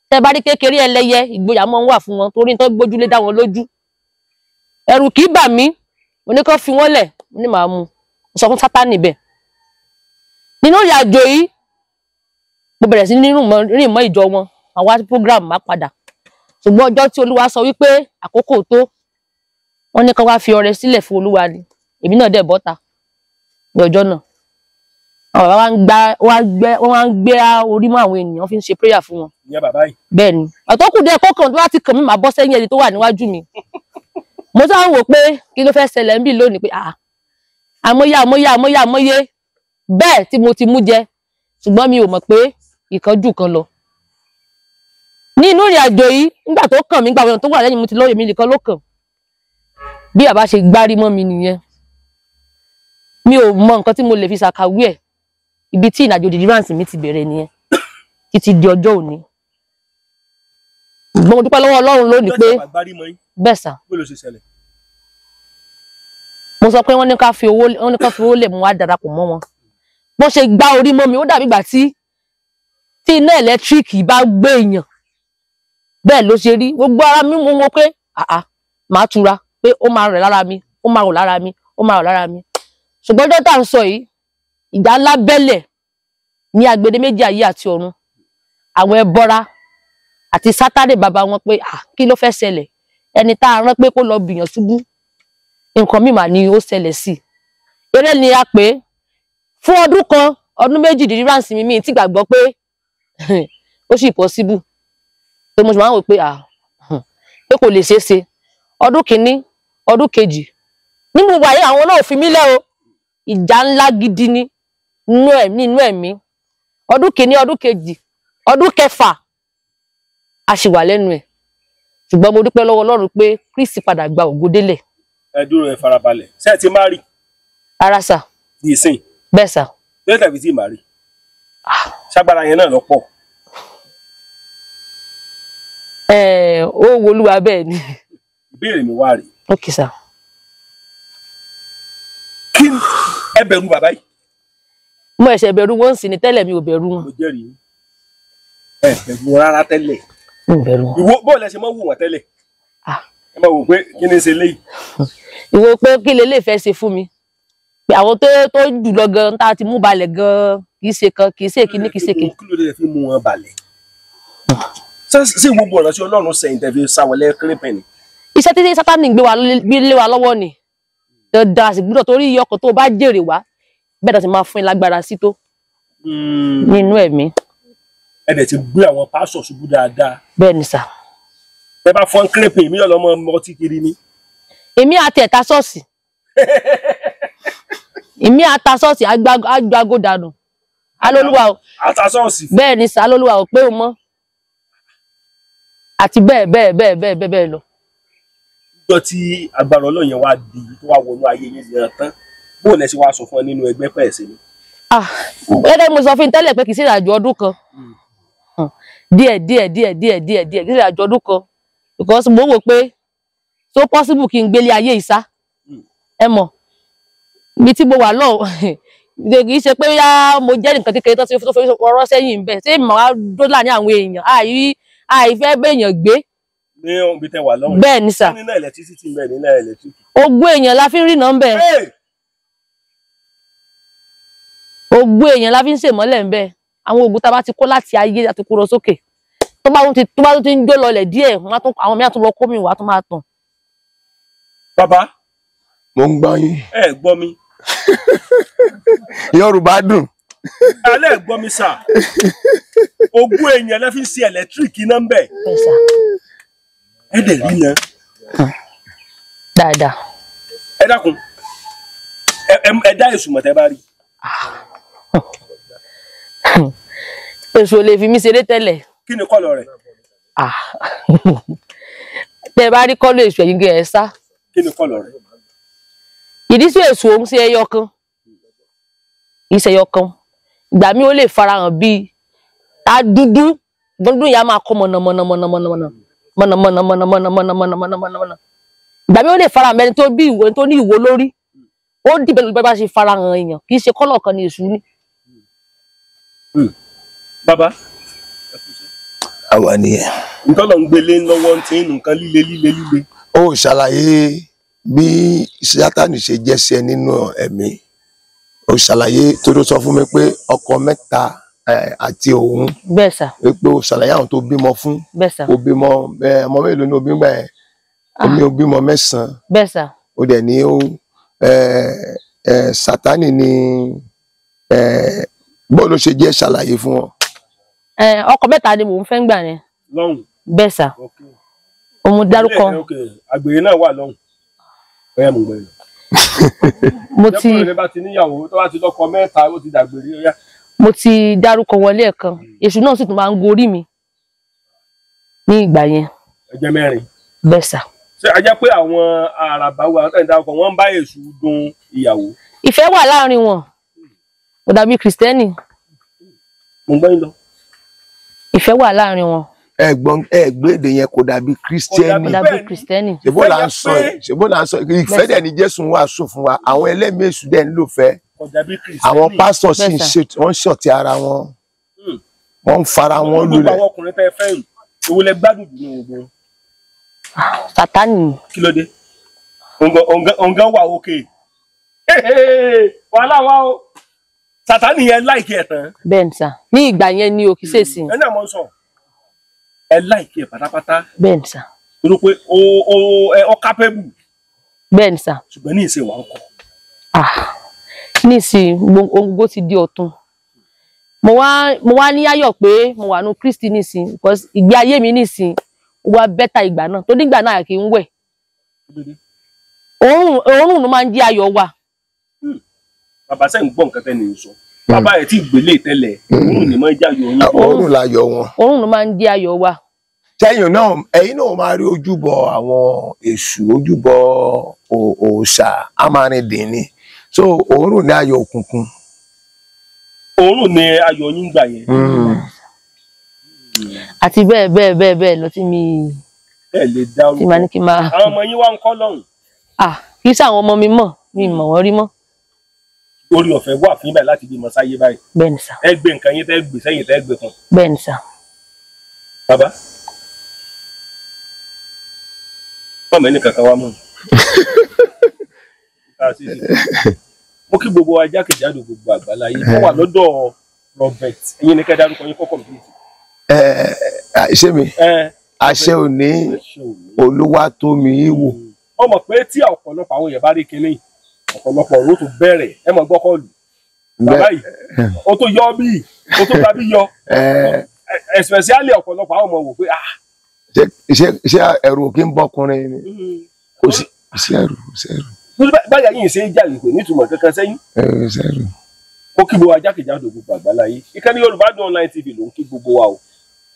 tẹ́ bá rí kékeré ẹlẹ́yẹ ìgboyà mọ́ ń wà fún wọn torí tó gbójúlé dá wọn lójú ẹ̀rù kì í bà mí mo ní kó fi wọ́n lẹ̀ mo ní màá mú mo sọ fún Sátánì bẹ́ẹ̀ nínú ìrìn àjò yìí mo bẹ̀rẹ̀ sí ní rìn mọ́ ìjọ wọn àwọn program má padà ṣùgbọ́n ọjọ́ tí Olúwa sọ wípé àkókò tó wọ́n ní kó wá fi ọrẹ sílẹ̀ fún Olúwa ni èmi náà dẹ̀ bọ́ta ní ọjọ́ náà àwọn bàbá wọ́n wá ń gbé orí mọ́ àwọn ènìyàn fi ń ṣe prayer fún wọn. ìyá bàbá yìí. bẹ́ẹ̀ ni àtọ́kù dẹ́ kọ́kàn tó bá ti kàn mí màá bọ́ sẹ́yìn ẹni tó wà níwájú mi mo sáà ń wò pé kí ló fẹ́ ṣẹlẹ̀ ń bì lónìí pé àmọ́yé bẹ́ẹ̀ tí mo ti mú jẹ ṣùgbọ́n mi ò mọ̀ pé ìkánjú kan lọ. ní inú ìrìn àjò yìí nígbà tó kàn mí gbà wọn tó wà lẹ́yìn mo ti lọ́ọ́ èmi nìkan ló kàn bí àbá ṣe gbárí mọ́ mi nìyẹn mi ò mọ nǹkan tí mo lè fi ṣàkàwé ẹ̀ ibi tí ìrìnàjò deliverance mi ti bẹ̀rẹ̀ nìyẹn títí di ọjọ́ òní. mo dúpẹ́ lọ́wọ́ Ọlọ́run lónìí pé bẹ́ẹ̀ sà mo sọ pé wọ́n ní ká fi owó lẹ̀ mú wá darapọ̀ mọ́ wọn bó ṣe gbá orí mọ́ mi ó dàbí ìgbà tí iná ẹ̀lẹ́tíríkì bá gbé èèyàn bẹ́ẹ̀ ló ṣe rí gbogbo ara mi mo mọ̀ pé màá tura pé ó máa rẹ̀ lára mi ó máa rò lára mi ó máa rò lára mi ṣùgbọ́n ọjọ́ tá à ń sọ yìí ìjà ńlá bẹ́lẹ̀ ní agbede méjì ayé àti ọ̀run àwọn ẹbọra àti Sátánì bàbá wọn pé kí ló fẹ́ ṣẹlẹ̀ ẹni tá a rán pé kó lọ bìyàn ṣubú nǹkan mímà ni ó ṣẹlẹ̀ sí eré ni a pè fún ọdún kan ọdún méjì deliverance mi ti gbàgbọ́ pé ó sì possible pé mo ṣe máa ń wò pé kò lè ṣeé ṣe ọdún kìíní ọdún kejì nínú wàyé àwọn náà fi mí lẹ́ o ìjà ńlá gidi ni nínú ẹ̀mí ọdún kìíní ọdún kejì ọdún kẹfà a sì wà lẹ́nu ẹ̀ ṣùgbọ́n mo dúpẹ́ lọ́wọ́ Ọlọ́run pé Kristi padà gba ògo délẹ̀. ẹ dúró ẹ farabalẹ̀ ṣé ẹ ti má rí Ara sà. ìsìn Bẹ́ẹ̀ sà. bẹ́ẹ̀ tàbí tí má rí ṣágbára yẹn náà lọ pọ̀. Ó wo Olúwa bẹ́ẹ̀ ni. ìbéèrè mi wá rèé Ok sà. kí ẹ bẹ̀rù bàbá yìí. Mo ẹ̀ṣẹ̀ bẹ̀rù wọn sì ni tẹ́lẹ̀ mi ò bẹ̀rù wọn. mo jẹ́rìí ẹ bẹ̀rù wọn rárá tẹ́lẹ̀. Mi ò bẹ̀rù wọn. ìwọ bọ́ọ̀lù ẹ ṣe máa wù wọ́n tẹ́lẹ̀. ẹ máa wò pé kí ni ṣe léyìí. Ìwọ pé kí lè fẹ́ ṣe fún mi pé àwọn tó jù lọ gan tá a ti mú balẹ̀ gan kì í ṣe kan kì í ṣe kíní kì í ṣe kíní. kí ló dé fi mú wọn balẹ̀. ṣé gbogbo ọ̀nà tí Ọlọ́run sẹ́yìn tẹ̀ fi sáwọlé kérépẹ̀ ni. Iṣẹ́ tí Sátánì gbé lé wa lọ́wọ́ ni dandan àti gbúdọ̀ torí iye ọkọ̀ tó bá jèrè wá bẹ́ẹ̀ sì máa fún ẹ lágbára sí tó nínú ẹ̀mí. ẹ dẹ̀ ti gbé àwọn pásọ̀ ṣubú dáadáa. Bẹ́ẹ̀ ni sà. ẹ bá fọ́n kérépẹ̀ mi ọlọ́mọ ọtí kiri ni. Èmi àti ẹ̀ta ṣọ́ọ̀ṣì èmi ata ṣọ́ọ̀ṣì agbágo dànù alólúwa o. ata ṣọ́ọ̀ṣì. Bẹ́ẹ̀ ni sà alólúwa o pé o mọ́ àti bẹ́ẹ̀ lọ. Ìjọ tí agbára Ọlọ́run yẹn wá di tó wá wọnú ayé yẹn yẹn tán bóun lẹ ṣe wá sọ fún ọ nínú ẹgbẹ́ pẹ̀sẹ̀ ni. Gẹ́gẹ́ mo sọ fún tẹ́lẹ̀ pé kì í ṣe ìrìnàjò ọdún kan díẹ̀ kì í ṣe ìrìnàjò ọdún kan because mo wò pé so possible kí n gbélé ayé ìsá ẹ mọ̀ ibi tí mo wà lọ kì í ṣe pé yá mo jẹ́ nǹkan kékeré tó fi ọ̀rọ̀ sẹ́yìn bẹ́ẹ̀ ṣé màá dọ́là ní àwọn èèyàn àìfẹ́ bẹ́ẹ̀yàn gbé. ní ibi tẹ wà lọ́wọ́. Bẹ́ẹ̀ ni sà. nínú ẹlẹtírísítì bẹ́ẹ̀ nínú ẹlẹtíríkì. Ogún èèyàn la fi ń rìnà ń bẹ̀. Ogún èèyàn la fi ń ṣèmọ́lẹ̀ ń bẹ̀. Àwọn ògùn tá a bá ti kó láti ayé àti kúrò sókè tó bá tún ti ń jó lọlẹ̀ díẹ̀ àwọn mìíràn tún lọ kó mi wá tó máa tàn. Bàbá. mo ń gbọ́ yín. ẹ gbọ́ mi. Yorùbá dùn. alẹ́ gbọ́ mi sà. Ogún èèyàn la fi ń ṣe ẹlẹtíríkì náà ń bẹ̀. ẹ dẹ̀ rí náà. Dáadáa. ẹ dákun ẹ dá èṣù mọ̀tẹ́ bá rí. Èṣù ò lè fi mí ṣeré tẹ́lẹ̀. kí ni kọ́lọ̀ rẹ̀. Tẹ́ ẹ bá rí kọ́lọ̀ èṣù ẹ̀yìn gẹ̀ ẹ́ sá. kí ni kọ́lọ̀ rẹ̀. Ìdí sí èṣù òun sí ẹyọ kan ìṣẹyọ kan ìgbà mi ó lè farahàn bíi ta dúdú dúdú yà máa kọ mọ̀nàmọ̀nà ìgbà mi ó lè farahàn ẹni tó bí ìwò tó ní ìwò lórí ó dìbẹ̀ lórí bá ṣe farahàn èèyàn kì í ṣe kọ́lọ̀ kan ní èṣù ní. Bàbá. àwa nìyẹn. nǹkan lọ ń gbélé lọ́wọ́ tí nǹkan líle. ó ṣàlàyé bí Sátánì ṣe jẹ́sẹ̀ nínú ẹ̀mí ó ṣàlàyé tó sọ fún mi pé ọkọ mẹ́ta àti òun. Bẹ́ẹ̀ sà. pé ó ṣàlàyé àwọn tó bímọ fún. Bẹ́ẹ̀ sà. ó bímọ ọmọ mélòó ni ó bímọ ẹ̀ omi ó bímọ 9. Bẹ́ẹ̀ sà. ó dẹ̀ ní ó Sátánì ni bó ló ṣe jẹ́ ṣàlàyé fún wọn. Ọkọ mẹ́ta ni mò ń fẹ́ gbà yẹn. lọ́hùn. Bẹ́ẹ̀ sà. Òun dárúkọ. àgbèrè náà wà lọ́hùn. ọ̀yà mò ń gbẹ̀rẹ̀. mo ti bá ti níyàwó tó bá ti lọ́kọ mẹ́ta ó ti dàgbèrè ọ̀yà. mo ti dárúkọ wọlé ẹ̀kan èṣù náà sì tún máa ń gorí mi ní ìgbà yẹn. ẹ̀jẹ̀ mẹ́rin. Bẹ́ẹ̀ sà. ṣé a jẹ́ pé àwọn àràbà wa àtẹ̀yìn dárúkọ wọ́n ń bá èṣù dun ìyàwó. Ìfẹ́ wà láàrin wọn kò dàbí Kristẹni. mo ń gbọ́ yín lọ. Ìfẹ́ wà láàrin wọn. ẹgbẹ́dẹ yẹn kò dàbí Kristẹni. Kò dàbí Kristẹni. ṣèbó là ń sọ ìfẹ́ dẹ̀ ni Jésù wà sùn fún wa àwọn ẹlẹ́mìí èṣù dẹ̀ ń lò fẹ́. àwọn pásítọ̀ sì ń ṣe wọ́n ń ṣọ̀tí ara wọn wọ́n ń fara wọn lulẹ̀. àwọn ọkùnrin tẹ́ fẹ́ yìí owó lẹ gbádùn jù ní ogun. Sátánì. kí ló dé òǹgá wà òkè wàhálà wa o Sátánì yẹn láìkí ẹ̀ tán. Bẹ́ẹ̀ ni sà ní ìgbà yẹn ni o kì í ṣèṣì. ẹ náà mọ̀ sọ ẹ láìkí ẹ̀ pátápátá. Bẹ́ẹ̀ ni sà. torí pé ó kápẹ́bù. Bẹ́ẹ̀ ni sà. ṣùgbọ́n ní ìsìn wà ń kọ́. ní ìsìn gbogbo ti di ọ̀tun mo wá ní ayọ̀ pé mo wà nù Kristi nísìn because ìgbé ayé mi nísìn wá bẹ́tà ìgbà náà tó nígbà náà kì í wẹ̀ òórùn ló máa ń jẹ́ ayọ̀ wa. bàbá sẹ́yìn gbọ́ nǹkan tẹ́ ni sọ bàbá ẹ̀ tí gbélé tẹ́lẹ̀ òórùn ni máa ń jáyọ̀ yín. òórùn láyọ̀ wọn. òórùn ló máa ń jẹ́ ayọ̀ wa. sẹ́yìn náà ẹ̀yin náà máa rí ojúbọ àwọn èṣù, ojúbọ òòṣà amárìndìn ni, so òórùn ní ayọ̀ òkùnkùn. òórùn ni ayọ̀ yín gbà yẹn. àti bẹ́ẹ̀ bẹ́ẹ̀ bẹ́ẹ̀ bẹ́ẹ̀ lọ tí mi ẹ lè dá tí màá ní kí n máa. àwọn ọmọ yín wá ń kọ́ lọ́hùn. kì í sáwọn ọmọ mi mọ̀ mi mọ̀ wọ́n rí mọ́. orí ọ̀fẹ́ wà fún báyìí láti bímọ sáyé báyìí. bẹ́ẹ̀ ni sà. ẹ gbé nǹkan yín tẹ́ gbé sẹ́yìn tẹ́ gbé kan. bẹ́ẹ̀ ni sà. bàbá bọ́ọ̀mù ẹnì kankan wá mọ̀. mo kí gbogbo wa jákèjádò gbogbo àgbáláyé mo wà lọ́dọ̀ Robert, ẹ̀yin ni kẹ́ dárúkọ yín kọ́kọ́ mi. ṣé mi àṣẹ òní Olúwatómiwò. ó mọ̀ pé tí ọ̀pọ̀lọpọ̀ àwọn èèyàn bá rí kinní ọ̀pọ̀lọpọ̀ ọ̀rọ̀ tó bẹ̀rẹ̀ ẹ mọ̀ gbọ́ kọ́ọ̀lù bàbá yìí ó tó yọ bíi ó tó tàbí yọ especially ọ̀pọ̀lọpọ̀ àwọn ọmọ wò pé ṣé ẹrù kí n bọkùnrin ni kò sí ẹrù. báyà yìí ṣe é jà ìpè nítumọ̀ kankan sẹ́yìn. mo kí gbogbo ajákèjádò gbogbo àgbáláyé ìkànnì Yorùbá Dùn Online TV ló ń kí gbogbo wa o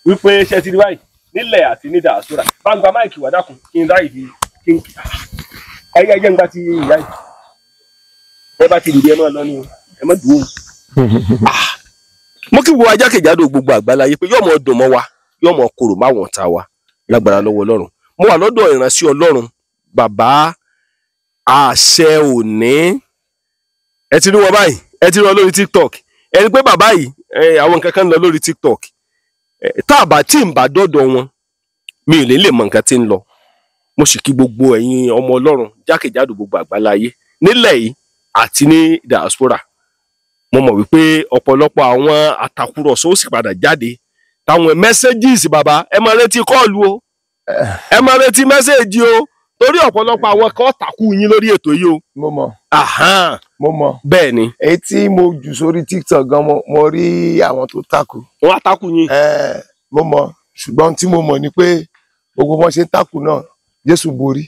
wípé ṣe ti rí báyìí nílẹ̀ àti ní diaspora báńgbà máìkì wà dákun kí n ráì fi kí n ayé ẹjẹ ń gbá ti ìyá yìí ẹ bá ti dìde ẹ máa lọ ní ẹ má dùn ó. mo kí gbogbo ajákèjádò gbogbo àgbáláyé pé yóò mọ dùn mọ́ wa yóò mọ korò máwọn ta wa lágbára lọ́wọ́ Ọlọ́run mo wà lọ́dọ̀ ìránṣẹ́ Ọlọ́run bàbá àṣẹ òní ẹ ti rí wọn báyìí ẹ ti rí wọn lórí TikTok ẹ rí pé bàbá yìí àwọn nǹkan kan ń lọ lórí TikTok tá a bá tí ń bá dọ́dọ̀ wọn mi ò lè mọ nǹkan tí ń lọ mo sì kí gbogbo ẹ̀yin ọmọ Ọlọ́run jákèjádò gbogbo àgbáláyé nílẹ̀ yìí àti ní diaspora mo mọ̀ wípé ọ̀pọ̀lọpọ̀ àwọn àtàkùrọ̀sọ ó sì padà jáde táwọn messages bàbá ẹ máa retí kọ́ọ̀lù o ẹ máa retí mẹ́sẹ̀gì o torí ọ̀pọ̀lọpọ̀ àwọn kan takú yín lórí ètò yìí o. mo mọ̀. mo mọ̀. bẹ́ẹ̀ ni. èyí tí mo jù sórí TikTok gan mo rí àwọn tó takú. wọ́n á takú yín. mo mọ̀ ṣùgbọ́n tí mo mọ̀ ni pé gbogbo bọ́n ṣe takú náà Jésù borí.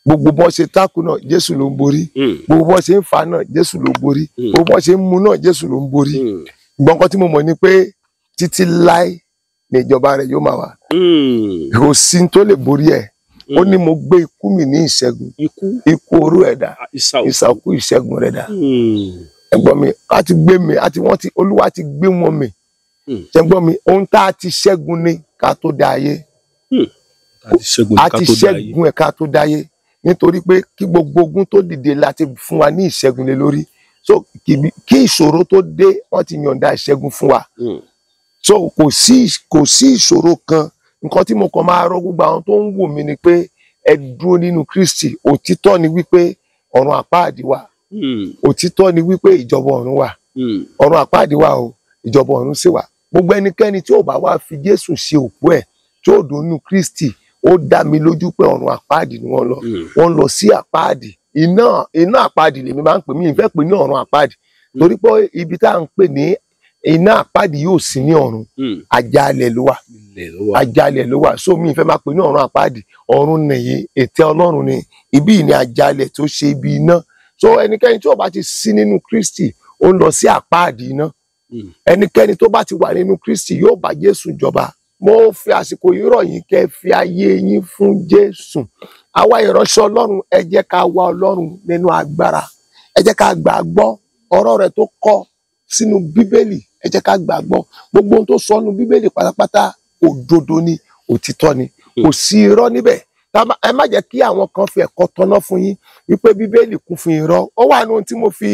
gbogbo bọ́n ṣe takú náà Jésù ló ń borí. gbogbo bọ́n ṣe ń fà náà Jésù ló ń borí. gbogbo bọ́n ṣe ń mu náà Jésù ló ń borí. ṣùgbọ́n nǹkan tí mo mọ̀ ni pé títí láé ní ìjọba rẹ̀ yóò máa wà. kò sí tó lè borí ẹ̀. ó ní mo gbé ikú mi ní ìṣẹ́gun ikú oró ẹ̀dá ìsàkú ìṣẹ́gun rẹ̀ dà. ẹ̀gbọ́n mi a ti gbé mi Olúwa ti gbé wọn mi. ẹ̀gbọ́n mi ohun tá a ti ṣẹ́gun ní ká tó dá ayé. a ti ṣẹ́gun ẹ̀ ká tó dá ayé nítorí pé kí gbogbo ogun tó dìde láti fún wa ní ìṣẹ́gun lé lórí so kí ìṣòro tó dé wọ́n ti yọ̀ǹda ìṣẹ́gun fún wa. so kò sí ìṣòro kan. Nǹkan tí mo kàn máa rọ gbogbo àwọn tó ń wò mí ni pé ẹ dúró nínú Kristi. Òtítọ́ ni wípé ọ̀run àpáàdì wà. Òtítọ́ ni wípé ìjọba ọ̀run wà. Ọ̀run àpáàdì wà o, ìjọba ọ̀run sì wà. Gbogbo ẹnikẹ́ni tí ò bá wá fi Jésù ṣe òkú ẹ̀ tí ò dùn nínú Kristi, ó dá mi lójú pé ọ̀run àpáàdì ni wọ́n lọ. Wọ́n lọ sí àpáàdì. Iná àpáàdì lèmi máa ń pè mí ìfẹ́ pè ní ọ̀run àpáàdì. Torí pé ibi tá à ń pè ní iná àpáàdì yóò sí ní ọ̀run. Àjàalẹ̀ ló wà. Àjàalẹ̀ ló wà. So mi ìfẹ́ máa pè ní ọ̀run àpáàdì. Ọ̀run nìyí ètè Ọlọ́run ni. Ibi ni àjàalẹ̀ tó ṣe ibi iná. So ẹnikẹ́ni tí ó bá ti sí nínú Kristi, ó ń lọ sí àpáàdì iná. Ẹnikẹ́ni tó bá ti wà nínú Kristi yóò bá Jésù jọba. Mo fi àsìkò yìí rọ̀ yín kẹ́ fi ayé yín fún Jésù. Àwa ìránṣẹ́ Ọlọ́run, ẹ jẹ́ ká wá Ọlọ́run nínú agbára. Ẹ jẹ́ ká gbàgbọ́ ọ̀rọ̀ rẹ̀ tó kọ sínú Bíbélì. Ẹ jẹ́ ká gbàgbọ́ gbogbo ohun tó sọ nínú Bíbélì pátápátá òdodo ni, òtítọ́ ni, kò sí irọ́ níbẹ̀. Ẹ má jẹ́ kí àwọn kan fi ẹ̀kọ́ tọ́ná fún yín wípé Bíbélì kún fún irọ́. Ó wà nínú tí mo fi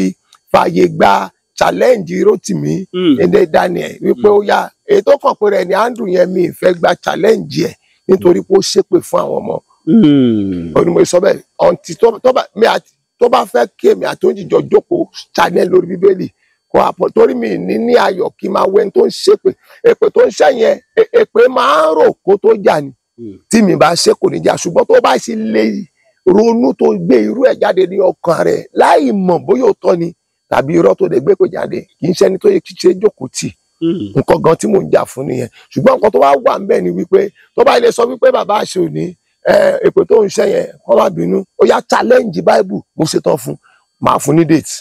fààyè gba challenge Rótìmí ẹdẹ Daniel wípé ó yá èyí tó kàn pé rẹ̀ ní Andrew yẹn mi ìfẹ́ gba challenge ẹ̀ nítorí pé ó ṣépè fún àwọn ọmọ. Ó ní mo sọ bẹ́ẹ̀ ọ̀ǹtí tó bá fẹ́ kí èmi àti oúnjẹ jókòó channel lórí Bíbélì kó àpọ̀ torí mi ní ayọ̀ kí n máa wẹ́n tó ń ṣépè èpè tó ń ṣẹ́ yẹn èpè máa ń rò kó tó jà ní tí mi bá ṣe kò ní jà ṣùgbọ́n tó bá sì lè ronú tó gbé irú ẹ̀ jáde ní ọkàn rẹ̀ láì mọ̀ bóyá òótọ́ ni tàbí irọ́ tó lè gbé kó jáde kì í ṣẹ́ni tó yẹ kí ṣe jókòó tì nǹkan gan tí mò ń jà fún nìyẹn ṣùgbọ́n nǹkan tó wá wà ńbẹ̀ ni wípé tó bá lè sọ wípé bàbá àṣẹ òní èpè tó ń ṣẹ́ yẹn kó má bínú ó yá challenge Bible mo ṣetán fún máa fún ní date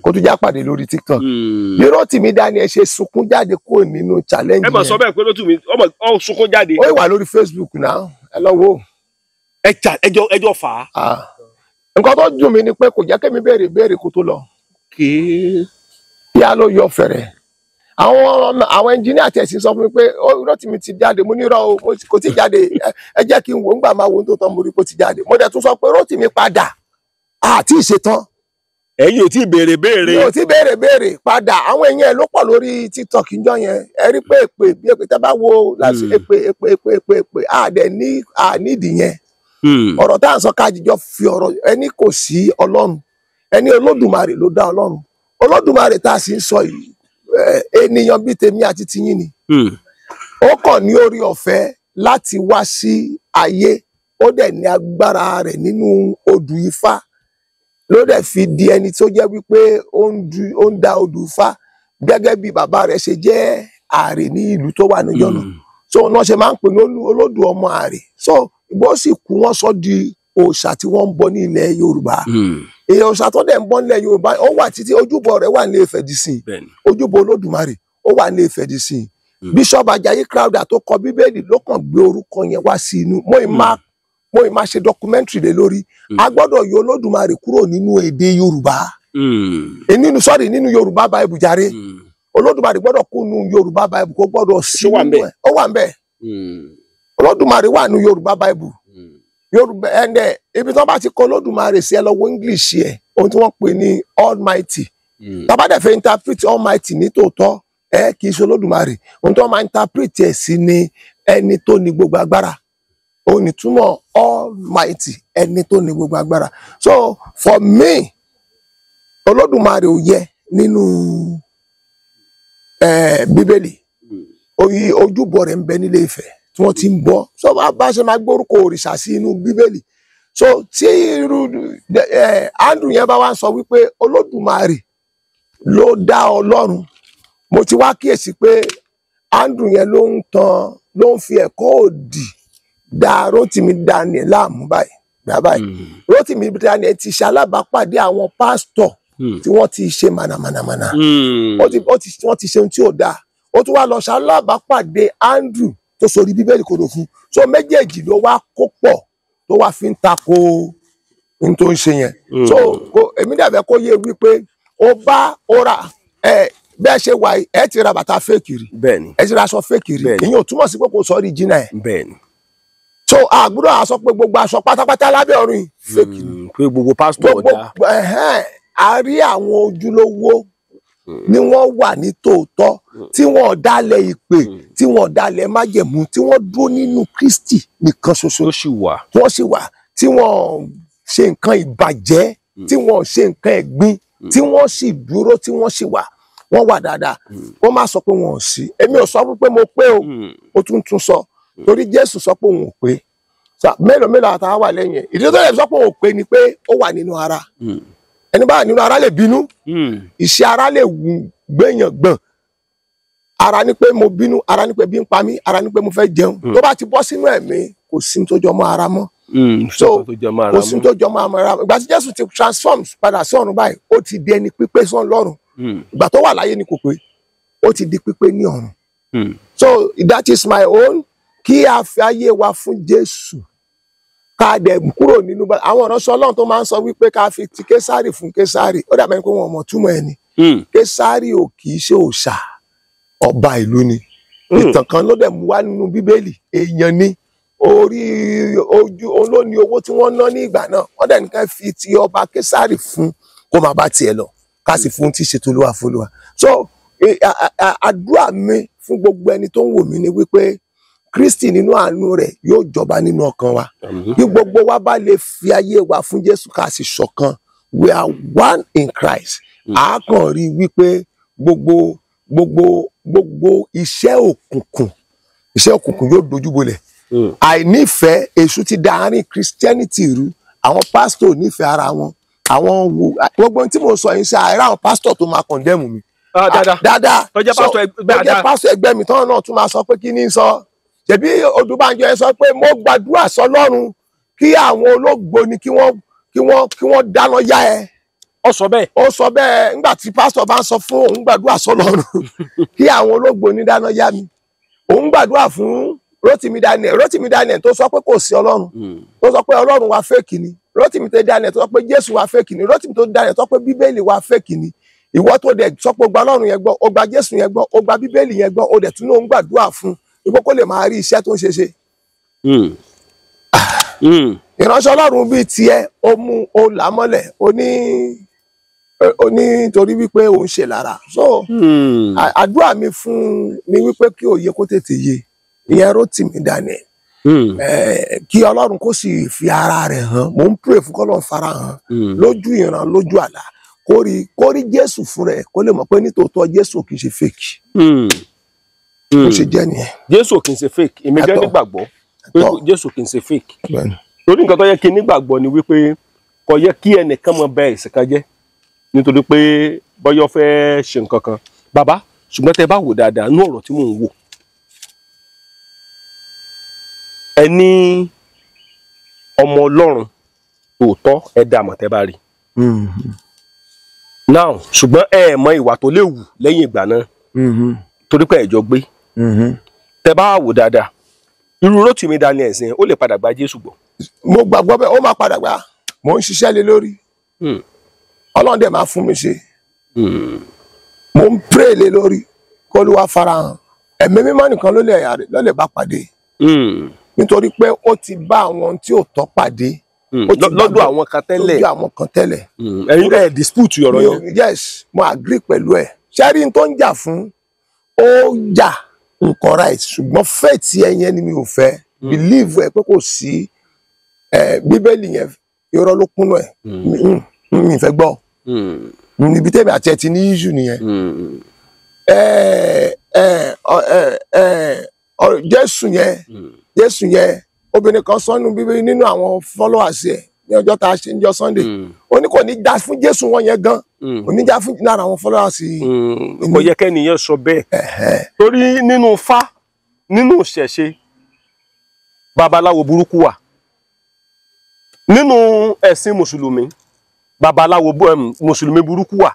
kó tún já pàdé lórí TikTok bí Rotimi Daniel ṣe sunkún jáde kúrò nínú challenge ẹ mọ̀ sọ bẹ́ẹ̀ pé Rotimi ọ sunkún jáde. ó wà lórí Facebook náà ẹ lọ wo. ẹjọ́ fà á. nǹkan tó dùn mí ni pé kò jẹ́ kémi béèrè kó tó lọ. yá ló yọ fẹ̀rẹ̀ àwọn ẹnjìníà tẹ̀sí sọ fún mi pé Rotimi ti jáde mo ní irọ́ o kò tí jáde ẹ jẹ́ kí n wò ń gbà máa wo tó tán mo rí kó ti jáde mo dẹ̀ tún sọ pé Rotimi padà àti ìṣetán. ẹ̀yin ò tí béèrè. mi ò tí béèrè padà àwọn èèyàn ẹ̀ ló pọ̀ lórí TikTok ńjọ́ yẹn ẹ rí pé èpè bí èpè tẹ́ bá wo láti èpè àníìdì yẹn ọ̀rọ̀ tá à ń sọ kájíjọ fi ọ̀rọ̀ ẹni kò sí Ọlọ́run ẹni Olódùmarè ló dá Ọlọ́run Olódùmarè tá a sì ń sọ yìí ènìyàn bíi tèmi àti tiyín ni ó kàn ní orí ọ̀fẹ́ láti wá sí ayé ó dẹ̀ ní agbára rẹ̀ nínú odù Ifá ló dẹ̀ fi di ẹni tó jẹ́ wípé ó ń da odù Ifá gẹ́gẹ́ bí bàbá rẹ̀ ṣe jẹ́ ààrẹ ní ìlú tó wà níjọ́ náà so wọ́n ṣe máa ń pè ní olódù ọmọ ààrẹ so ìgbó sì kú wọ́n sọ di òòṣà tí wọ́n ń bọ ní ilẹ̀ Yorùbá èèyàn òòṣà tó dẹ̀ ń bọ nílẹ̀ Yorùbá ó wà títí ojúbọ rẹ̀ wà ní Ifẹ̀ dì sí ojúbọ Olódùmarè ó wà ní Ifẹ̀ dì sí Bishop Ajayi Crowther tó kọ Bíbélì ló kàn gbé orúkọ yẹn wá sí inú mo ì máa ṣe documentary lé lórí a gbọ́dọ̀ yọ Olódùmarè kúrò nínú èdè Yorùbá nínú Yorùbá Bible jàre Olódùmarè gbọ́dọ̀ kó nínú Yorùbá Bible kó gbọ́dọ̀ sí nínú ẹ̀ ó wà ń bẹ̀ Olódùmarè wà nínú Yorùbá Bible Yorùbá ẹnẹ ibi tí wọ́n bá ti kọ Olódùmarè sí ẹ lọ́wọ́ English yẹ ohun tí wọ́n pè ní Almighty tàbá dẹ̀ fẹ́ interpret Almighty ní tòótọ́ kì í ṣe Olódùmarè ohun tí wọ́n máa interpret ẹ̀ sí ni ẹni tó ní gbogbo agbára òun ní túmọ̀ Almighty ẹni tó ní gbogbo agbára so for me Olódùmarè ò yẹ nínú Bíbélì ojúbọ rẹ̀ ń bẹ nílé Ifẹ̀ tí wọ́n ti ń bọ so bá ṣe máa gbórúkọ òrìṣà sí inú Bíbélì so tí irú Andrew yẹn bá wá ń sọ wípé Olódùmarè ló dá Ọlọ́run mo ti wá kíyèsí pé Andrew yẹn ló ń fi ẹ̀kọ́ òdì dá Rotimi Daniel láàmú báyìí Rotimi Daniel ti ṣe alábàápàdé àwọn pásítọ̀ tí wọ́n ti ṣe mànàmáná wọ́n ti ṣe ohun tí ò dáa ó tún wá lọ ṣe alábàápàdé Andrew tó sórí Bíbélì kodò fún so méjèèjì ló wá kó pọ̀ tó wá fi ń tako ohun tó ń ṣe yẹn so èmi dàbẹ̀ kó yé wípé ó ra bẹ́ẹ̀ ṣe wà ẹ ti ra bàtà fake rí ẹ ti ra aṣọ fake rí ìyẹn ò túmọ̀ sí pé kò sọ original ẹ̀ so àgbúrò àṣọ pé gbogbo aṣọ pátápátá lábẹ́ ọ̀run yìí fake rí pé gbogbo pásítọ̀ ọ̀dà a rí àwọn ojúlówó ni wọ́n wà ní tòótọ́ tí wọ́n dálẹ̀ ìpè tí wọ́n dálẹ̀ májẹ̀mú tí wọ́n dúró nínú Kristi nìkan ṣoṣo wọ́n sì wà tí wọ́n ṣe nǹkan ìbàjẹ́ tí wọ́n ṣe nǹkan ẹ̀gbin tí wọ́n sì dúró tí wọ́n sì wà wọ́n wà dáadáa wọ́n má sọ pé wọn ò sí èmi ò sọ pé mo pé o ó tún sọ torí Jésù sọ pé òun ò pé mélòó àtàwọn wà lẹ́yìn ìdí tó lè sọ pé òun ò pé ni pé ó wà nínú ara ẹni bá wà nínú ara lè bínú iṣẹ́ ara lè gbẹ̀yàn gbọ̀n ara ní pé mo bínú ara ní pé bí ń pa mí ara ní pé mo fẹ́ jẹun tó bá ti bọ́ sínú ẹ̀mí kò sí tó jọ mọ́ ara mọ́ so kò sí tó jọ mọ́ ara mọ́ ìgbà tí Jésù ti transform padà sí ọ̀run báyìí ó ti di ẹni pípé sọ́n lọ́run ìgbà tó wà láyé ni kò pé ó ti di pípé ní ọ̀run so that is my own kí a fi ayé wa fún Jésù ká dẹ̀ kúrò nínú àwọn ìránṣẹ́ Ọlọ́run tó máa ń sọ wípé ká fi ti Késárì fún Késárì ó dàbẹ̀ pé wọn ò mọ̀ túmọ̀ ẹ̀ ni Késárì ò kì í ṣe òòṣà ọba ìlú ni ìtàn kan ló dẹ̀ mú wá nínú Bíbélì èèyàn ni olóní owó tí wọ́n ná ní ìgbà náà wọ́n dẹ̀ nìkan fi ti ọba Késárì fún kó máa bá tiẹ̀ lọ ká sì fún tí ṣètò Olúwa f'Olúwa so àdúrà mi fún gbogbo ẹni tó ń wò mí ni wípé Kristi nínú àánú rẹ̀ yóò jọba nínú ọkàn wa bí gbogbo wa bá lè fi ayé wa fún Jésù ká sì ṣọ̀kan we are one in Christ a kàn rí wípé gbogbo iṣẹ́ òkùnkùn yóò dojúbolẹ̀ àìnífẹ̀ẹ́ èṣù ti da àárín Christianity rú àwọn pásítọ̀ ò nífẹ̀ẹ́ ara wọn àwọn gbogbo tí mo sọ yìí ṣe àìrá àwọn pásítọ̀ tó máa kọ̀ndẹ́mù mi dáadáa tó jẹ́ pásítọ̀ ẹgbẹ́ mi tán náà tún máa sọ pé kí ni sọ ṣebí Odúbánjọ ẹ sọ pé mo gbàdúrà sọ́lọ́run kí àwọn olóògbóni kí wọ́n dáná yá ẹ ó sọ bẹ́ẹ̀. ó sọ bẹ́ẹ̀ nígbà tí pásítọ̀ bá ń sọ fún òun gbàdúrà sọ́lọ́run kí àwọn olóògbé onídáná yá mi òun gbàdúrà fún Rotimi Daniel tó sọ pé kò sí Ọlọ́run tó sọ pé Ọlọ́run wa fake ni Rotimi Daniel tó sọ pé Jésù wa fake ni Rotimi Daniel tó sọ pé Bíbélì wa fake ni ìwọ tó dẹ̀ sọ pé ó gba Ọlọ́run yẹn gbọ́ ó gba Jésù yẹn gbọ́ ó gba Bíbélì yẹn gbọ́ ó dẹ̀ tún lóun gbàdúrà fún ìwọ kó lè máa rí iṣẹ́ tó ń ṣe. Ìránṣẹ́ Ọlọ́run bíi tiẹ̀ ó mú ó là mọ́lẹ̀ ó ní torí wípé òun ṣe lára so àdúrà mi fún ni wípé kí òye kó tètè yé ìyẹn Rotimi Daniel kí Ọlọ́run kó sì fi ara rẹ̀ hàn mò ń pray fún k'Ọlọ́run fara hàn lójú ìran lójú àlá kó rí Jésù fún rẹ̀ kó lè mọ̀ pé nítòótọ́ Jésù kì í ṣe fake ó ṣe jẹ́ nìyẹn. Jésù kì í ṣe fake èmi gẹ́ nígbàgbọ́ pé Jésù kì í ṣe fake torí nǹkan tó yẹ kí nígbàgbọ́ ni wípé kò yẹ kí ẹnìkan mọ bẹ́ẹ̀ ìsìnká jẹ́ nítorí pé bọ́yọ́ fẹ́ ṣe nǹkan kan bàbá ṣùgbọ́n tẹ bá wò dáadáa ní ọ̀rọ̀ tí mò ń wò ẹ ní ọmọ Ọlọ́run tòótọ́ ẹ dá àmọ̀ tẹ bá rí now ṣùgbọ́n ẹ mọ ìwà tó léwu lẹ́yìn ìgbà náà torí pé ẹ̀jọ́ gbé tẹ bá wò dáadáa irú Rotimi Daniel ẹ̀sìn ó lè padà gba Jésù gbọ́. mo gbàgbọ́ bẹ́ẹ̀ ó máa padà gbà mò ń ṣiṣẹ́ lé lórí Ọlọ́run dẹ̀ máa fún mi ṣe mo ń pray lé lórí kó Olúwa farahàn ẹ̀mí mímọ́ nìkan ló lè bá pàdé nítorí pé ó ti bá àwọn tí ò tọ́ pàdé lọ́dọ̀ àwọn kan tẹ́lẹ̀ lọ́dọ̀ àwọn kan tẹ́lẹ̀ ẹ̀yin rẹ̀ dispute ọ̀rọ̀ yẹn. yes mo agree pẹ̀lú ẹ̀ ṣẹ́rí tó ń jà fún ó jà nǹkan right ṣùgbọ́n faith ẹ̀yẹn ni mi ò fẹ́ believe ẹ̀ pé kò sí Bíbélì yẹn irọ́ ló kúnnú ẹ̀ mi fẹ́ gbọ́ níbi tẹ́mi àti ẹ̀ ti ní issue nìyẹn Jésù yẹn obìnrin kan sọ́nù Bíbélì nínú àwọn followers ẹ̀ ní ọjọ́ tá a ṣe níjọ́ Sunday ó ní kò ní já fún Jésù wọn yẹn gan kò ní já fún lára àwọn followers kò yẹ kẹ́niyàn sọ bẹ́ẹ̀ torí nínú Ifá nínú ìṣẹ̀ṣe babaláwo burúkú wà nínú ẹ̀sìn mùsùlùmí babaláwo mùsùlùmí burúkú wà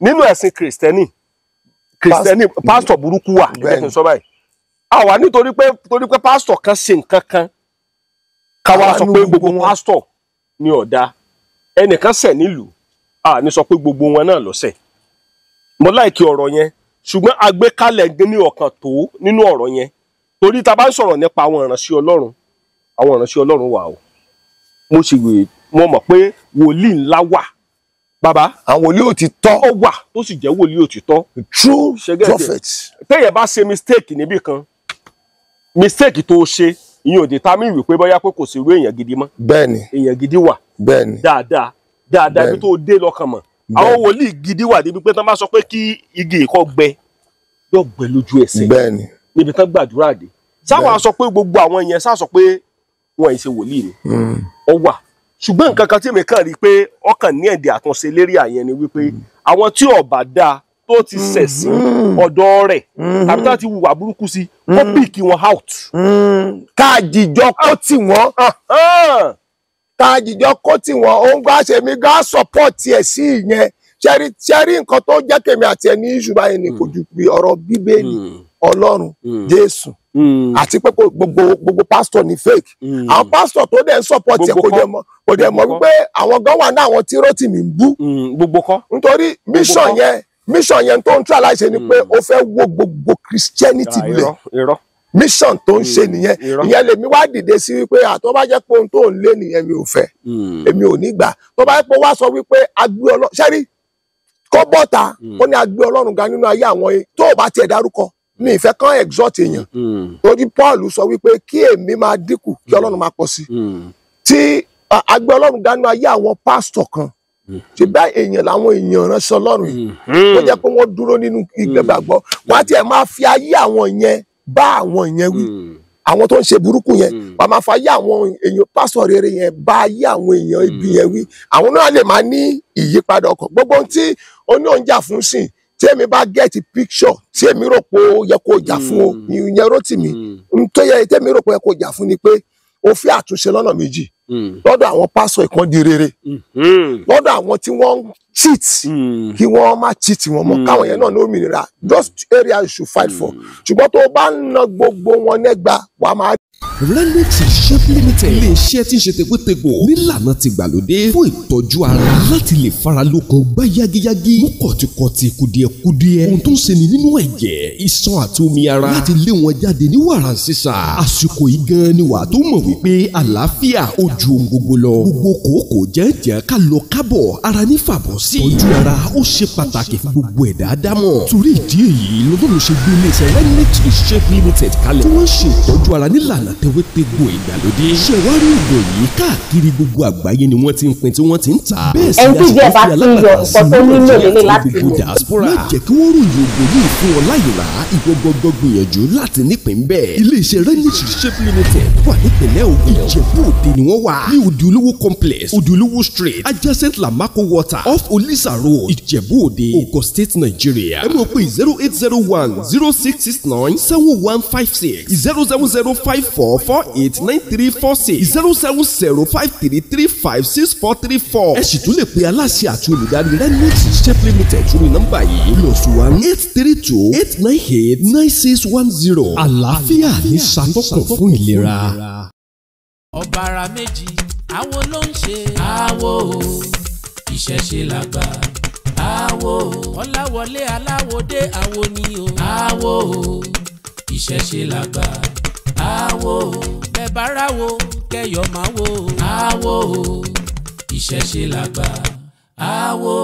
nínú ẹ̀sìn kìrìsìtẹ́nì pásítọ̀ burúkú wà ẹ̀jẹ̀ kí n sọ báyìí àwa nítorí pé pásítọ̀ kan ṣe nǹkan kan káwa sọ pé gbogbo pásítọ̀ ni ọ̀dà ẹnìkan ṣẹ̀ nílùú ní sọ pé gbogbo wọn náà lọ́sẹ̀ mo láìkí ọ̀rọ̀ yẹn ṣùgbọ́n àgbékalẹ̀ ní ọ̀kan tó nínú ọ̀rọ̀ yẹn torí ta bá ń sọ̀rọ̀ nípa àwọn ìránṣẹ́ Ọlọ́run wà o mo mọ̀ pé wòlíì ńlá wà bàbá àwọn wòlíì òtítọ́ ó wà tó sì jẹ́ wòlíì òtítọ́ true prophet téèyàn bá ṣe mistake níbì kan mistake tó ṣe ìyẹn ò dé tá mi wí pé bóyá pé kò sí irú èèyàn gidi mọ́ bẹ́ẹ̀ni èèyàn gidi wà bẹ́ẹ̀ni dáadáa ibi tó dé lọ́kàn mọ̀ àwọn wòlíì gidi wà débi pé tán bá sọ pé kí igi ìkọ́ gbẹ yóò gbẹ lójú ẹsẹ̀ bẹ́ẹ̀ni níbi tán gbàdúrà dé sáwọn á sọ pé gbogbo àwọn yẹn sá sọ pé wọn ì ṣe wòlíì ni ó wà ṣùgbọ́n nǹkan kan tí mi kàn rí pé ọkàn ní ẹ̀dẹ̀ àtúnṣe lérí àyẹn ni wípé àwọn tí ọba dáa tó ti ṣẹ̀sìn ọ̀dọ̀ rẹ̀ tàbí tó ti hùwà burúkú sí ó pìkì wọn out. káàjìjọ kó tì wọ́n káàjìjọ kó tì wọ́n òun gbà ṣe mi gbà support ẹ̀ sí ìyẹn ṣẹ́rí nǹkan tó jẹ́ kèmi àti ẹ̀ ní ìṣùbà yẹn ni kò ju pé ọ̀rọ̀ Bíbélì Ọlọ́run Jésù àti pé gbogbo pastor ni fake àwọn pastor tó dẹ̀ ń support ẹ̀ kò dẹ̀ mọ̀ wípé àwọn gan wà ní àwọn tí Rotimi ń bú gbogbo kọ́ nítorí mission yẹn tó ń try láìṣe ni pé ó fẹ́ wo gbogbo Christianity lẹ̀ mission tó ń ṣe nìyẹn ìyẹn lèmi wá dìde sí wípé àtọ́ bá jẹ́ pé ohun tó ń lé nìyẹn mi ò fẹ́ èmi ò ní gbà tó bá jẹ́ pé wá sọ wípé agbé Ọlọ́run ṣẹ́rí kó bọ́ta ó ní agbé Ọlọ́run ga nínú ayé àwọn tó o bá tiẹ̀ dárúkọ mi ìfẹ́ kàn exalt èèyàn torí Paul sọ wípé kí èmi máa dínkù kí Ọlọ́run máa pọ̀ sí tí agbé Ọlọ́run ga nínú ayé àwọn pásítọ̀ kan ṣe bá èèyàn làwọn èèyàn ránṣẹ́ Ọlọ́run yìí tó jẹ́ pé wọ́n dúró nínú ìgbàgbọ́ wọ́n á tiẹ̀ máa fi ayé àwọn yẹn bá àwọn yẹn wí àwọn tó ń ṣe burúkú yẹn wọ́n á máa fa ayé àwọn èèyàn pásítọ̀ rere yẹn bá ayé àwọn èèyàn ibi yẹn wí àwọn náà lè máa ní ìyípadà ọkàn gbogbo ohun tí oníhòǹjà fún sìn tí èmi bá get picture tí èmi rò pé ó yẹ kó jà fún o ìyẹn Rotimi tó yẹ tèmi rò pé ó yẹ kó jà fún ni pé ó fi àtúnṣe lọ́nà méjì lọ́dọ̀ àwọn pásọ̀ ìkan di rere lọ́dọ̀ àwọn tí wọ́n ń cheat kí wọ́n má cheat wọn mọ́ káwọn yẹn náà ní òmìnira those areas you should fight for ṣùgbọ́n tó bá ń ná gbogbo wọn nẹ́gbà wàá máa. Renix Shop Limited ilé iṣẹ́ tí ń ṣe tegbétegbò nílànà ti gbàlódé fún ìtọ́jú ara láti lè fara lókun gbá yágíyágí mú kọ̀tìkọ̀tì kùdìẹ̀kudiẹ ohun tó ń ṣeni nínú ẹ̀jẹ̀ iṣan àti omi ara láti lé wọn jáde ní wàrà sísà àsìkò yìí gan ni wàá tó mọ̀ wípé àlàáfíà ó ju ohun gbogbo lọ gbogbo kòókò jẹ́jẹ́ ká lọ kábọ̀ ara ní fàbọ̀ sí tọ́jú ara ó ṣe pàtàkì fún gbogbo ẹ̀dá ádámọ̀ torí ìdí èyí lọ́dún ṣe gbé ilé iṣẹ́ Renix Shop Limited kalẹ̀ tí wọ́n ṣe ìtọ́jú ara nílànà tewétegbò ìgbàlódé ṣe wá rí ìgò yìí káàkiri gbogbo àgbáyé ni wọ́n ti ń pín tí wọ́n ti ń tà bẹ́ẹ̀ sì ẹni tí jẹ́ bá ti yọ nǹkan tó nílò lélẹ̀ láti lò diaspora má jẹ́ kí wọ́n ròyìn ògùn yìí fún ọ láyè rà ìwọ gbọgbọ gbìyànjú láti nípìn bẹ́ẹ̀ iléeṣẹ́ Renix Shop Limited wà nípìnlẹ̀ Ògùn Ìjẹ̀bú Òde ni wọ́n wà ní Òde Olówó complex Òde Olówó street adjacent Lamako water off Olisa road Ìjẹ̀bú Òde Ogun State Nigeria ẹ mọ̀ pé 0801066971156 07054489346 07053356434 ẹ sì tún lè pe aláṣẹ àti olùdarí Renix Shop Limited sórí nọ́mbà yìí +1-832-898-9610 àlàáfíà ní ṣàtọ́kùn fún ìlera. ọ̀bàrà méjì àwo ló ń ṣe àwo ìṣẹ̀ṣe làgbà àwo ọláwọlé aláwọdé àwo ni o àwo ìṣẹ̀ṣe làgbà àwo bẹ́ẹ̀ bá ráwo kẹyọ̀ máa wo àwo ìṣẹ̀ṣe làgbà àwo.